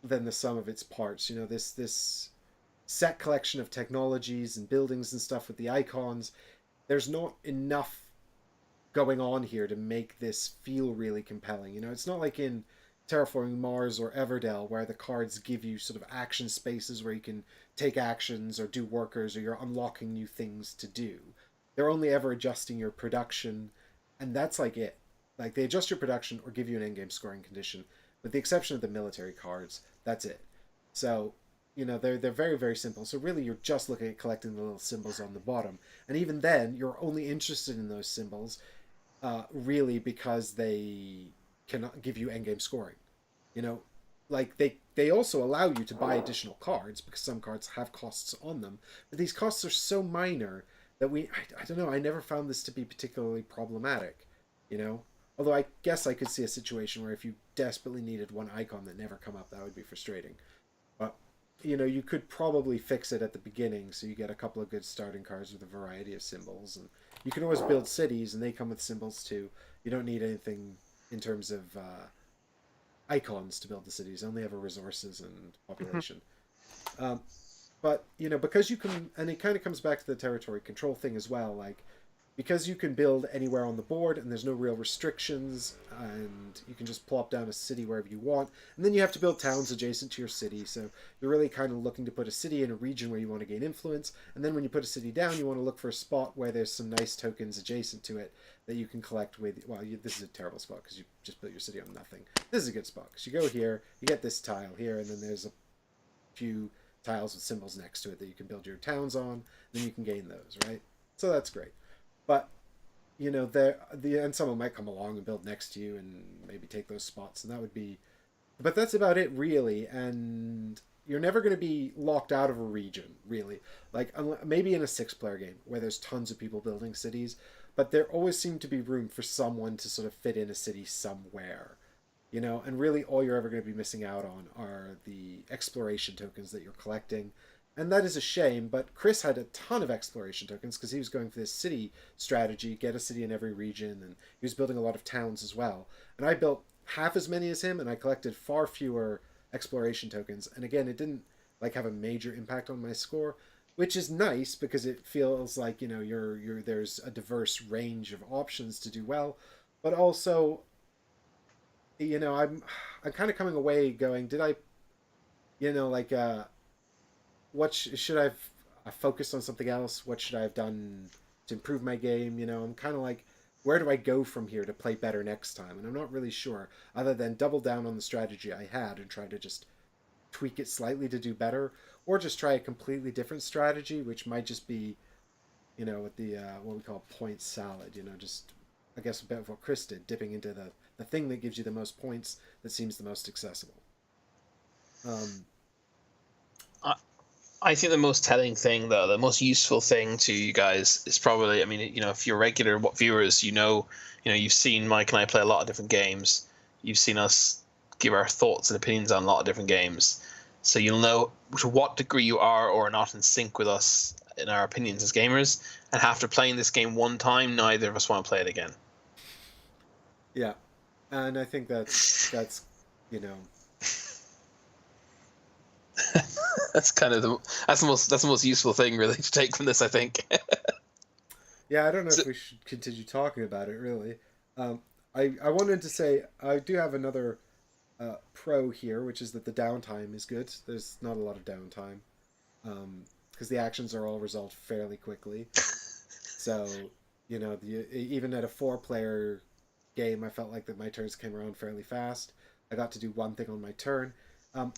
than the sum of its parts. This set collection of technologies and buildings and stuff with the icons. There's not enough going on here to make this feel really compelling. It's not like in Terraforming Mars or Everdell where the cards give you sort of action spaces where you can take actions or do workers or you're unlocking new things to do. They're only ever adjusting your production, and that's like it. Like they adjust your production or give you an endgame scoring condition, with the exception of the military cards. That's it. So they're very very simple. So really, you're just looking at collecting the little symbols on the bottom, and even then, you're only interested in those symbols, really because they cannot give you endgame scoring. You know, like they also allow you to buy additional cards because some cards have costs on them, but these costs are so minor that I don't know, I never found this to be particularly problematic. You know, although I guess I could see a situation where if you desperately needed one icon that never come up, that would be frustrating. But you could probably fix it at the beginning so you get a couple of good starting cards with a variety of symbols, and you can always build cities and they come with symbols too. You don't need anything in terms of icons to build the cities. They only have a resources and population. Um, but because you can, and it kind of comes back to the territory control thing as well. Like because you can build anywhere on the board and there's no real restrictions, and you can just plop down a city wherever you want, and then you have to build towns adjacent to your city. So you're really kind of looking to put a city in a region where you want to gain influence, and then when you put a city down, you want to look for a spot where there's some nice tokens adjacent to it that you can collect with. Well, this is a terrible spot because you just built your city on nothing. This is a good spot because you go here, you get this tile here, and then there's a few tiles with symbols next to it that you can build your towns on. Then you can gain those, right? So that's great. But and someone might come along and build next to you and maybe take those spots, and that would be. But that's about it, really. And you're never going to be locked out of a region, really. Like maybe in a six-player game where there's tons of people building cities, but there always seemed to be room for someone to sort of fit in a city somewhere. And really all you're ever going to be missing out on are the exploration tokens that you're collecting. And that is a shame, but Chris had a ton of exploration tokens because he was going for this city strategy, get a city in every region, and he was building a lot of towns as well. And I built half as many as him, and I collected far fewer exploration tokens. And again, it didn't like have a major impact on my score, which is nice because it feels like you're there's a diverse range of options to do well, but also I'm kind of coming away going, did I like should I focused on something else? What should I have done to improve my game? I'm kind of like, where do I go from here to play better next time? And I'm not really sure, other than double down on the strategy I had and try to just tweak it slightly to do better, or just try a completely different strategy, which might just be, with the what we call point salad. Just I guess a bit of what Chris did, dipping into the thing that gives you the most points that seems the most accessible. I, I think the most telling thing, though, the most useful thing to you guys is probably, I mean, if you're regular viewers, you've seen Mike and I play a lot of different games. You've seen us give our thoughts and opinions on a lot of different games. so you'll know to what degree you are or are not in sync with us in our opinions as gamers. And after playing this game one time, neither of us want to play it again. Yeah, and I think that's you know That's kind of the most useful thing really to take from this, I think. yeah. I don't know So, if we should continue talking about it really. Um, I wanted to say I do have another pro here, which is that the downtime is good. There's not a lot of downtime because the actions are all resolved fairly quickly. So even at a four-player game, I felt like that my turns came around fairly fast. I got to do one thing on my turn.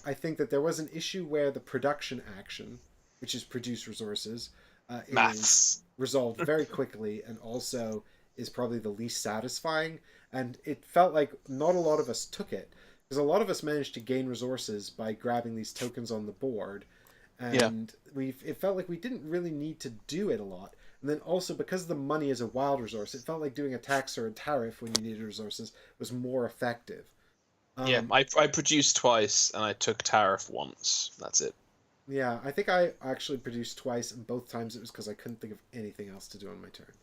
I think that there was an issue where the production action, which is produce resources, is maths. resolved very quickly and also is probably the least satisfying. And it felt like not a lot of us took it because a lot of us managed to gain resources by grabbing these tokens on the board, Yeah. and it felt like we didn't really need to do it a lot. And then also because the money is a wild resource, it felt like doing a tax or a tariff when you needed resources was more effective. Yeah, Um, I produced twice and I took tariff once. That's it. yeah, I think I actually produced twice, and both times it was because I couldn't think of anything else to do on my turn.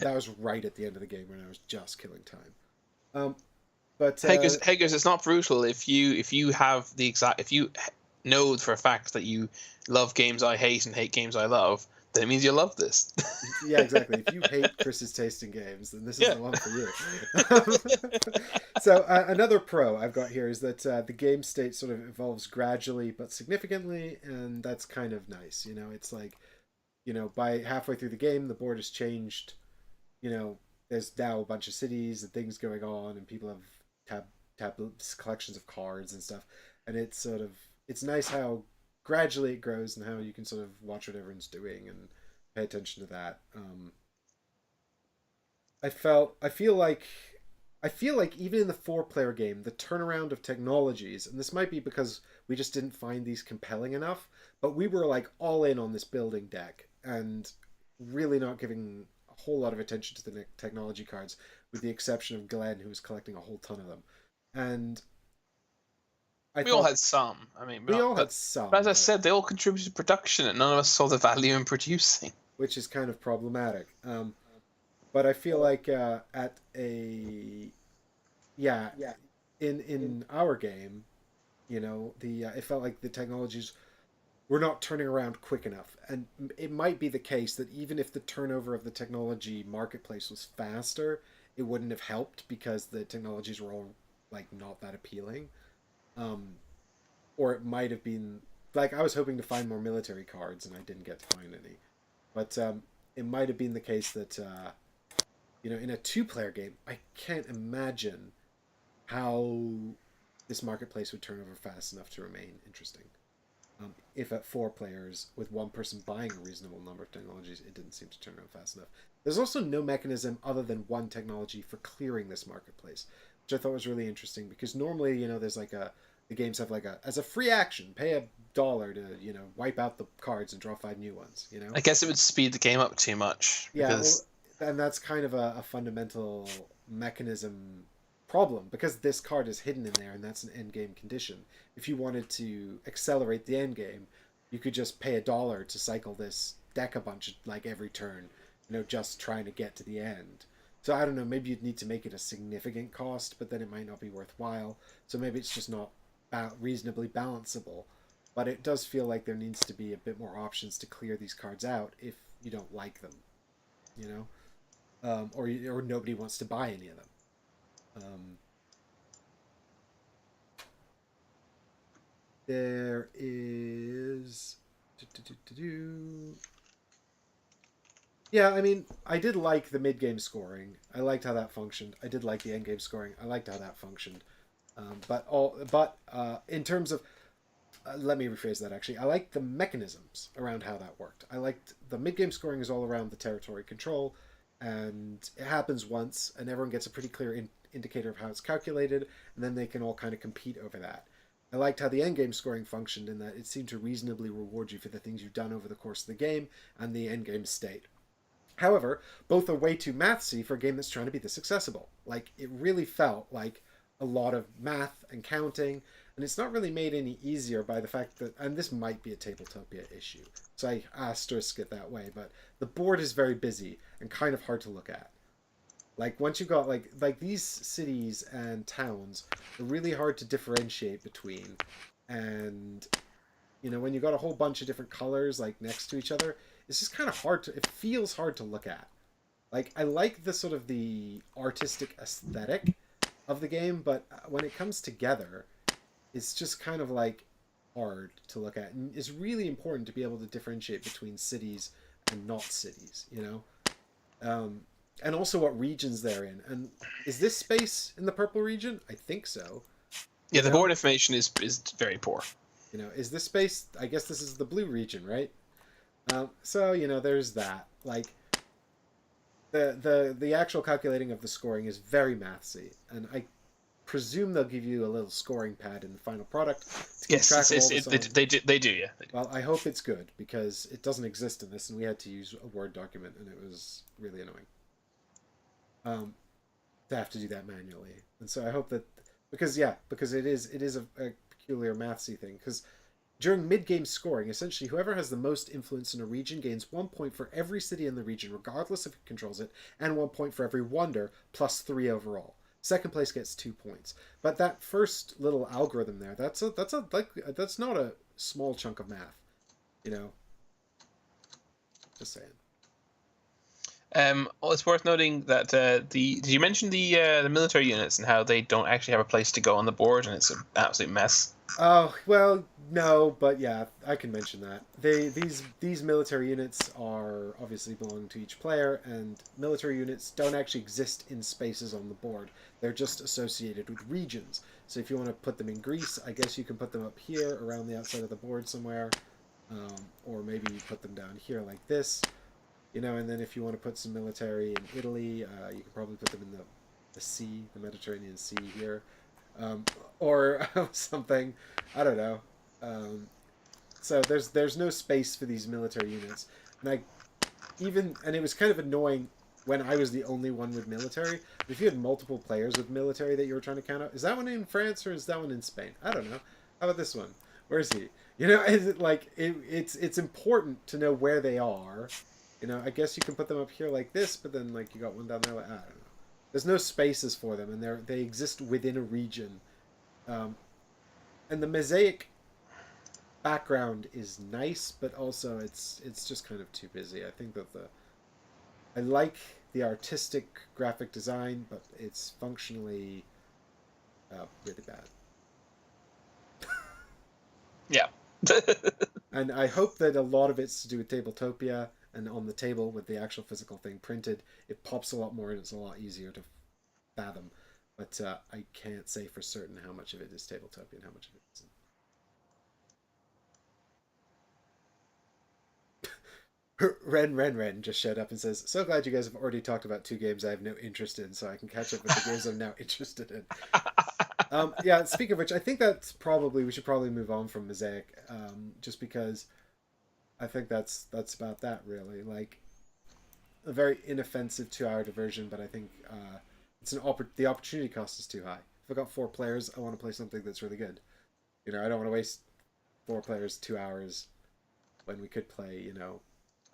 That was right at the end of the game when I was just killing time. Um, but Haggers, it's not brutal if you know for a fact that you love games I hate and hate games I love, then it means you love this. yeah, exactly. If you hate Chris's taste in games, then this is Yeah. the one for you. So another pro I've got here is that the game state sort of evolves gradually but significantly, and that's kind of nice. It's like by halfway through the game, the board has changed. There's now a bunch of cities and things going on, and people have tab collections of cards and stuff, and it's nice how gradually it grows and how you can sort of watch what everyone's doing and pay attention to that. I feel like even in the four-player game, the turnaround of technologies, and this might be because we just didn't find these compelling enough, but we were like all in on this building deck and really not giving a whole lot of attention to the technology cards, with the exception of Glenn, who was collecting a whole ton of them. And I We all thought had some. I mean, we all had but some, as I but said, they all contributed to production, and none of us saw the value in producing. which is kind of problematic. But I feel like at a yeah, in our game, the it felt like the technologies were not turning around quick enough, and it might be the case that even if the turnover of the technology marketplace was faster, it wouldn't have helped because the technologies were all like not that appealing. Um, or it might have been like I was hoping to find more military cards and I didn't get to find any, but it might have been the case that in a two-player game, I can't imagine how this marketplace would turn over fast enough to remain interesting. If at four players with one person buying a reasonable number of technologies, it didn't seem to turn around fast enough. There's also no mechanism other than one technology for clearing this marketplace, which I thought was really interesting because normally, there's like the games have like as a free action, pay $1 to, wipe out the cards and draw 5 new ones. I guess it would speed the game up too much Yeah, well, because and that's kind of a fundamental mechanism problem because this card is hidden in there and that's an end game condition. If you wanted to accelerate the end game, you could just pay $1 to cycle this deck a bunch like every turn, just trying to get to the end. So I don't know, maybe you'd need to make it a significant cost, but then it might not be worthwhile. So maybe it's just not reasonably balanceable. But it does feel like there needs to be a bit more options to clear these cards out if you don't like them, you know? Or nobody wants to buy any of them. There is. Yeah, I mean, I did like the mid game scoring. I liked how that functioned. I did like the end game scoring. I liked how that functioned. But in terms of, let me rephrase that. Actually, I liked the mechanisms around how that worked. I liked the mid game scoring is all around the territory control, and it happens once, and everyone gets a pretty clear indicator of how it's calculated, and then they can all kind of compete over that. I liked how the endgame scoring functioned in that it seemed to reasonably reward you for the things you've done over the course of the game and the endgame state. However, both are way too mathsy for a game that's trying to be this accessible. Like, it really felt like a lot of math and counting, And it's not really made any easier by the fact that, and this might be a Tabletopia issue, so I asterisk it that way, but the board is very busy and kind of hard to look at. Like once you got like these cities and towns are really hard to differentiate between, and when you got a whole bunch of different colors like next to each other, it's just kind of hard to. It feels hard to look at. Like I like the sort of the artistic aesthetic of the game, but when it comes together, it's just kind of like hard to look at. And it's really important to be able to differentiate between cities and not cities, and also what regions they're in. And is this space in the purple region? I think so. Yeah, the board information is very poor. Is this space? I guess this is the blue region, right? So there's that. Like the actual calculating of the scoring is very mathsy, and I presume they'll give you a little scoring pad in the final product to keep track of all the they do, yeah. Well, I hope it's good because it doesn't exist in this, and we had to use a Word document, and it was really annoying. To have to do that manually, and so I hope that because it is a peculiar mathsy thing, because during mid-game scoring, essentially whoever has the most influence in a region gains 1 point for every city in the region, regardless if it controls it, and 1 point for every wonder, plus 3 overall. Second place gets 2 points. But that first little algorithm there, that's not a small chunk of math, Just saying. Well, it's worth noting that did you mention the military units and how they don't actually have a place to go on the board, and it's an absolute mess? Oh, well, no, but yeah, I can mention that. These military units are obviously belong to each player, and military units don't actually exist in spaces on the board. They're just associated with regions. So if you want to put them in Greece, I guess you can put them up here around the outside of the board somewhere, or maybe you put them down here like this, and then if you want to put some military in Italy, you can probably put them in the sea, the Mediterranean Sea here. Or something. I don't know. So there's no space for these military units, and it was kind of annoying when I was the only one with military. If you had multiple players with military that you were trying to count out, is that one in France or is that one in Spain? I don't know. How about this one? Where is he? Is it like it's important to know where they are. I guess you can put them up here like this, but then like you got one down there. Like, I don't know. There's no spaces for them, and they exist within a region. And the Mosaic background is nice, but also it's just kind of too busy. I think that I like the artistic graphic design, but it's functionally really bad. Yeah. And I hope that a lot of it's to do with Tabletopia, and on the table with the actual physical thing printed, it pops a lot more and it's a lot easier to fathom. But I can't say for certain how much of it is Tabletopia and how much of it isn't. Ren just showed up and says, "So glad you guys have already talked about 2 games I have no interest in, so I can catch up with the games I'm now interested in." Yeah, speaking of which, I think we should probably move on from Mosaic, just because I think that's about that, really. Like, a very inoffensive 2-hour diversion, but I think the opportunity cost is too high. If I've got 4 players, I want to play something that's really good. I don't want to waste 4 players 2 hours when we could play,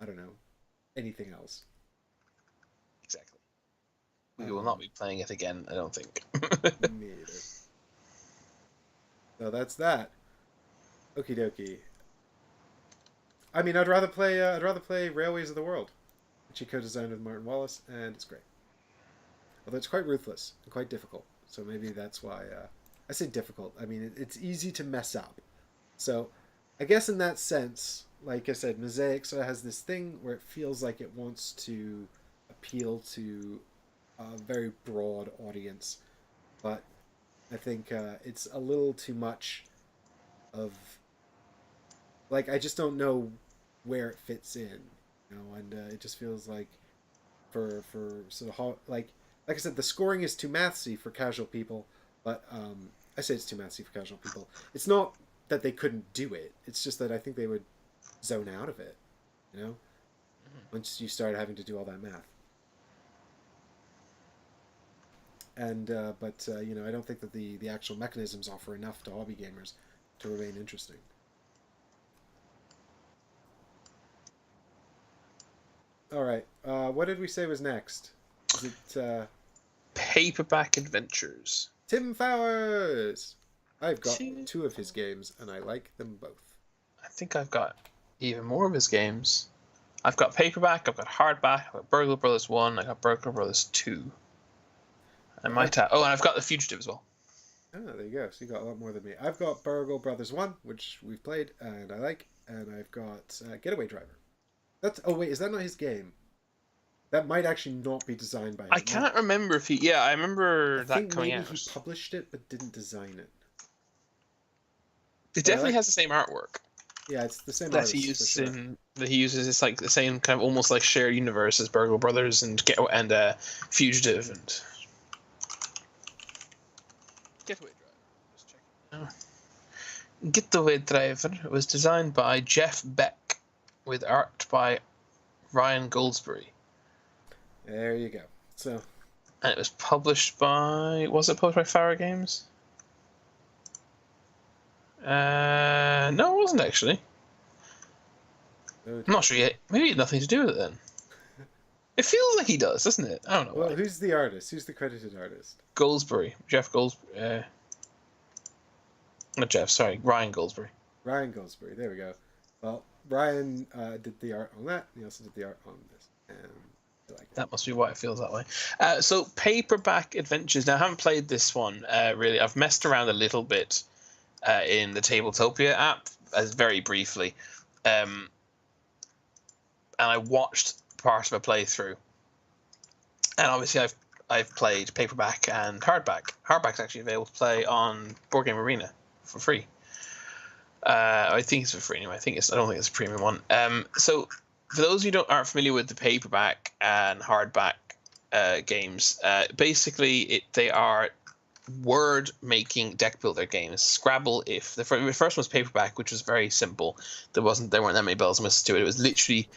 I don't know, anything else. Exactly. We will not be playing it again, I don't think. Me either. So that's that. Okie dokie. I mean, I'd rather play Railways of the World, which he co-designed with Martin Wallace, and it's great. Although it's quite ruthless and quite difficult, so maybe that's why I say difficult. I mean, it's easy to mess up. So, I guess in that sense, like I said, Mosaic sort of has this thing where it feels like it wants to appeal to a very broad audience, but I think it's a little too much of, like, I just don't know where it fits in, and it just feels like for sort of like I said, the scoring is too mathsy for casual people, but I say it's too mathsy for casual people. It's not that they couldn't do it. It's just that I think they would zone out of it, once you start having to do all that math. and but you know, I don't think that the actual mechanisms offer enough to hobby gamers to remain interesting. All right, what did we say was next? Is it Paperback Adventures. Tim Fowers? I've got Two. two of his games, and I like them both. I think I've got even more of his games. I've got Paperback, I've got Hardback, I've got Burglar Brothers 1, I got Burglar Brothers 2. I might have... Oh, and I've got The Fugitive as well. Oh, there you go. So you got a lot more than me. I've got Burgle Brothers 1, which we've played and I like, and I've got Getaway Driver. That's... Oh, wait, is that not his game? That might actually not be designed by him. I can't remember if he... Yeah, I remember that coming out. Maybe he published it but didn't design it. It definitely has the same artwork. Yeah, it's the same that artist, he uses for sure. that he uses. It's like the same kind of almost like shared universe as Burgle Brothers and Fugitive and Getaway Driver. Just checking now. Getaway Driver was designed by Jeff Beck with art by Ryan Goldsberry. There you go. So, And it was published by... Was it published by Farah Games? No, it wasn't actually. I'm not sure yet. Maybe it had nothing to do with it then. It feels like he does, doesn't it? I don't know. well, why. who's the artist? Who's the credited artist? Goldsberry. Jeff Goldsberry. Not Jeff, sorry. Ryan Goldsberry. Ryan Goldsberry. There we go. Well, Ryan did the art on that. He also did the art on this. And I like That must be why it feels that way. So, Paperback Adventures. Now, I haven't played this one, really. I've messed around a little bit in the Tabletopia app, very briefly. And I watched part of a playthrough. And obviously, I've played Paperback and Hardback. Hardback's actually available to play on Board Game Arena for free. I think it's for free anyway. I don't think it's a premium one. So, for those of you who aren't familiar with the Paperback and Hardback games, basically they are word-making deck builder games. Scrabble. If the first one was Paperback, which was very simple, there weren't that many bells and whistles to it. It was literally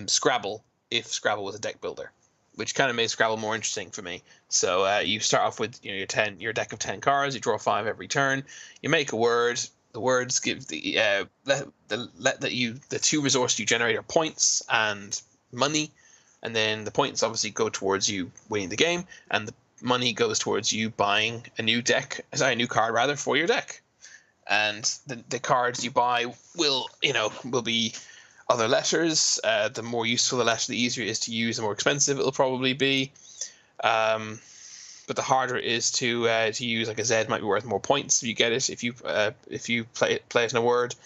Scrabble if Scrabble was a deck builder, which kind of made Scrabble more interesting for me. So you start off with your deck of 10 cards. You draw 5 every turn. You make a word. The words give the 2 resources you generate are points and money, and then the points obviously go towards you winning the game, and the money goes towards you buying a new card for your deck. And the cards you buy will be other letters. The more useful the letter, the easier it is to use, the more expensive it'll probably be. But the harder it is to use, like a Z might be worth more points if you get it. If you play it in a word.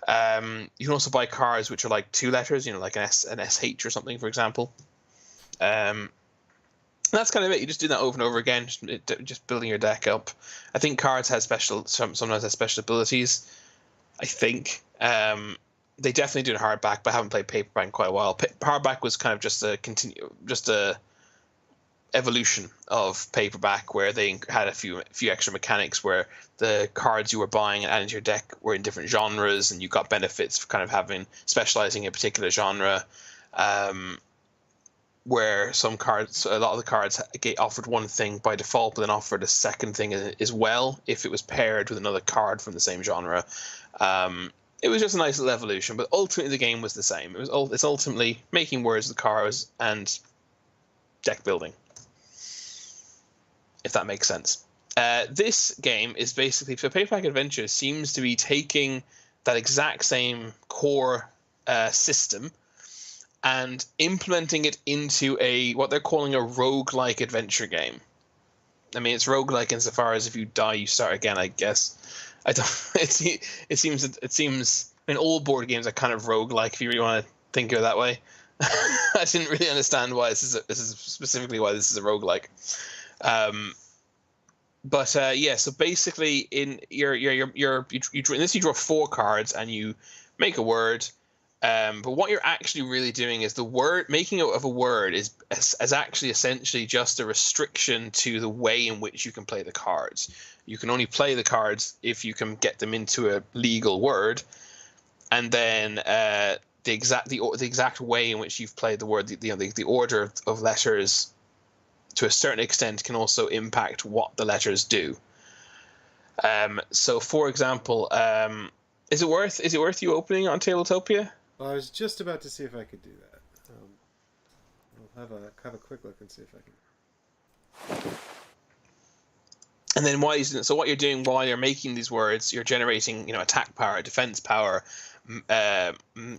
You can also buy cards which are like 2 letters, like an SH or something, for example. That's kind of it. You just do that over and over again, just building your deck up. I think cards have sometimes have special abilities. I think they definitely do in hardback, but I haven't played Paperback in quite a while. Hardback was kind of just a evolution of Paperback, where they had a few extra mechanics where the cards you were buying and adding to your deck were in different genres, and you got benefits for kind of specializing in a particular genre. Where a lot of the cards get offered one thing by default, but then offered a second thing as well if it was paired with another card from the same genre. It was just a nice little evolution, but ultimately the game was the same. It's ultimately making words with cards and deck building, if that makes sense. This game is basically, so Paperback Adventures seems to be taking that exact same core system and implementing it into what they're calling a roguelike adventure game. I mean, it's roguelike insofar as if you die, you start again, I guess. I don't. It seems. I mean, all board games are kind of roguelike if you really want to think of it that way. I didn't really understand why this is specifically why this is a roguelike. So basically, in you draw 4 cards and you make a word. But what you're actually really doing is making of a word is actually essentially just a restriction to the way in which you can play the cards. You can only play the cards if you can get them into a legal word, and then the exact way in which you've played the word, the order of letters to a certain extent, can also impact what the letters do. So, for example, is it worth you opening on Tabletopia? Well, I was just about to see if I could do that. I'll have a quick look and see if I can. And then what you're doing while you're making these words, you're generating, attack power, defense power,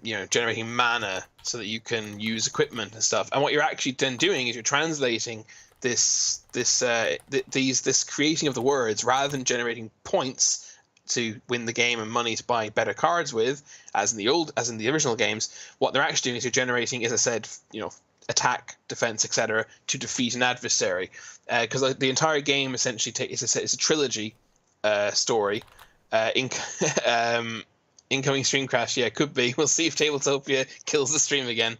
generating mana so that you can use equipment and stuff. And what you're actually then doing is you're translating this creating of the words, rather than generating points to win the game and money to buy better cards with, as in the original games. What they're actually doing is you're generating, as I said, attack, defense, etc., to defeat an adversary. Because the entire game essentially it's a trilogy story. Incoming stream crash, yeah, could be. We'll see if Tabletopia kills the stream again.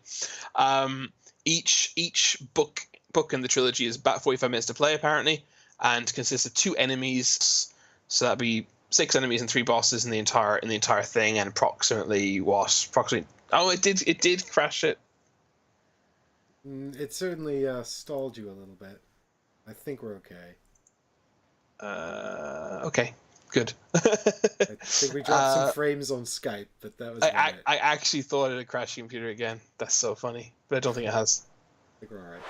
Each book in the trilogy is about 45 minutes to play, apparently, and consists of 2 enemies. So that'd be 6 enemies and 3 bosses in the entire thing, and approximately. Oh, it did crash it. It certainly stalled you a little bit. I think we're okay. Okay, good. I think we dropped some frames on Skype, but that was I actually thought it had crashed the computer again. That's so funny, but I don't think it has. I think we're all right.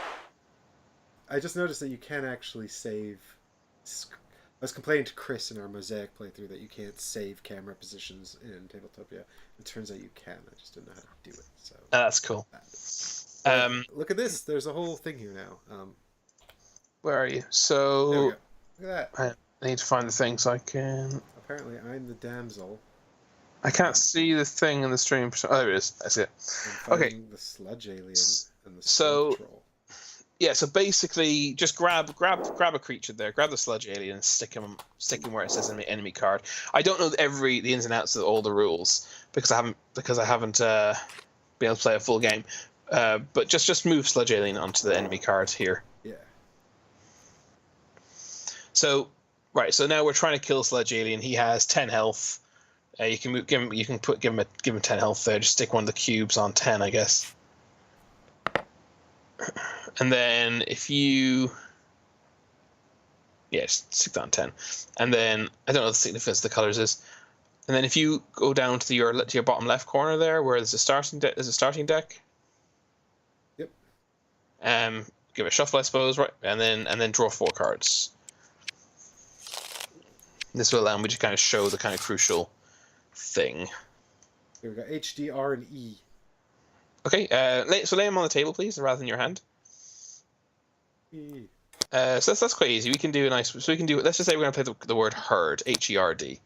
I just noticed that you can actually save. I was complaining to Chris in our Mosaic playthrough that you can't save camera positions in Tabletopia. It turns out you can. I just didn't know how to do it. So that's cool. Look at this. There's a whole thing here now. Where are you? So there we go. Look at that. I need to find the thing so I can. Apparently, I'm the damsel. I can't see the thing in the stream. Oh, there it is. I see it. Okay. The sludge alien and the troll. Yeah, so basically, just grab a creature there, grab the sludge alien, and stick him where it says enemy card. I don't know the ins and outs of all the rules because I haven't been able to play a full game. But just move sludge alien onto the enemy card here. Yeah. So now we're trying to kill sludge alien. He has 10 health. You can give him 10 health there. Just stick one of the cubes on 10, I guess. And then if you... Yeah, just stick that on 10. And then, I don't know what the significance of the colors is. And then if you go down to your bottom left corner there, where there's a starting deck. Yep. Give it a shuffle, I suppose, right? And then draw 4 cards. This will allow me to kind of show the kind of crucial thing. Here we go. H, D, R, and E. Okay, so lay them on the table, please, rather than your hand. E. So that's quite easy. We can do let's just say we're going to play the word herd, Herd.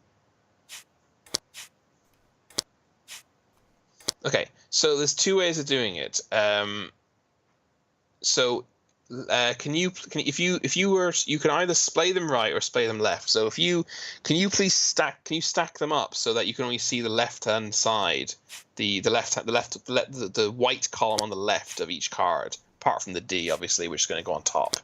Okay, so there's 2 ways of doing it. You can either splay them right or splay them left. So can you stack them up so that you can only see the left hand side, the white column on the left of each card, apart from the D, obviously, which is going to go on top.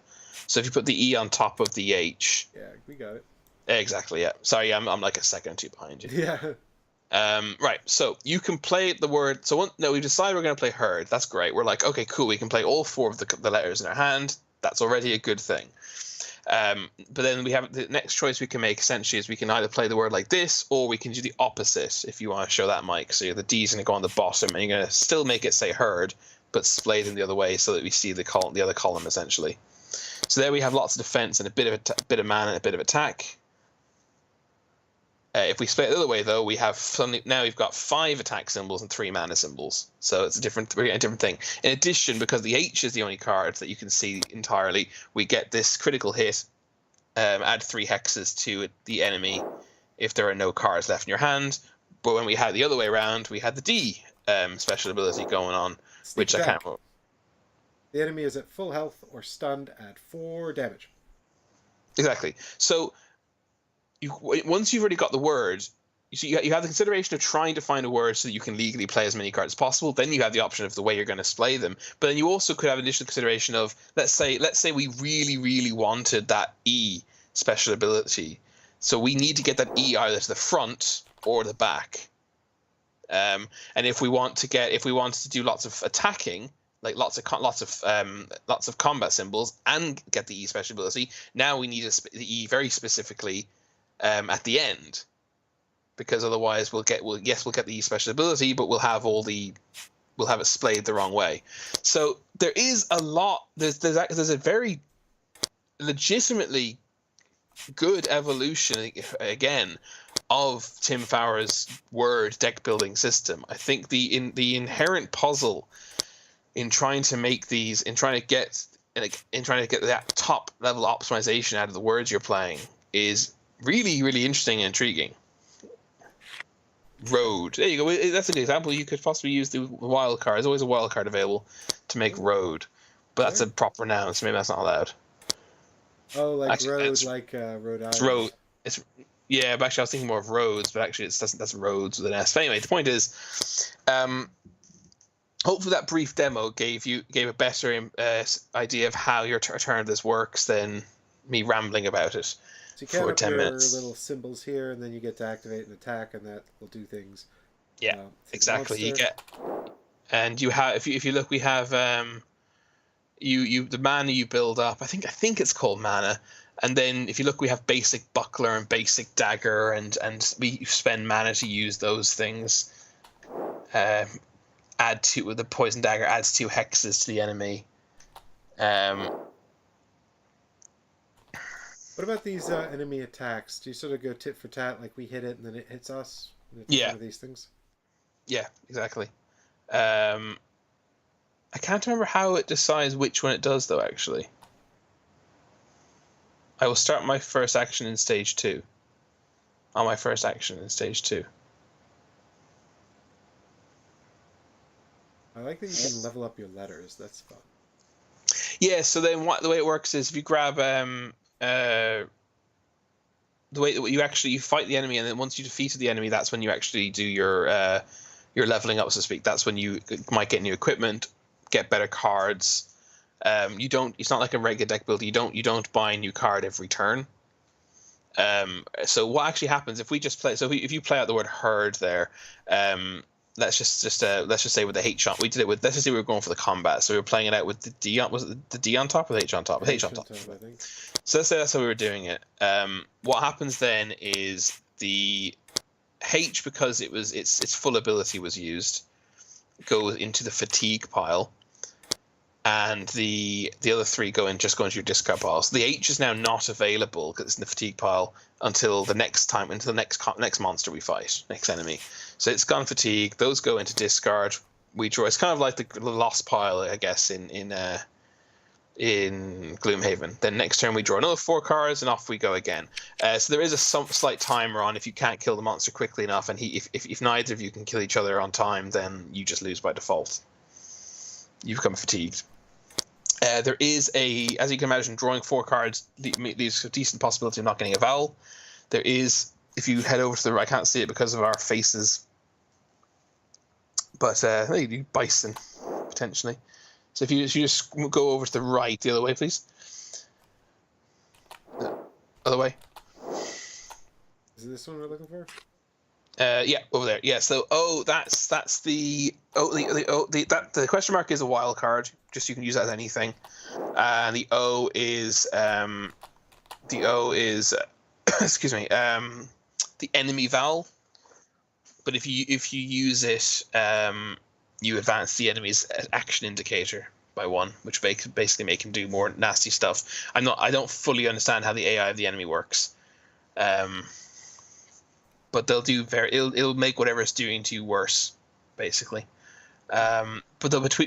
So if you put the E on top of the H, yeah, we got it. Exactly. Yeah. Sorry, I'm like a second or two behind you. Yeah. Right. So you can play the word. We decided we're going to play herd. That's great. We're like, okay, cool. We can play all 4 of the letters in our hand. That's already a good thing. But then we have the next choice we can make essentially is we can either play the word like this, or we can do the opposite if you want to show that, Mike. So the D's going to go on the bottom, and you're going to still make it say herd, but splay them the other way so that we see the other column essentially. So there we have lots of defense and a bit of mana and a bit of attack. If we split it the other way, though, we've got 5 attack symbols and 3 mana symbols. So it's a different thing. In addition, because the H is the only card that you can see entirely, we get this critical hit. Add 3 hexes to the enemy if there are no cards left in your hand. But when we had the other way around, we had the D special ability going on, which I can't remember. The enemy is at full health or stunned at 4 damage. Exactly. So once you've already got the word, you have the consideration of trying to find a word so that you can legally play as many cards as possible. Then you have the option of the way you're going to display them. But then you also could have additional consideration of, let's say we really, really wanted that E special ability. So we need to get that E either to the front or the back. And if we wanted to do lots of attacking, like lots of combat symbols and get the E special ability. Now we need the E very specifically at the end, because otherwise we'll get the E special ability, but we'll have it splayed the wrong way. So there is a lot. There's a very legitimately good evolution again of Tim Fowler's word deck building system. I think the inherent puzzle in trying to make these, in trying to get that top level optimization out of the words you're playing is really, really interesting and intriguing. Road. There you go. That's a good example. You could possibly use the wild card. There's always a wild card available to make road, but that's a proper noun, so maybe that's not allowed. Oh, like actually, road, like Rhode Island. It's road. It's yeah, but actually I was thinking more of roads, but actually that's roads with an S. But anyway, the point is, hopefully that brief demo gave a better idea of how your turn of this works than me rambling about it. So you count up 10 minutes. Little symbols here, and then you get to activate an attack, and that will do things. Yeah, exactly. You get, and you have if you look, we have you the mana you build up. I think it's called mana, and then if you look, we have basic buckler and basic dagger, and we spend mana to use those things. Add two with the poison dagger adds 2 hexes to the enemy. What about these enemy attacks? Do you sort of go tit for tat, like we hit it and then it hits us? Yeah. One of these things? Yeah, exactly. I can't remember how it decides which one it does, though, actually. I will start my first action in stage 2. On my first action in stage 2. I like that you can level up your letters. That's fun. Yeah, so then the way it works is if you grab... the way that you fight the enemy, and then once you defeated the enemy, that's when you actually do your leveling up, so to speak. That's when you might get new equipment, get better cards. It's not like a regular deck builder. You don't buy a new card every turn. So what actually happens if we just play? So if you play out the word herd there, let's just say with the H on, we did it with. Let's just say we were going for the combat, so we were playing it out with the D on. Was it the D on top or the H on top? H on top. I think. So let's say that's how we were doing it. What happens then is the H, because its full ability was used, goes into the fatigue pile, and the other 3 go into your discard pile. So the H is now not available because it's in the fatigue pile until the next next monster we fight, next enemy. So it's gone fatigue. Those go into discard. We draw. It's kind of like the lost pile, I guess, in Gloomhaven. Then next turn we draw another 4 cards and off we go again. So there is a slight timer on if you can't kill the monster quickly enough, and if neither of you can kill each other on time, then you just lose by default. You become fatigued. There is as you can imagine, drawing 4 cards leaves a decent possibility of not getting a vowel. There is, if you head over to the right, I can't see it because of our faces, but you do bison potentially. So if you just go over to the right, the other way, please. Other way. Is it this one we're looking for? Yeah, over there. Yeah. So that's the question mark is a wild card. Just you can use that as anything. And the O is excuse me, the enemy vowel. But if you use it, you advance the enemy's action indicator by 1, which basically make him do more nasty stuff. I don't fully understand how the AI of the enemy works, but they'll do it'll make whatever it's doing to you worse, basically. But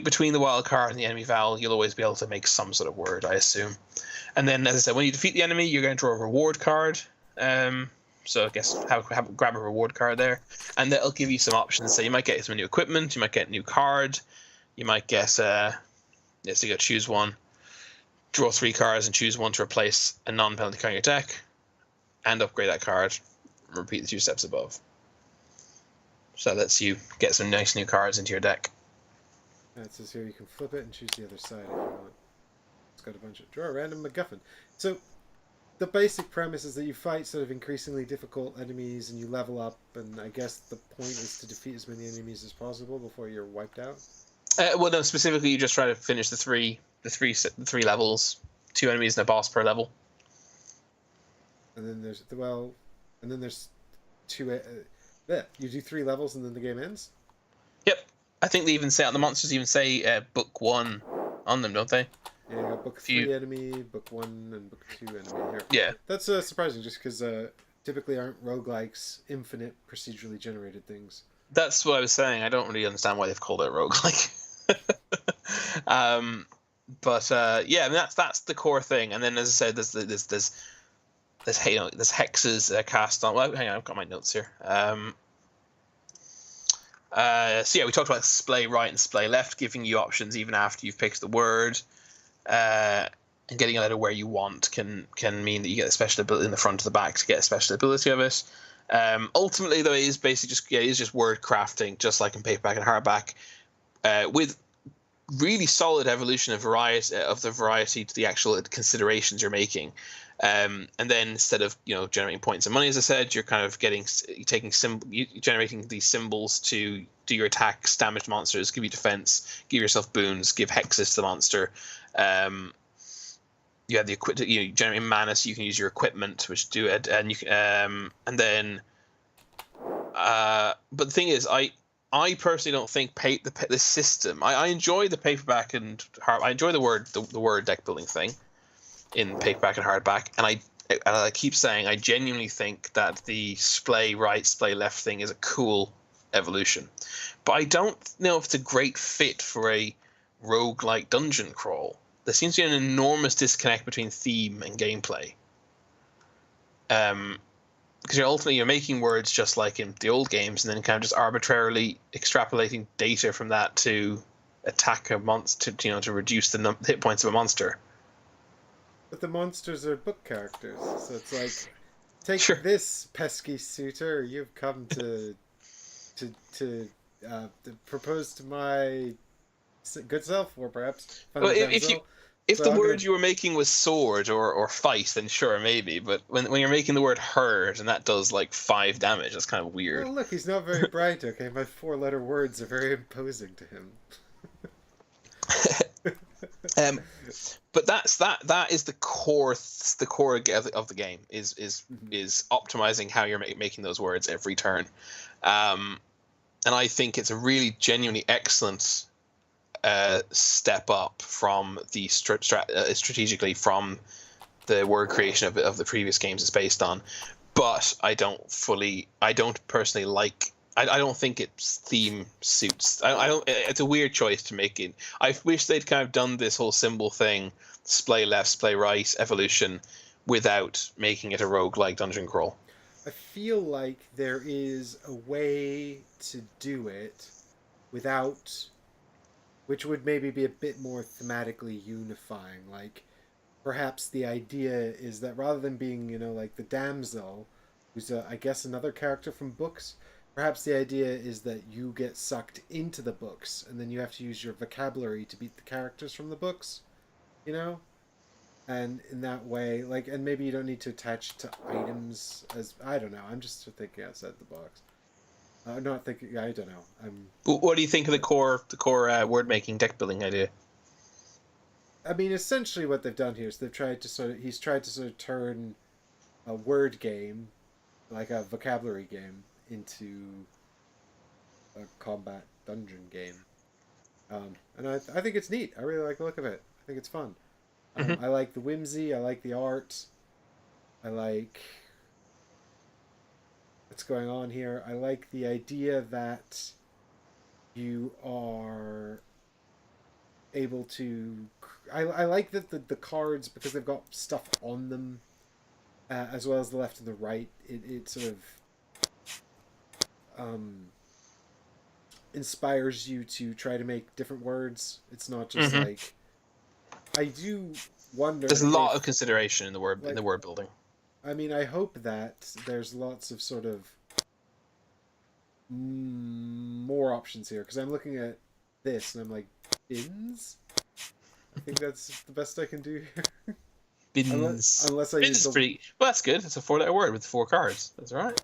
between the wild card and the enemy vowel, you'll always be able to make some sort of word, I assume. And then, as I said, when you defeat the enemy, you're going to draw a reward card. So I guess grab a reward card there, and that'll give you some options. So you might get some new equipment, you might get a new card, you might get so you got to choose one, draw 3 cards, and choose one to replace a non-penalty card in your deck, and upgrade that card. Repeat the 2 steps above. So that lets you get some nice new cards into your deck. It says here you can flip it and choose the other side if you want. It's got a bunch of draw a random MacGuffin. So the basic premise is that you fight sort of increasingly difficult enemies and you level up, and I guess the point is to defeat as many enemies as possible before you're wiped out. Well, no, specifically, you just try to finish the three levels, 2 enemies and a boss per level. And then there's two. Yeah, you do 3 levels and then the game ends. Yep, I think they even say the monsters even say book 1 on them, don't they? Yeah, you got book 3 enemy, book 1, and book 2 enemy here. Yeah, that's surprising, just because typically aren't roguelikes infinite procedurally generated things. that's what I was saying. I don't really understand why they've called it roguelike. But yeah, I mean, that's the core thing. And then, as I said, there's there's hexes cast on. Well, hang on, I've got my notes here. So yeah, we talked about splay right and splay left, giving you options even after you've picked the word. And getting a letter where you want can mean that you get a special ability in the front or the back to get a special ability of it. Ultimately, though, it is basically just word crafting, just like in paperback and hardback, with really solid evolution of the variety to the actual considerations you're making. And then instead of generating points and money, as I said, you're kind of generating these symbols to do your attacks, damage monsters, give you defense, give yourself boons, give hexes to the monster. You have the equipment. You generate mana, so you can use your equipment, which do it, and you and then. But the thing is, I personally don't think the system. I enjoy the paperback and I enjoy the word deck building thing in paperback and hardback, and I keep saying I genuinely think that the splay right, splay left thing is a cool evolution, but I don't know if it's a great fit for a roguelike dungeon crawl. There seems to be an enormous disconnect between theme and gameplay. Because ultimately you're making words just like in the old games, and then kind of just arbitrarily extrapolating data from that to attack a monster, to reduce the hit points of a monster. But the monsters are book characters, so it's like, take this, pesky suitor. You've come to propose to my good self, or perhaps well, if the word you were making was sword or fight, then sure, maybe. But when you're making the word herd, and that does like 5 damage, that's kind of weird. Well, look, he's not very bright. Okay, my 4-letter words are very imposing to him. But that is the core of the game is optimizing how you're making those words every turn, and I think it's a really genuinely excellent step up from the strategically from the word creation of the previous games it's based on. But I don't personally like. I don't think its theme suits. I don't. It's a weird choice to make it. I wish they'd kind of done this whole symbol thing, splay left, splay right, evolution, without making it a roguelike dungeon crawl. I feel like there is a way to do it without, which would maybe be a bit more thematically unifying. Like, perhaps the idea is that rather than being, like the damsel, who's I guess another character from books, perhaps the idea is that you get sucked into the books, and then you have to use your vocabulary to beat the characters from the books, And in that way, like, and maybe you don't need to attach to items as, I don't know, I'm just thinking outside the box. Not thinking, I don't know. What do you think of the core word making deck building idea? I mean, essentially what they've done here is he's tried to sort of turn a word game, like a vocabulary game, into a combat dungeon game. And I think it's neat. I really like the look of it. I think it's fun. I like the whimsy. I like the art. I like what's going on here. I like the idea that you are able to. I like that the cards, because they've got stuff on them, as well as the left and the right. It sort of inspires you to try to make different words. It's not just like. I do wonder. There's a lot of consideration in the word building. I mean, I hope that there's lots of sort of more options here, because I'm looking at this and I'm like, bins? I think that's the best I can do here. Bins. Unless I bins use is pretty. Well, that's good. It's a 4-letter word with 4 cards. That's all right.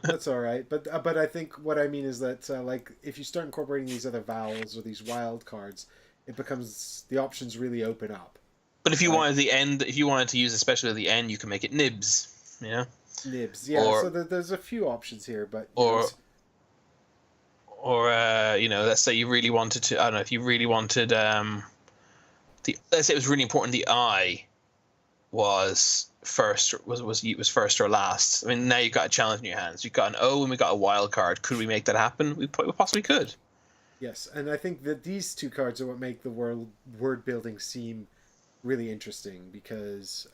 That's all right, but I think what I mean is that like if you start incorporating these other vowels or these wild cards, it becomes the options really open up, But if you right? wanted the end, if you wanted to use especially at the end, you can make it nibs, you know, Nibs, yeah. So or there's a few options here, but you know, or or you know, let's say you really wanted to. I don't know if you really wanted the. Let's say it was really important. The I was first or last. I mean, now you've got a challenge in your hands. You've got an O and we got a wild card. Could we make that happen? We possibly could. yes, and I think that these two cards are what make the word building seem really interesting because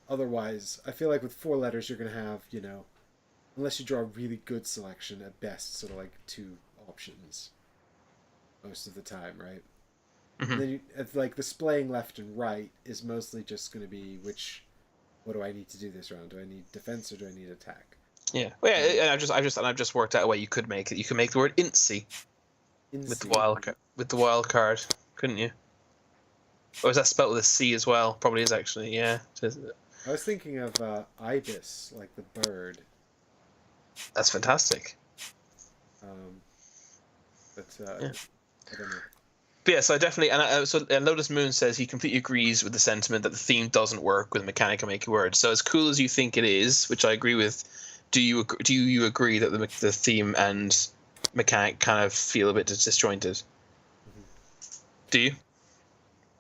otherwise, I feel like with four letters you're gonna have unless you draw a really good selection at best, sort of like two options most of the time, right? And Hmm. then it's like displaying left and right is mostly just going to be what do I need to do this round? Do I need defense or do I need attack? Yeah. Well, Right? yeah. And I've just worked out a way you could make it. You could make the word incy In with the C. wild card, couldn't you? Or is that spelled with a C as well? Probably is actually. Yeah. I was thinking of ibis, like the bird. That's fantastic. Um, but Yeah. I don't know. But yeah, so I definitely Lotus Moon says he completely agrees with the sentiment that the theme doesn't work with mechanical making words. So as cool as you think it is, which I agree with, do you agree that the theme and mechanic kind of feel a bit disjointed? Mhm. Do you?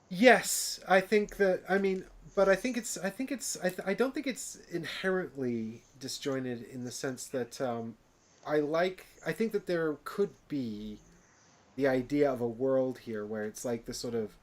Yes, I think that. I mean, but I think it's. I think it's. I don't think it's inherently disjointed in the sense that I like. I think that there could be the idea of a world here where it's like the sort of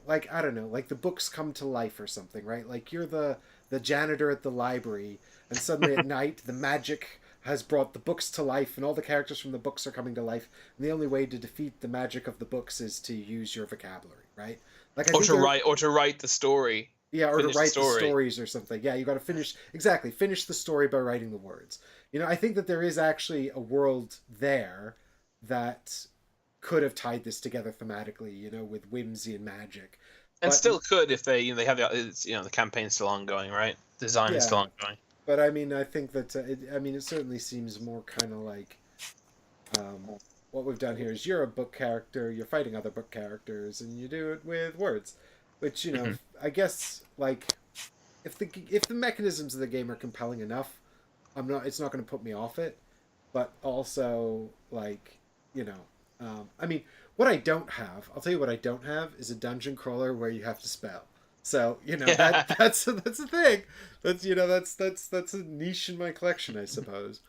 like I don't know, like the books come to life or something, right? Like you're the janitor at the library and suddenly at night the magic has brought the books to life and all the characters from the books are coming to life and the only way to defeat the magic of the books is to use your vocabulary, right? Like I think there. Or to write the story, Yeah, or to finish the write the story. stories or something. Yeah, you got to finish the story by writing the words. I think that there is actually a world there that could have tied this together thematically, with whimsy and magic. And But still could if they have the campaign's still ongoing, right? Design is still yeah, ongoing. but I mean, I think that it certainly seems more kind of like what we've done here is you're a book character, you're fighting other book characters, and you do it with words, which Hmm. I guess like if the mechanisms of the game are compelling enough, it's not going to put me off it, but also like I mean, what I don't have, I'll tell you what I don't have is a dungeon crawler where you have to spell. So that Yeah. that's a thing. That's a niche in my collection, I suppose.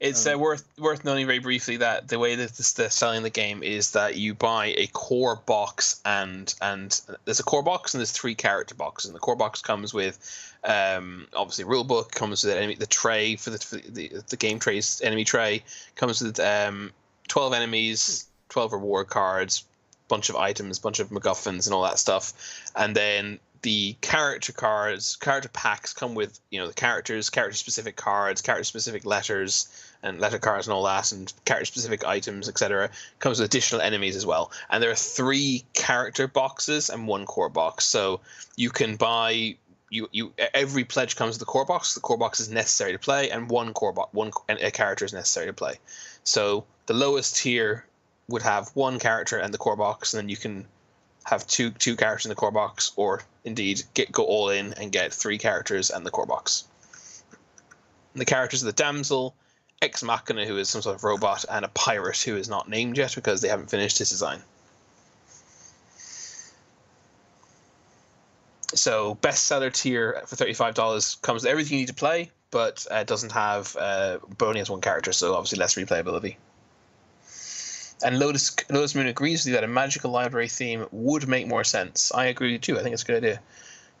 It's Um, worth noting very briefly that the way that they're selling the game is that you buy a core box and there's a core box and there's three character boxes and the core box comes with obviously rule book, comes with the tray for the game trays, enemy tray, comes with 12 hmm, enemies, 12 reward cards, bunch of items, bunch of MacGuffins and all that stuff, and then the character packs come with the character specific cards, character specific letters and letter cards and all that, and character specific items, etc. Comes with additional enemies as well. And there are three character boxes and one core box. So you can buy every pledge comes with the core box. The core box is necessary to play, and one a character is necessary to play. So the lowest tier would have one character and the core box, and then you can have two characters in the core box, or indeed go all in and get three characters and the core box. And the characters are the damsel, Ex Machina, who is some sort of robot, and a pirate who is not named yet because they haven't finished his design. So bestseller tier for $35 comes with everything you need to play, but doesn't have but only has one character, so obviously less replayability. And Lotus Moon agrees with you that a magical library theme would make more sense. I agree too. I think it's a good idea.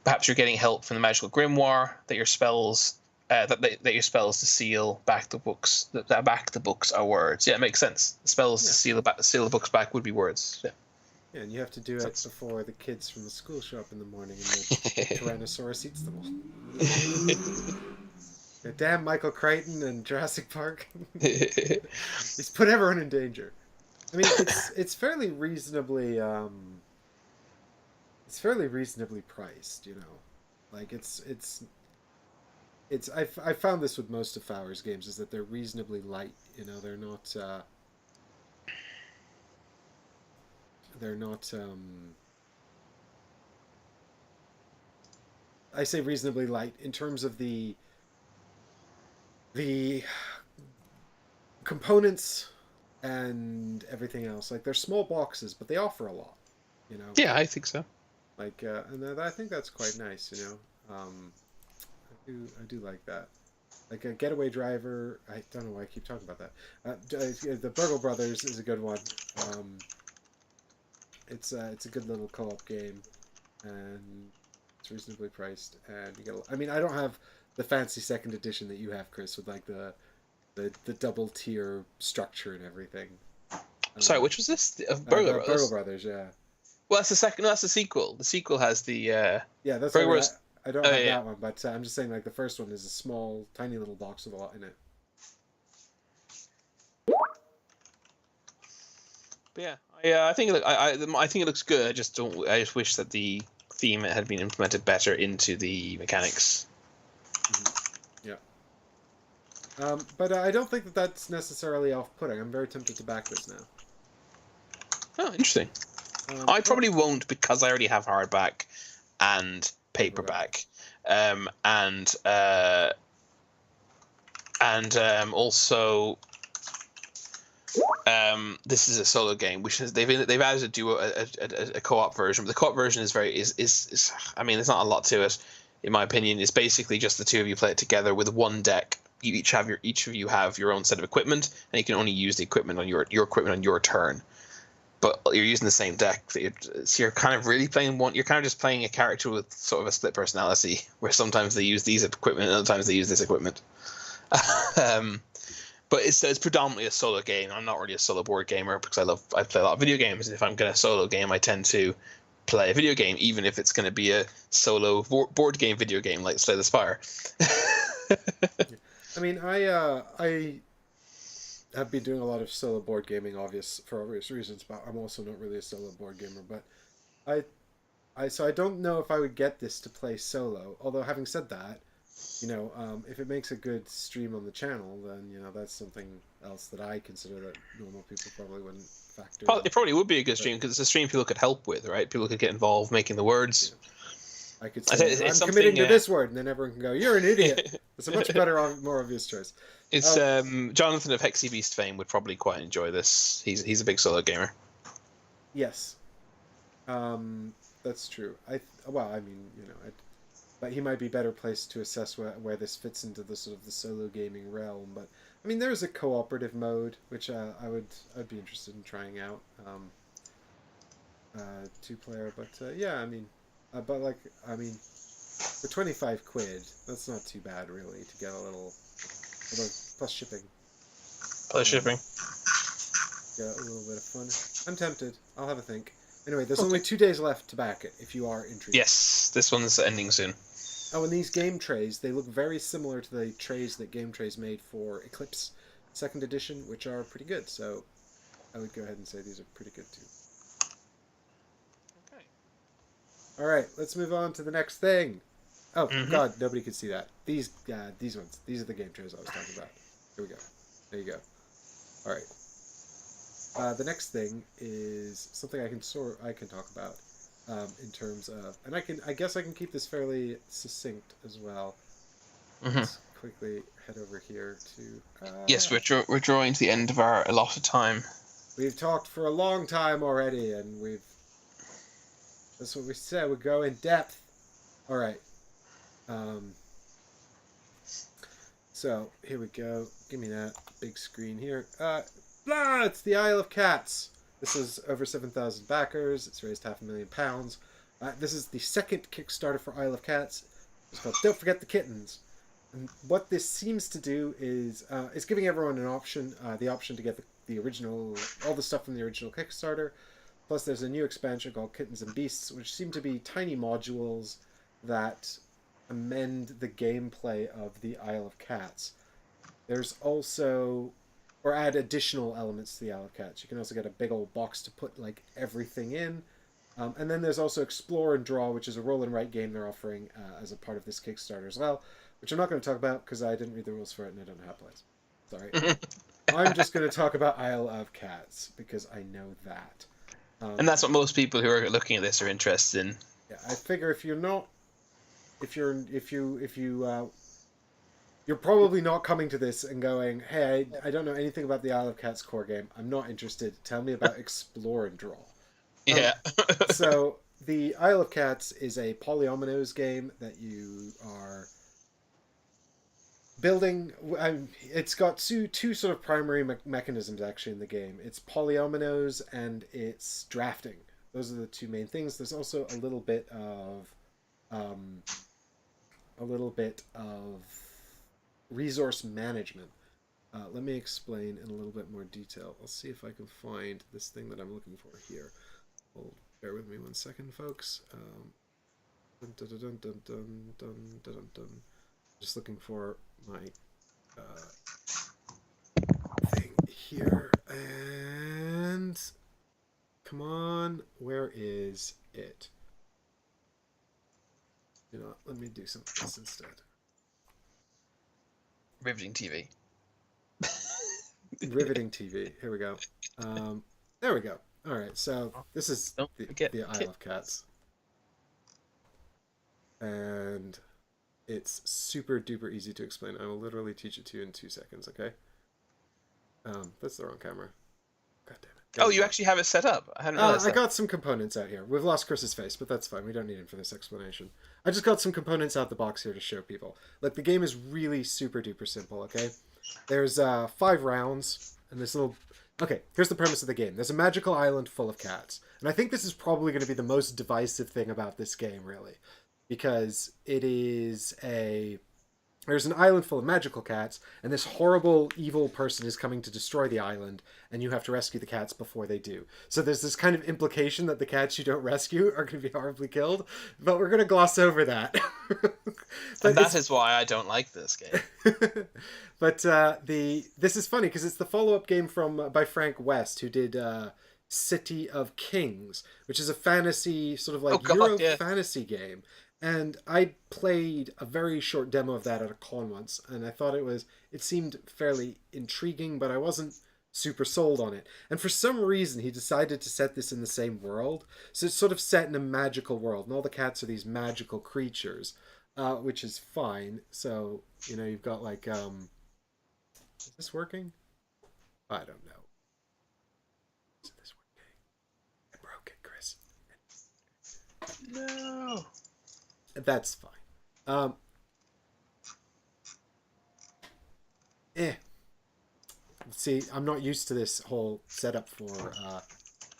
Perhaps you're getting help from the magical grimoire that your spells that your spells to seal back the books that back the books are words. Yeah, it makes sense. The spells to yeah, seal the books back would be words. Yeah. yeah, and you have to do it That's before the kids from the school show up in the morning and the Tyrannosaurus eats them all. Yeah, damn Michael Crichton and Jurassic Park. He's put everyone in danger. I mean, it's fairly reasonably priced, Like it's it's I found this with most of Fowler's games is that they're reasonably light. You know, they're not. I say reasonably light in terms of the components and everything else. Like they're small boxes, but they offer a lot. You know, Yeah, I think so. like and I think that's quite nice. You know, I do like that. Like a Getaway Driver. I don't know why I keep talking about that. The Burgle Brothers is a good one. Um, it's a good little co-op game, and it's reasonably priced. And you get. I mean, I don't have the fancy second edition that you have, Chris, with like the double tier structure and everything. Sorry, Um, which was this? Burglar Burgle Brothers. Brothers, yeah, Well, that's the second. No, that's the sequel. The sequel has the yeah. That's Burglar what Brothers. I don't Oh have yeah, that one, but I'm just saying like the first one is a small, tiny little box with a lot in it. but yeah. I think I think it looks good. I just don't. I just wish that the theme had been implemented better into the mechanics. Mm-hmm. Yeah. But I don't think that that's necessarily off-putting. I'm very tempted to back this now. Oh, interesting. I Well, probably won't because I already have hardback and paperback, and also this is a solo game, which is they've added a duo a co-op version. But the co-op version is very is I mean, there's not a lot to it, in my opinion. It's basically just the two of you play it together with one deck. You each of you have your own set of equipment, and you can only use the equipment on your equipment on your turn. But you're using the same deck. So you're kind of really playing one. You're kind of just playing a character with sort of a split personality, where sometimes they use these equipment, and other times they use this equipment. um, but it's predominantly a solo game. I'm not really a solo board gamer because I play a lot of video games. If I'm going to solo game, I tend to play a video game, even if it's going to be a solo board game video game like Slay the Spire. I mean, I have been doing a lot of solo board gaming, for obvious reasons, but I'm also not really a solo board gamer. But so I don't know if I would get this to play solo. Although having said that, you know, if it makes a good stream on the channel, then you know that's something else that I consider that normal people probably wouldn't factor in. It probably would be a good stream But because it's a stream people could help with, right? People could get involved making the yeah, words. I could I say think it's I'm committing something. to this word, and then everyone can go, "You're an idiot." It's a much better, more obvious choice. It's Oh, Jonathan of Hexy Beast fame would probably quite enjoy this. He's a big solo gamer. yes, that's true. Well, I mean, you know, but he might be better placed to assess where this fits into the sort of the solo gaming realm. But I mean, there's a cooperative mode which I'd be interested in trying out. 2 player, but yeah, I mean, but like I mean, for 25 quid, that's not too bad really to get a little plus shipping. Plus Um, shipping. get a little bit of fun. I'm tempted. I'll have a think. Anyway, there's Okay. only 2 days left to back it if you are intrigued. Yes, this one's ending soon. Oh, and these game trays, they look very similar to the trays that Game Trays made for Eclipse second edition, which are pretty good. So I would go ahead and say these are pretty good too. Okay. All right, let's move on to the next thing. Oh Mm-hmm. God, nobody could see that. These ones. These are the game trays I was talking about. Here we go. There you go. All right. The next thing is something I can talk about in terms of, and I guess I can keep this fairly succinct as well. Mm-hmm. Let's quickly head over here to. Yes, we're drawing to the end of our allotted time. We've talked for a long time already, and that's what we said. We go in depth. All right. So here we go. Give me that big screen here. It's the Isle of Cats. This is over 7,000 backers. It's raised £500,000. This is the second Kickstarter for Isle of Cats. It's called Don't Forget the Kittens. And what this seems to do is it's giving everyone an option, the option to get the original, all the stuff from the original Kickstarter. Plus, there's a new expansion called Kittens and Beasts, which seem to be tiny modules that amend the gameplay of the Isle of Cats. There's also, or add additional elements to the Isle of Cats. You can also get a big old box to put like everything in. And then there's also Explore and Draw, which is a roll and write game they're offering as a part of this Kickstarter as well. which I'm not going to talk about because I didn't read the rules for it and I don't know how it plays. Sorry. I'm just going to talk about Isle of Cats because I know that. And that's what most people who are looking at this are interested in. Yeah, I figure if you're not, if you you're probably not coming to this and going, hey, I don't know anything about the Isle of Cats core game. I'm not interested. Tell me about Explore and Draw. Um, Yeah. so the Isle of Cats is a polyominoes game that you are building. It's got two sort of primary mechanisms actually in the game. It's polyominoes and it's drafting. Those are the two main things. There's also a little bit of um, resource management. Let me explain in a little bit more detail. I'll see if I can find this thing that I'm looking for here. Well, bear with me one second, folks. Just looking for my thing here. And come on, where is it? You know what, let me do something else instead. Riveting TV. Riveting TV. Here we go. There we go. All right, so this is the Isle of Cats. And it's super duper easy to explain. I will literally teach it to you in 2 seconds, okay? That's the wrong camera. God damn it. Oh, you actually have it set up? I hadn't realized I that. got some components out here. We've lost Chris's face, but that's fine. We don't need him for this explanation. I just got some components out the box here to show people. Like, the game is really super duper simple, okay? There's 5 rounds, and this little... Okay, here's the premise of the game. There's a magical island full of cats. And I think this is probably going to be the most divisive thing about this game, really. Because it is a... There's an island full of magical cats, and this horrible, evil person is coming to destroy the island, and you have to rescue the cats before they do. So there's this kind of implication that the cats you don't rescue are going to be horribly killed, but we're going to gloss over that. And that is why I don't like this game. But this is funny, because it's the follow-up game by Frank West, who did City of Kings, which is a fantasy, sort of like Euro fantasy game. And I played a very short demo of that at a con once, and I thought it seemed fairly intriguing, but I wasn't super sold on it. And for some reason, he decided to set this in the same world. So it's sort of set in a magical world, and all the cats are these magical creatures, which is fine. So, you know, you've got like, is this working? I don't know. Is this working? I broke it, Chris. No. That's fine. See, I'm not used to this whole setup for... at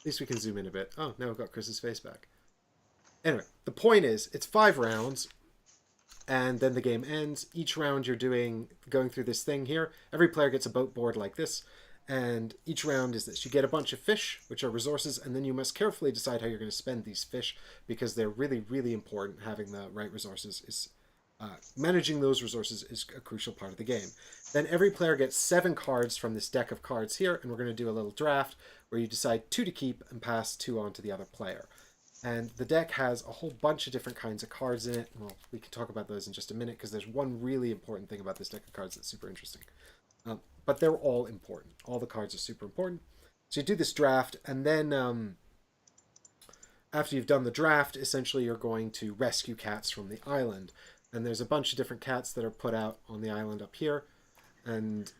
least we can zoom in a bit. Oh, now I've got Chris's face back. Anyway, the point is, it's 5 rounds, and then the game ends. Each round you're going through this thing here. Every player gets a boat board like this, and each round is this. You get a bunch of fish, which are resources, and then you must carefully decide how you're going to spend these fish, because they're really, really important. Having the right resources is... managing those resources is a crucial part of the game. Then every player gets 7 cards from this deck of cards here, and we're going to do a little draft where you decide 2 to keep and pass 2 on to the other player. And the deck has a whole bunch of different kinds of cards in it. Well, we can talk about those in just a minute, because there's one really important thing about this deck of cards that's super interesting. But they're all important. All the cards are super important. So you do this draft, and then after you've done the draft, essentially you're going to rescue cats from the island. And there's a bunch of different cats that are put out on the island up here. And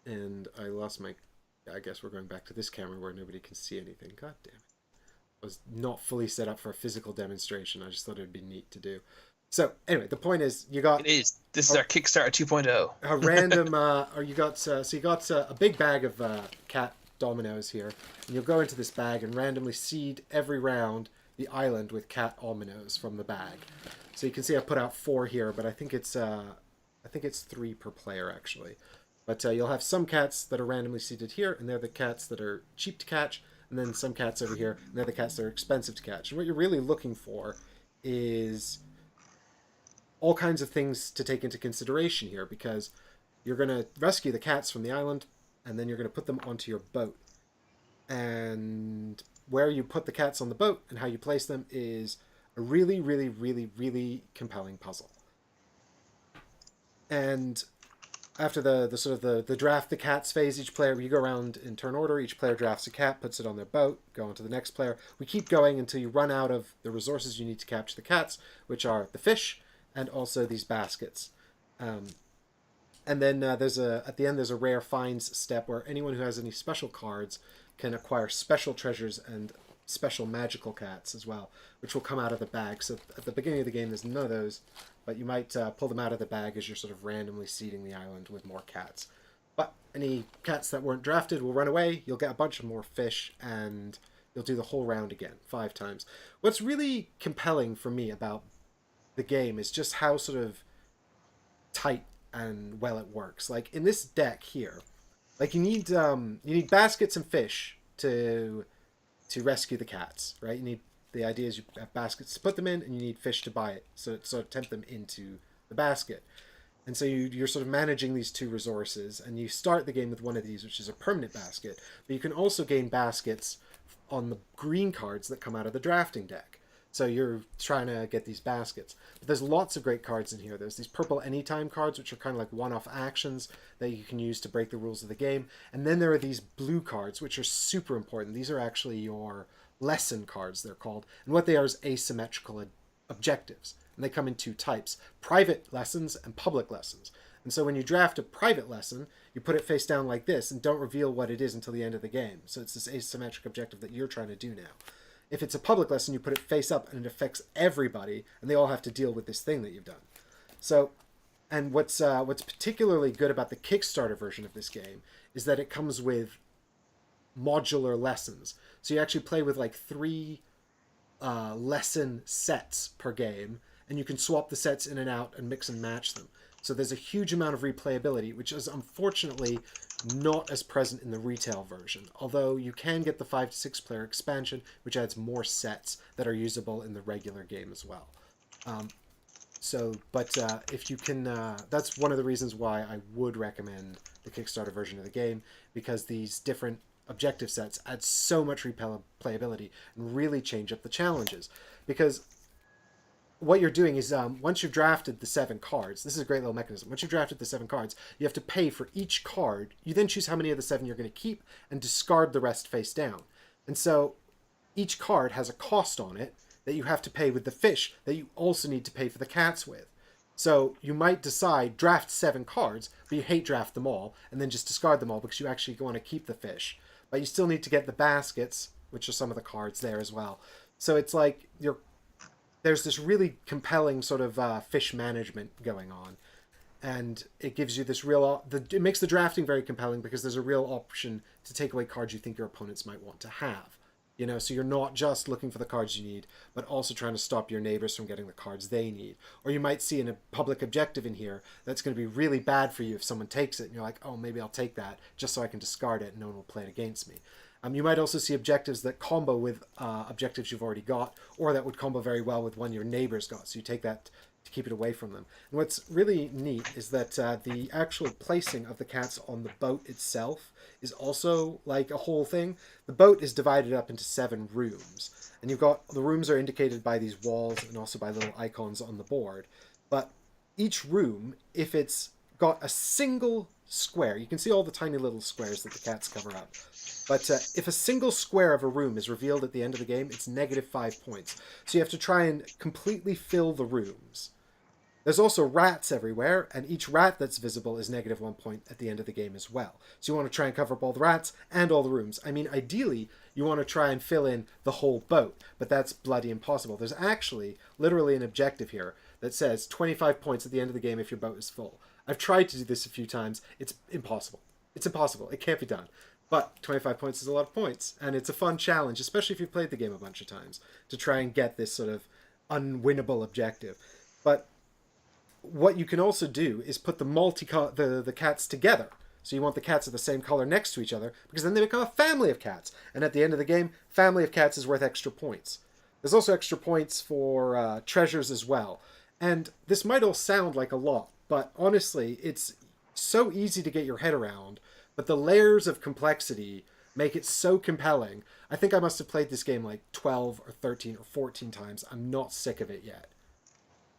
I lost my... I guess we're going back to this camera where nobody can see anything. God damn it. I was not fully set up for a physical demonstration. I just thought it would be neat to do. So, anyway, the point is, you got... It is. This is our Kickstarter 2.0. A random... or you got... so you got a big bag of cat dominoes here. And you'll go into this bag and randomly seed every round the island with cat dominoes from the bag. So you can see I put out 4 here, but I think it's 3 per player, actually. But you'll have some cats that are randomly seeded here, and they're the cats that are cheap to catch, and then some cats over here, and they're the cats that are expensive to catch. And what you're really looking for is all kinds of things to take into consideration here, because you're going to rescue the cats from the island, and then you're going to put them onto your boat. And where you put the cats on the boat and how you place them is a really, really, really, really compelling puzzle. And after the sort of the draft the cats phase, each player, you go around in turn order, each player drafts a cat, puts it on their boat, go on to the next player. We keep going until you run out of the resources you need to capture the cats, which are the fish and also these baskets. Um, and then at the end there's a rare finds step where anyone who has any special cards can acquire special treasures and special magical cats as well, which will come out of the bag. So at the beginning of the game, there's none of those, but you might pull them out of the bag as you're sort of randomly seeding the island with more cats. But any cats that weren't drafted will run away. You'll get a bunch of more fish, and you'll do the whole round again 5 times. What's really compelling for me about the game is just how sort of tight and well it works. Like in this deck here, like you need baskets and fish to rescue the cats, right? You need the idea is you have baskets to put them in, and you need fish to buy it, so it sort of tempt them into the basket. And so you're sort of managing these two resources, and you start the game with one of these, which is a permanent basket. But you can also gain baskets on the green cards that come out of the drafting deck. So you're trying to get these baskets. But there's lots of great cards in here. There's these purple anytime cards, which are kind of like one-off actions that you can use to break the rules of the game. And then there are these blue cards, which are super important. These are actually your lesson cards, they're called. And what they are is asymmetrical objectives. And they come in 2 types, private lessons and public lessons. And so when you draft a private lesson, you put it face down like this and don't reveal what it is until the end of the game. So it's this asymmetric objective that you're trying to do now. If it's a public lesson, you put it face up and it affects everybody, and they all have to deal with this thing that you've done. So, and what's particularly good about the Kickstarter version of this game is that it comes with modular lessons. So you actually play with like 3 lesson sets per game, and you can swap the sets in and out and mix and match them. So there's a huge amount of replayability, which is unfortunately not as present in the retail version. Although you can get the 5 to 6 player expansion, which adds more sets that are usable in the regular game as well. If you can, that's one of the reasons why I would recommend the Kickstarter version of the game, because these different objective sets add so much replayability and really change up the challenges. Because what you're doing is once you've drafted the 7 cards, this is a great little mechanism. Once you've drafted the 7 cards, you have to pay for each card. You then choose how many of the 7 you're going to keep and discard the rest face down. And so each card has a cost on it that you have to pay with the fish that you also need to pay for the cats with. So you might decide draft 7 cards, but you hate draft them all and then just discard them all because you actually want to keep the fish. But you still need to get the baskets, which are some of the cards there as well. So it's like there's this really compelling sort of fish management going on, and it gives you this it makes the drafting very compelling because there's a real option to take away cards you think your opponents might want to have. So you're not just looking for the cards you need, but also trying to stop your neighbors from getting the cards they need. Or you might see a public objective in here that's going to be really bad for you if someone takes it, and you're like, oh, maybe I'll take that just so I can discard it and no one will play it against me. You might also see objectives that combo with objectives you've already got, or that would combo very well with one your neighbors got, so you take that to keep it away from them. And what's really neat is that the actual placing of the cats on the boat itself is also like a whole thing. The boat is divided up into 7 rooms, and the rooms are indicated by these walls and also by little icons on the board. But each room, if it's got a single square, you can see all the tiny little squares that the cats cover up. But if a single square of a room is revealed at the end of the game, it's -5 points. So you have to try and completely fill the rooms. There's also rats everywhere, and each rat that's visible is -1 point at the end of the game as well. So you want to try and cover up all the rats and all the rooms. I mean, ideally, you want to try and fill in the whole boat, but that's bloody impossible. There's actually literally an objective here that says 25 points at the end of the game if your boat is full. I've tried to do this a few times. It's impossible. It's impossible. It can't be done. But 25 points is a lot of points, and it's a fun challenge, especially if you've played the game a bunch of times, to try and get this sort of unwinnable objective. But what you can also do is put the cats together. So you want the cats of the same color next to each other, because then they become a family of cats. And at the end of the game, family of cats is worth extra points. There's also extra points for treasures as well. And this might all sound like a lot, but honestly, it's so easy to get your head around. But the layers of complexity make it so compelling. I think I must have played this game like 12 or 13 or 14 times. I'm not sick of it yet.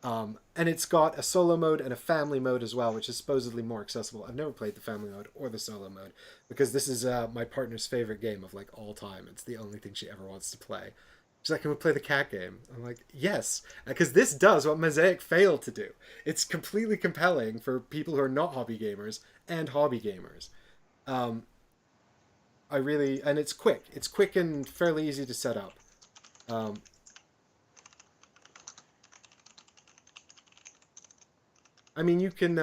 And it's got a solo mode and a family mode as well, which is supposedly more accessible. I've never played the family mode or the solo mode because this is my partner's favorite game of like all time. It's the only thing she ever wants to play. She's like, "Can we play the cat game?" I'm like, "Yes," because this does what Mosaic failed to do. It's completely compelling for people who are not hobby gamers and hobby gamers. Um, I really, and it's quick. It's quick and fairly easy to set up. Um, I mean, you can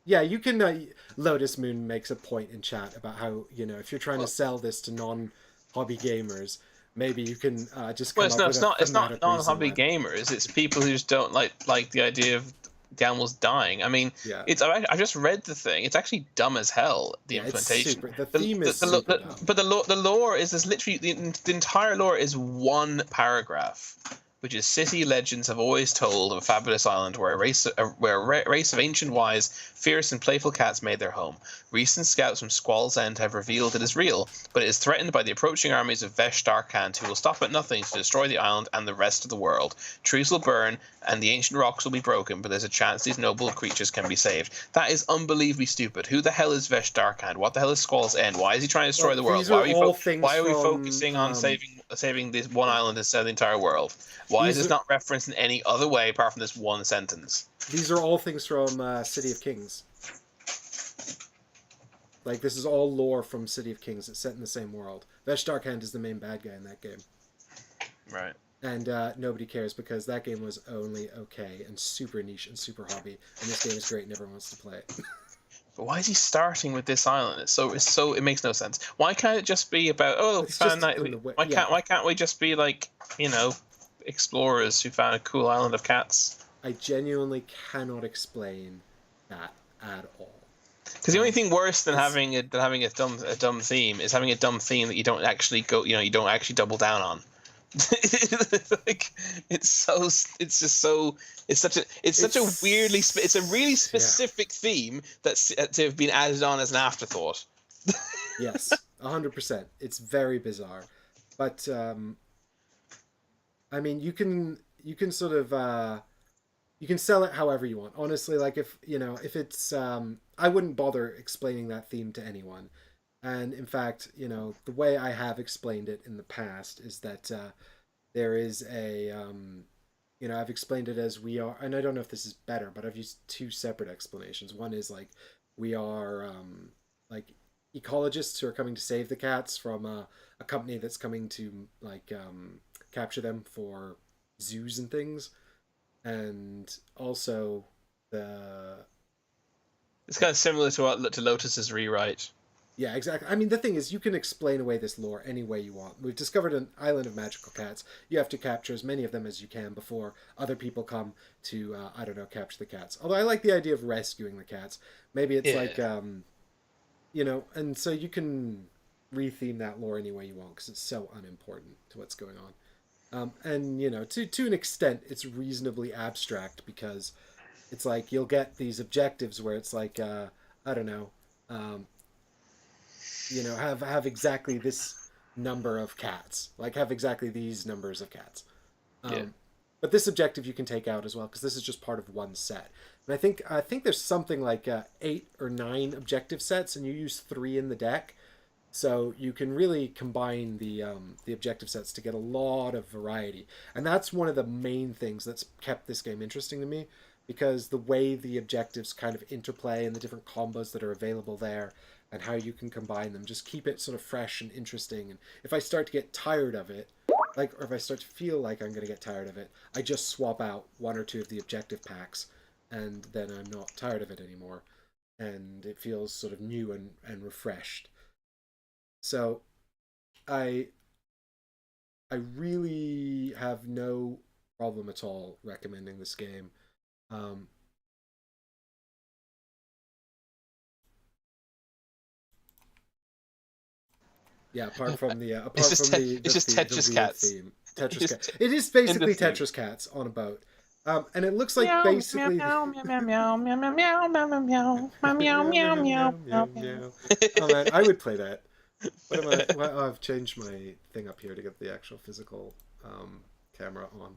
yeah, you can. Lotus Moon makes a point in chat about how, if you're trying to Well, sell this to non-hobby gamers, maybe you can just well, come up with a it's not thematic reason non-hobby why. gamers. It's people who just don't like the idea of the animals dying. I mean, Yeah, I just read the thing. It's actually dumb as hell. The yeah, it's implementation. super. The theme is super dumb. But the lore is literally the entire lore is one paragraph, which is city legends have always told of a fabulous island where a race of ancient wise, fierce and playful cats made their home. Recent scouts from Squall's End have revealed it is real, but it is threatened by the approaching armies of Vesh Darkand, who will stop at nothing to destroy the island and the rest of the world. Trees will burn and the ancient rocks will be broken, but there's a chance these noble creatures can be saved. That is unbelievably stupid. Who the hell is Vesh Darkand? What the hell is Squall's End? Why is he trying to destroy Well, the world? these are all things Why are we from. focusing on saving this one island instead of the entire world? Why is These this are not referenced in any other way apart from this one sentence? these are all things from City of Kings. Like, this is all lore from City of Kings. It's set in the same world. Vesh Darkhand is the main bad guy in that game. Right. And nobody cares because that game was only okay and super niche and super hobby. And this game is great and everyone wants to play it. But why is he starting with this island? It makes no sense. Why can't it just be about It's just why can't we just be like, explorers who found a cool island of cats? I genuinely cannot explain that at all. Because the only thing worse than having a dumb theme is having a dumb theme that you don't actually you don't actually double down on. Like it's such a really specific theme that's to have been added on as an afterthought. Yes, 100%. It's very bizarre, but I mean, you can sort of you can sell it however you want. Honestly, like if it's I wouldn't bother explaining that theme to anyone. And in fact, the way I have explained it in the past is that there is I've explained it as we are, and I don't know if this is better, but I've used two separate explanations. One is like we are like ecologists who are coming to save the cats from a company that's coming to like capture them for zoos and things, and also the It's kind of similar to Lotus's rewrite. yeah, exactly. I mean, the thing is, you can explain away this lore any way you want. We've discovered an island of magical cats. You have to capture as many of them as you can before other people come to, I don't know, capture the cats. Although I like the idea of rescuing the cats. Maybe it's like, and so you can retheme that lore any way you want because it's so unimportant to what's going on. And, to an extent, it's reasonably abstract because it's like you'll get these objectives where it's like, I don't know, have exactly this number of cats, like have exactly these numbers of cats. Yeah. But this objective you can take out as well because this is just part of one set. And I think there's something like 8 or 9 objective sets, and you use 3 in the deck, so you can really combine the objective sets to get a lot of variety. And that's one of the main things that's kept this game interesting to me, because the way the objectives kind of interplay and the different combos that are available there and how you can combine them just keep it sort of fresh and interesting. And if I start to get tired of it, or if I start to feel like I'm going to get tired of it, I just swap out 1 or 2 of the objective packs, and then I'm not tired of it anymore, and it feels sort of new and refreshed. So I really have no problem at all recommending this game. Yeah, apart from the Tetris cats. theme, Tetris cats. It is basically Tetris cats on a boat, and it looks like basically. Meow meow meow meow meow meow meow meow meow meow meow meow meow. Oh man, I would play that. What am I? Well, I've changed my thing up here to get the actual physical camera on.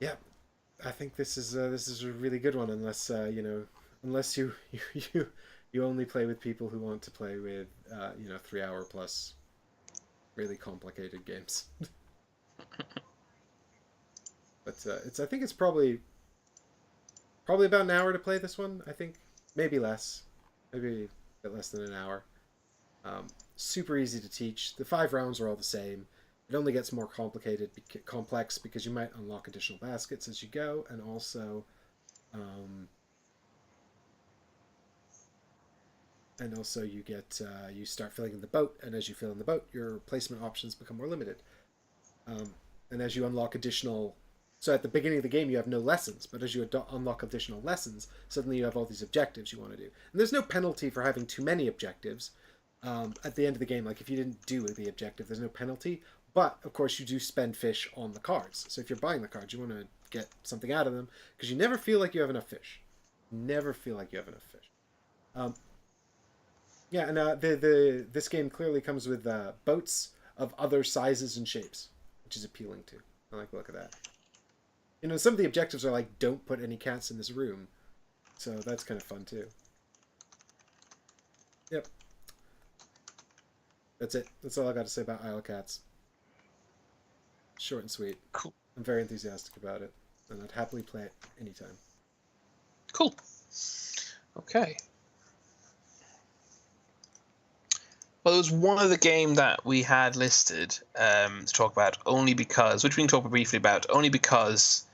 Yeah. I think this is a really good one, unless unless you only play with people who want to play with 3 hour plus really complicated games. But it's I think it's probably about an hour to play this one. I think maybe less, maybe a bit less than an hour. Super easy to teach. The 5 rounds are all the same. It only gets more complex because you might unlock additional baskets as you go, um, and also you get you start filling in the boat, and as you fill in the boat, your placement options become more limited. Um, and as you unlock additional, so at the beginning of the game you have no lessons, but as you unlock additional lessons, suddenly you have all these objectives you want to do. And there's no penalty for having too many objectives. At the end of the game, like if you didn't do the objective, there's no penalty. But of course, you do spend fish on the cards. So if you're buying the cards, you want to get something out of them because you never feel like you have enough fish. Never feel like you have enough fish. Um, yeah, and this game clearly comes with boats of other sizes and shapes, which is appealing too. I like the look of that. Some of the objectives are like, don't put any cats in this room, so that's kind of fun too. Yep. That's it. That's all I got to say about Isle of Cats. Short and sweet. Cool. I'm very enthusiastic about it, and I'd happily play it anytime. Cool. Okay. Well, it was one of the game that we had listed to talk about only because, which we can talk briefly about, only because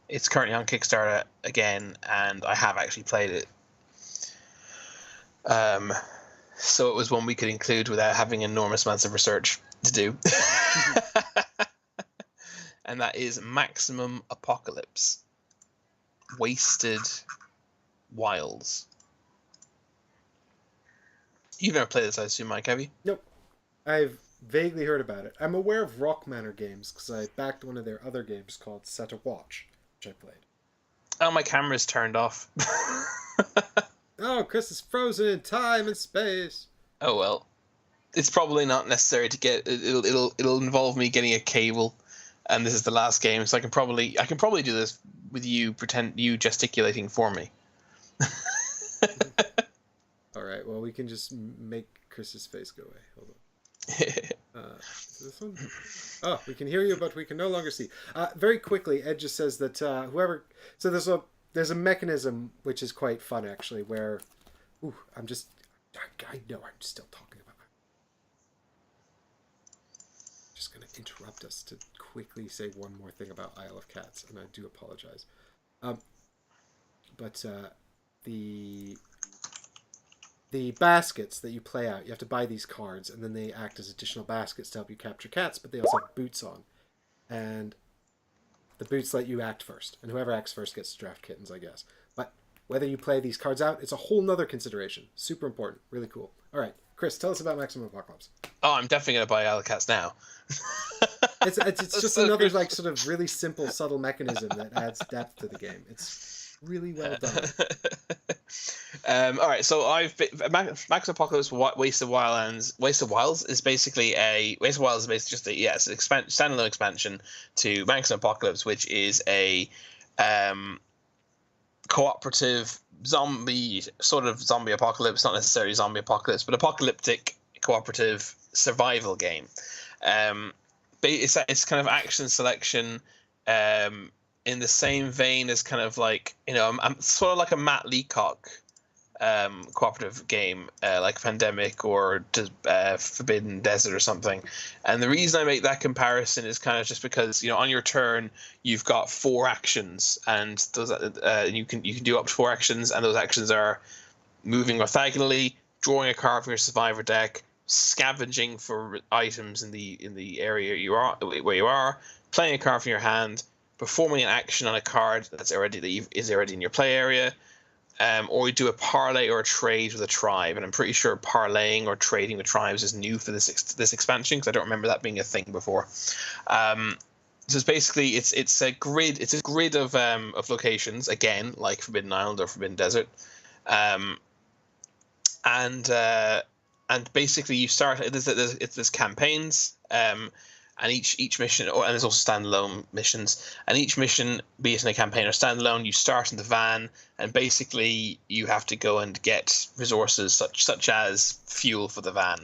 it's currently on Kickstarter again, and I have actually played it. So it was one we could include without having enormous amounts of research to do. And that is Maximum Apocalypse. Wasted Wilds. You've never played this, I assume, Mike, have you? Nope. I've vaguely heard about it. I'm aware of Rock Manor games because I backed one of their other games called Set a Watch, which I played. Oh, my camera's turned off. Oh, Chris is frozen in time and space. Oh well, it's probably not necessary to get. It'll involve me getting a cable, and this is the last game, so I can probably do this with you gesticulating for me. All right. Well, we can just make Chris's face go away. Hold on. Is this one? Oh, we can hear you, but we can no longer see. Very quickly, Ed just says that whoever. So there's a mechanism which is quite fun actually, where, I know I'm still talking about it. Just gonna interrupt us to quickly say one more thing about Isle of Cats, and I do apologize. But the baskets that you play out, you have to buy these cards, and then they act as additional baskets to help you capture cats, but they also have boots on. And the boots let you act first, and whoever acts first gets to draft kittens, I guess. But whether you play these cards out, it's a whole nother consideration. Super important. Really cool. All right, Chris, tell us about Maximum Apocalypse. Oh, I'm definitely going to buy Isle of Cats now. It's just so another like sort of really simple, subtle mechanism that adds depth to the game. It's really well done. All right, so Max Apocalypse Wasted Wilds is basically just it's an standalone expansion to Maximum Apocalypse, which is a cooperative zombie apocalypse, not necessarily zombie apocalypse, but apocalyptic cooperative survival game. It's kind of action selection. In the same vein as kind of like, I'm sort of like a Matt Leacock cooperative game, like Pandemic or Forbidden Desert or something. And the reason I make that comparison is kind of just because, on your turn you've got 4 actions, and those you can do up to 4 actions, and those actions are moving orthogonally, drawing a card from your survivor deck, scavenging for items in the area where you are, playing a card from your hand, performing an action on a card is already in your play area, or you do a parlay or a trade with a tribe. And I'm pretty sure parlaying or trading with tribes is new for this expansion, because I don't remember that being a thing before. So it's basically it's a grid of locations, again like Forbidden Island or Forbidden Desert, and basically you start. There's campaigns. and each mission, and there's also standalone missions, and each mission, be it in a campaign or standalone, you start in the van, and basically you have to go and get resources such as fuel for the van.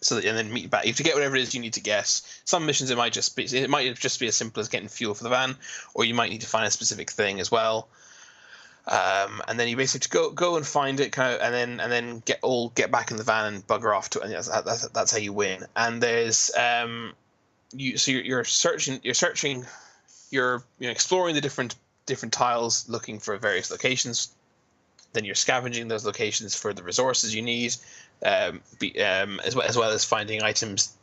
So that, and then meet back. You have to get whatever it is you need to get. Some missions it might just be as simple as getting fuel for the van, or you might need to find a specific thing as well. And then you basically go and find it, kind of, and then get back in the van and bugger off to it. And that's how you win. And there's you're searching, you're exploring the different tiles, looking for various locations. Then you're scavenging those locations for the resources you need, as well as finding items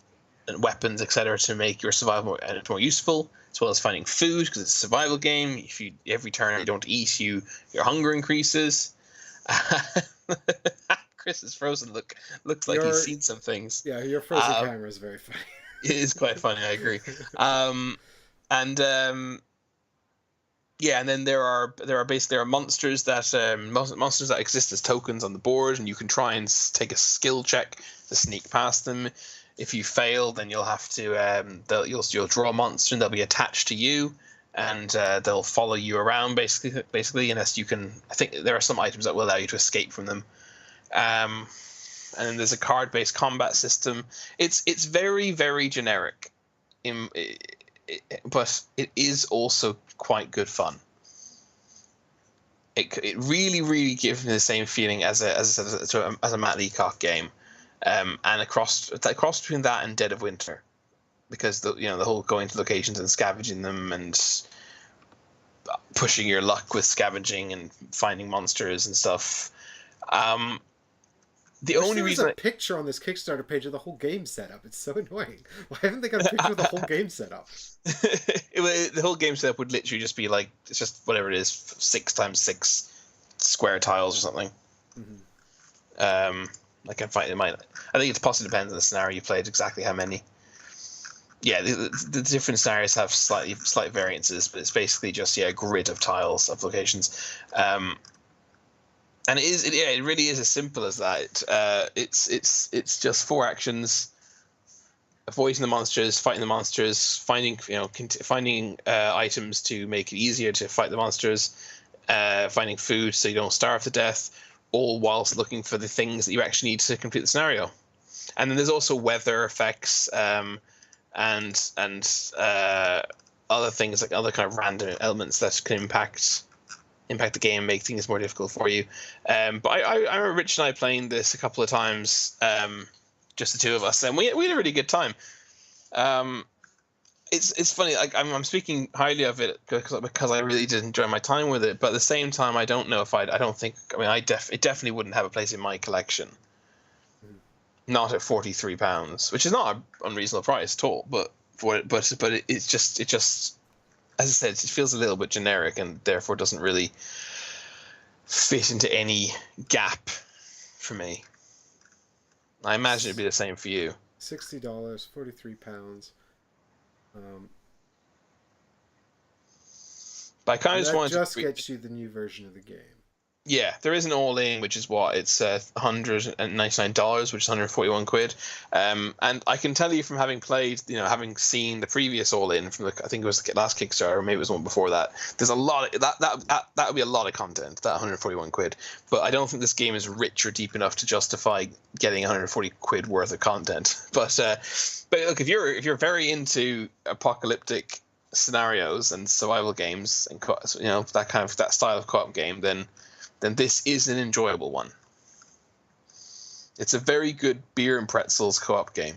and weapons, etc., to make your survival more useful, as well as finding food, because it's a survival game. If every turn you don't eat, your hunger increases. Chris's frozen looks like he's seen some things. Yeah, your frozen camera is very funny. It is quite funny, I agree. Yeah, and then there are monsters that exist as tokens on the board, and you can try and take a skill check to sneak past them. If you fail, then you'll have to you'll draw a monster, and they'll be attached to you, and they'll follow you around basically unless you can. I think there are some items that will allow you to escape from them. And then there's a card-based combat system. It's very, very generic, but it is also quite good fun. It really, really gives me the same feeling as a Matt Leacock game, and a cross between that and Dead of Winter, because the whole going to locations and scavenging them and pushing your luck with scavenging and finding monsters and stuff. The only reason there's a picture on this Kickstarter page of the whole game setup. It's so annoying. Why haven't they got a picture of the whole game setup? The whole game setup would literally just be like, it's just whatever it is, 6x6 square tiles or something. Mm-hmm. I can find it. I think it possibly depends on the scenario you played, exactly how many. Yeah, the different scenarios have slight variances, but it's basically just a grid of tiles of locations. And it really is as simple as that. It's just 4 actions: avoiding the monsters, fighting the monsters, finding items to make it easier to fight the monsters, finding food so you don't starve to death, all whilst looking for the things that you actually need to complete the scenario. And then there's also weather effects, and other things, like other kind of random elements that can impact the game, make things more difficult for you. But I remember Rich and I playing this a couple of times, just the two of us, and we had a really good time. It's funny, like I'm speaking highly of it because I really did enjoy my time with it, but at the same time I don't know if it definitely wouldn't have a place in my collection. Not at £43, which is not an unreasonable price at all, but it's just, as I said, it feels a little bit generic and therefore doesn't really fit into any gap for me. I imagine it'd be the same for you. $60, £43. But I kind of just wanted to gets you the new version of the game. Yeah, there is an all-in, which is what it's $199, which is 141 quid. And I can tell you from having played, having seen the previous all-in from I think it was the last Kickstarter, or maybe it was one before that. There's a lot of, that would be a lot of content, that 141 quid. But I don't think this game is rich or deep enough to justify getting 140 quid worth of content. But look, if you're very into apocalyptic scenarios and survival games and that style of co-op game, then this is an enjoyable one. It's a very good beer and pretzels co-op game.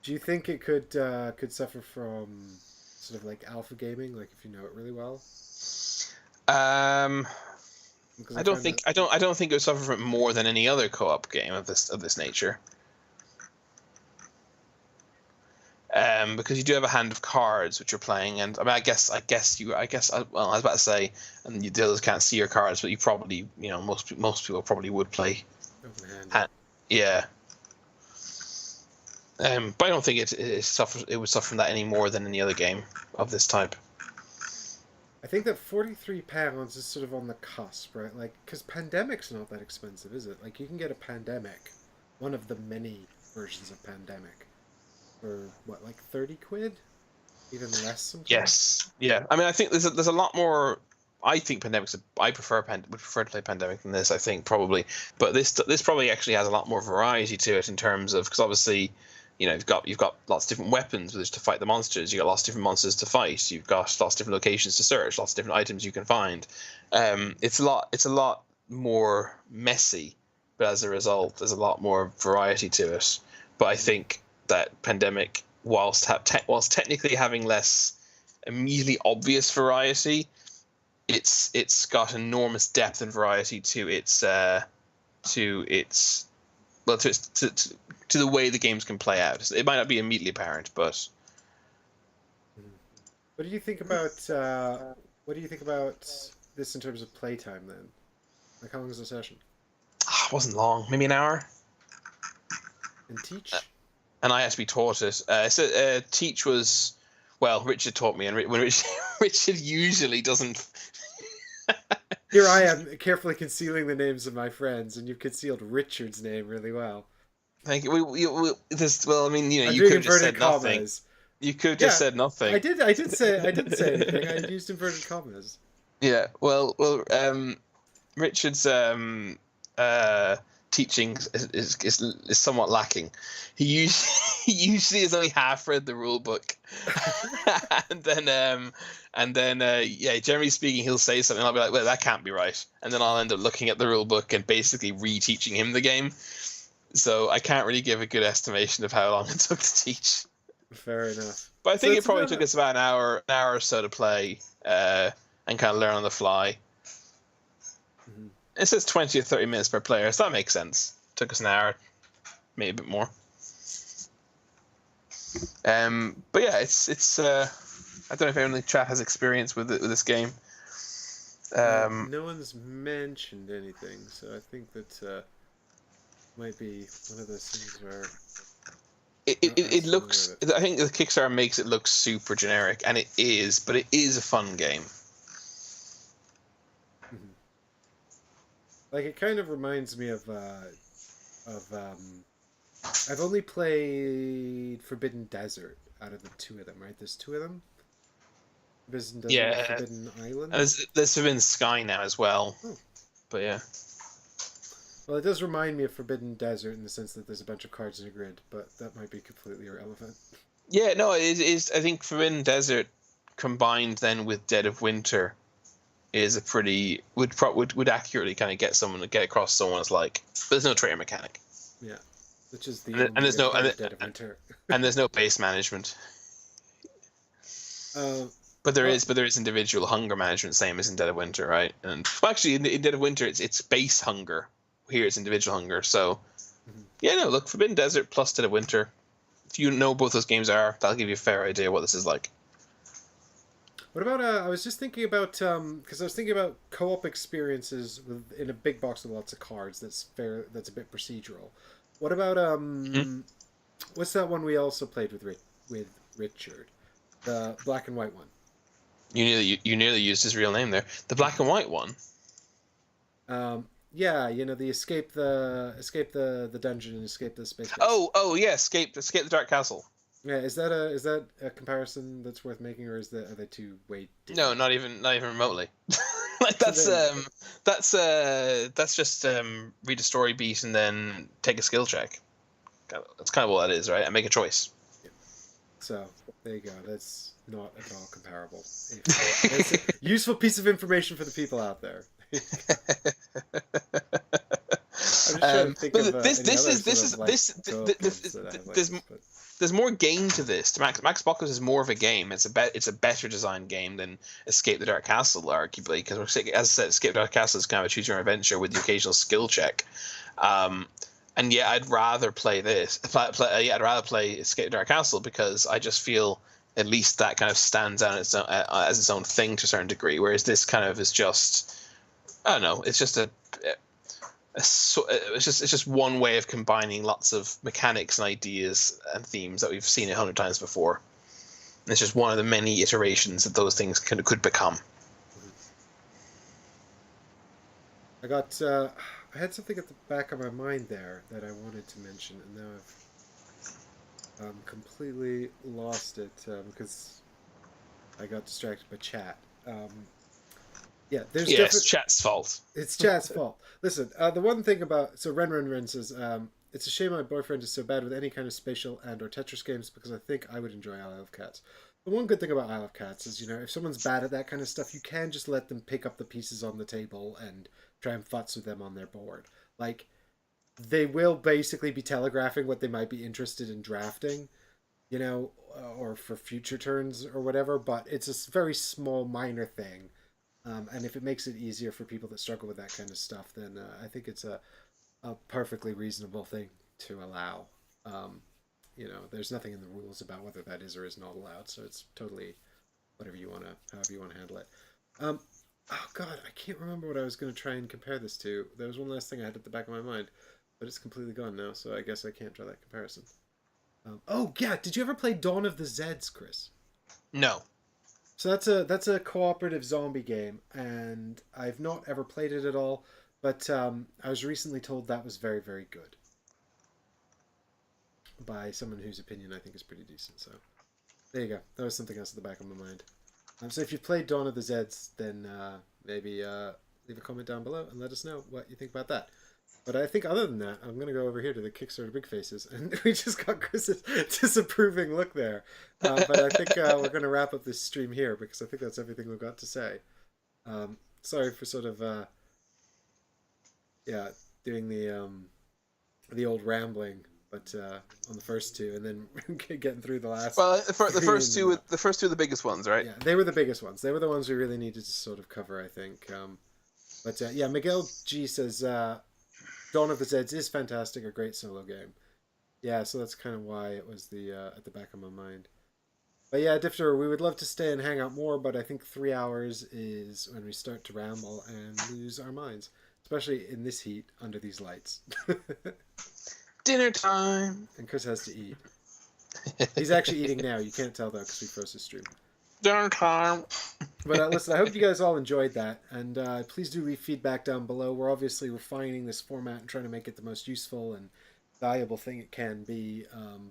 Do you think it could suffer from sort of like alpha gaming, like if you know it really well? I don't think it would suffer from it more than any other co-op game of this nature. Because you do have a hand of cards which you're playing, and I mean, I was about to say, and the others can't see your cards, but you probably, most people probably would play. Yeah. But I don't think it would suffer from that any more than any other game of this type. I think that £43 is sort of on the cusp, right? Like, because Pandemic's not that expensive, is it? Like, you can get a Pandemic one of the many versions of Pandemic for what, like 30 quid, even less sometimes. Yes. Yeah. I mean, I think there's a lot more. I think I would prefer to play Pandemic than this. I think probably, but this probably actually has a lot more variety to it in terms of, because obviously, you've got lots of different weapons with which to fight the monsters. You've got lots of different monsters to fight. You've got lots of different locations to search. Lots of different items you can find. It's a lot more messy, but as a result, there's a lot more variety to it. But I think that Pandemic, whilst technically having less immediately obvious variety, it's got enormous depth and variety to its to its well to the way the games can play out. It might not be immediately apparent, but What do you think about this in terms of playtime then? Like, how long is the session? it wasn't long, maybe an hour. And teach? And I had to be taught it. Teach was, well, Richard taught me, and when Richard usually doesn't. Here I am carefully concealing the names of my friends, and you've concealed Richard's name really well. Thank you. Well, I mean, I'm you doing could have just said inverted nothing. commas. You could have Yeah, just said nothing. I didn't say anything. I used inverted commas. Yeah. Well. Richard's teaching is somewhat lacking. He usually he usually has only half read the rule book, and then yeah, generally speaking, he'll say something. I'll be like, well, that can't be right, and then I'll end up looking at the rule book and basically reteaching him the game. So I can't really give a good estimation of how long it took to teach. Fair enough. But I think So it probably took us about an hour or so to play, and kind of learn on the fly. Mhm. It says 20 or 30 minutes per player, so that makes sense. Took us an hour, maybe a bit more. But yeah, it's I don't know if anyone in the chat has experience with this game. No one's mentioned anything, so I think that might be one of those things where it looks. I think the Kickstarter makes it look super generic, and it is, but it is a fun game. Mhm. Like, it kind of reminds me of I've only played Forbidden Desert out of the two of them, right? There's two of them. Forbidden Desert and Yeah, Forbidden Island. and there's Forbidden Sky now as well. Oh. But yeah. Well, it does remind me of Forbidden Desert in the sense that there's a bunch of cards in a grid, but that might be completely irrelevant. Yeah, no, it is. I think Forbidden Desert combined then with Dead of Winter is a pretty would accurately kind of get across someone's like. There's no traitor mechanic. Yeah, which is the And there's no Dead of Winter. and there's no base management. But there is individual hunger management, same as in Dead of Winter, right? And well, actually, in Dead of Winter, it's base hunger. Here, it's individual hunger. So, yeah, no, look, Forbidden Desert plus Dead of Winter. If you know both those games are, that'll give you a fair idea what this is like. What about I was just thinking about because I was thinking about co-op experiences in a big box with lots of cards. That's a bit procedural. What about what's that one we also played with Richard, the black and white one? You nearly used his real name there. The black and white one. Yeah, the escape the dungeon and escape the space base. Oh yeah, escape the Dark Castle. Yeah, is that a comparison that's worth making, or are they two way different? No, not even remotely. Like that's just read a story beat and then take a skill check. That's kind of what that is, right? And make a choice. Yeah. So there you go. That's not at all comparable. It's a useful piece of information for the people out there. There's more game to this. Max Bockers is more of a game. It's a better designed game than Escape the Dark Castle, arguably, because as I said, Escape the Dark Castle is kind of a choose your own adventure with the occasional skill check. And yeah, I'd rather play this. I'd rather play Escape the Dark Castle because I just feel at least that kind of stands out as its own thing to a certain degree. Whereas this kind of is just, I don't know, it's just it's just one way of combining lots of mechanics and ideas and themes that we've seen 100 times before. And it's just one of the many iterations that those things could become. I got I had something at the back of my mind there that I wanted to mention, and now I've completely lost it because I got distracted by chat. Yeah, there's Yes, definitely chat's fault. it's chat's fault. Listen, the one thing about Ren says it's a shame my boyfriend is so bad with any kind of spatial and or Tetris games because I think I would enjoy Isle of Cats. The one good thing about Isle of Cats is, if someone's bad at that kind of stuff, you can just let them pick up the pieces on the table and try and futz with them on their board. Like, they will basically be telegraphing what they might be interested in drafting, or for future turns or whatever, but it's a very small, minor thing. And if it makes it easier for people that struggle with that kind of stuff, then I think it's a perfectly reasonable thing to allow. There's nothing in the rules about whether that is or is not allowed, so it's totally however you want to handle it. Oh God, I can't remember what I was going to try and compare this to. There was one last thing I had at the back of my mind, but it's completely gone now, so I guess I can't draw that comparison. Oh yeah, did you ever play Dawn of the Zeds, Chris? No. So that's a cooperative zombie game, and I've not ever played it at all, but I was recently told that was very, very good by someone whose opinion I think is pretty decent. So there you go. That was something else at the back of my mind. So if you've played Dawn of the Zeds, then maybe leave a comment down below and let us know what you think about that. But I think other than that, I'm going to go over here to the Kickstarter Big Faces, and we just got Chris's disapproving look there. But I think we're going to wrap up this stream here because I think that's everything we've got to say. Sorry for sort of, doing the old rambling, but on the first two, and then getting through the last. Well, for the first two are the biggest ones, right? Yeah, they were the biggest ones. They were the ones we really needed to sort of cover, I think. But Miguel G says. Dawn of the Zeds is fantastic, a great solo game. Yeah, so that's kind of why it was at the back of my mind. But yeah, Difter, we would love to stay and hang out more, but I think 3 hours is when we start to ramble and lose our minds, especially in this heat under these lights. Dinner time. And Chris has to eat. He's actually eating now. You can't tell though because we froze his stream. Dinner time. But listen, I hope you guys all enjoyed that, and please do leave feedback down below. We're obviously refining this format and trying to make it the most useful and valuable thing it can be,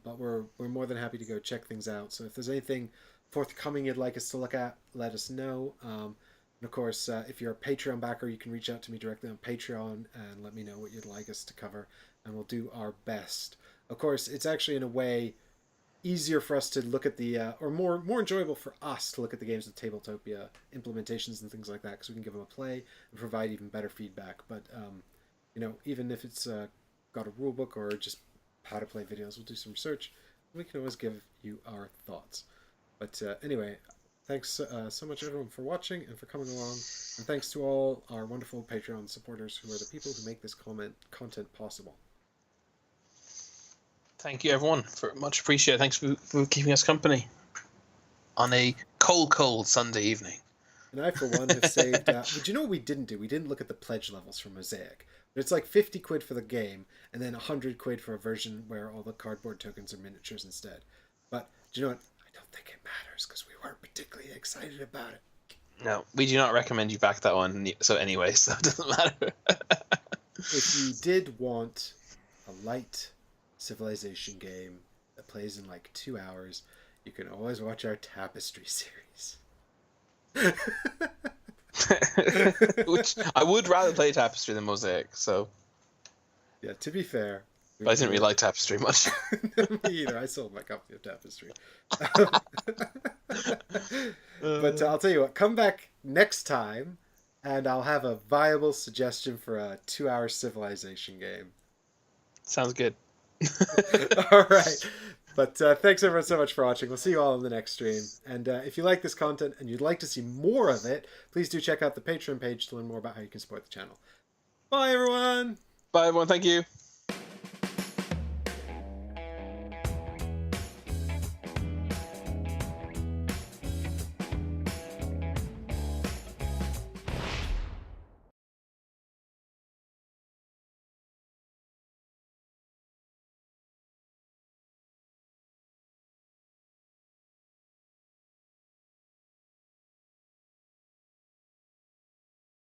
but we're more than happy to go check things out. So if there's anything forthcoming you'd like us to look at, let us know. And of course, if you're a Patreon backer, you can reach out to me directly on Patreon and let me know what you'd like us to cover, and we'll do our best. Of course, it's actually in a way easier for us to look at the or more enjoyable for us to look at the games with Tabletopia implementations and things like that, because we can give them a play and provide even better feedback. But even if it's got a rule book or just how to play videos, we'll do some research and we can always give you our thoughts. But anyway, thanks so much everyone for watching and for coming along, and thanks to all our wonderful Patreon supporters who are the people who make this content possible. Thank you, everyone. Much appreciated. Thanks for keeping us company on a cold Sunday evening. And I, for one, have saved... but you know what we didn't do? We didn't look at the pledge levels for Mosaic. But it's like 50 quid for the game, and then 100 quid for a version where all the cardboard tokens are miniatures instead. But do you know what? I don't think it matters, because we weren't particularly excited about it. No, we do not recommend you back that one. So anyway, so it doesn't matter. If you did want a light civilization game that plays in like 2 hours, you can always watch our Tapestry series. Which I would rather play Tapestry than Mosaic, so yeah, to be fair, but I didn't really like Tapestry much. Me either. I sold my copy of Tapestry. But I'll tell you what, come back next time and I'll have a viable suggestion for a 2-hour civilization game. Sounds good. All right. But thanks everyone so much for watching. We'll see you all in the next stream. And if you like this content and you'd like to see more of it, please do check out the Patreon page to learn more about how you can support the channel. Bye, everyone. Bye, everyone. Thank you.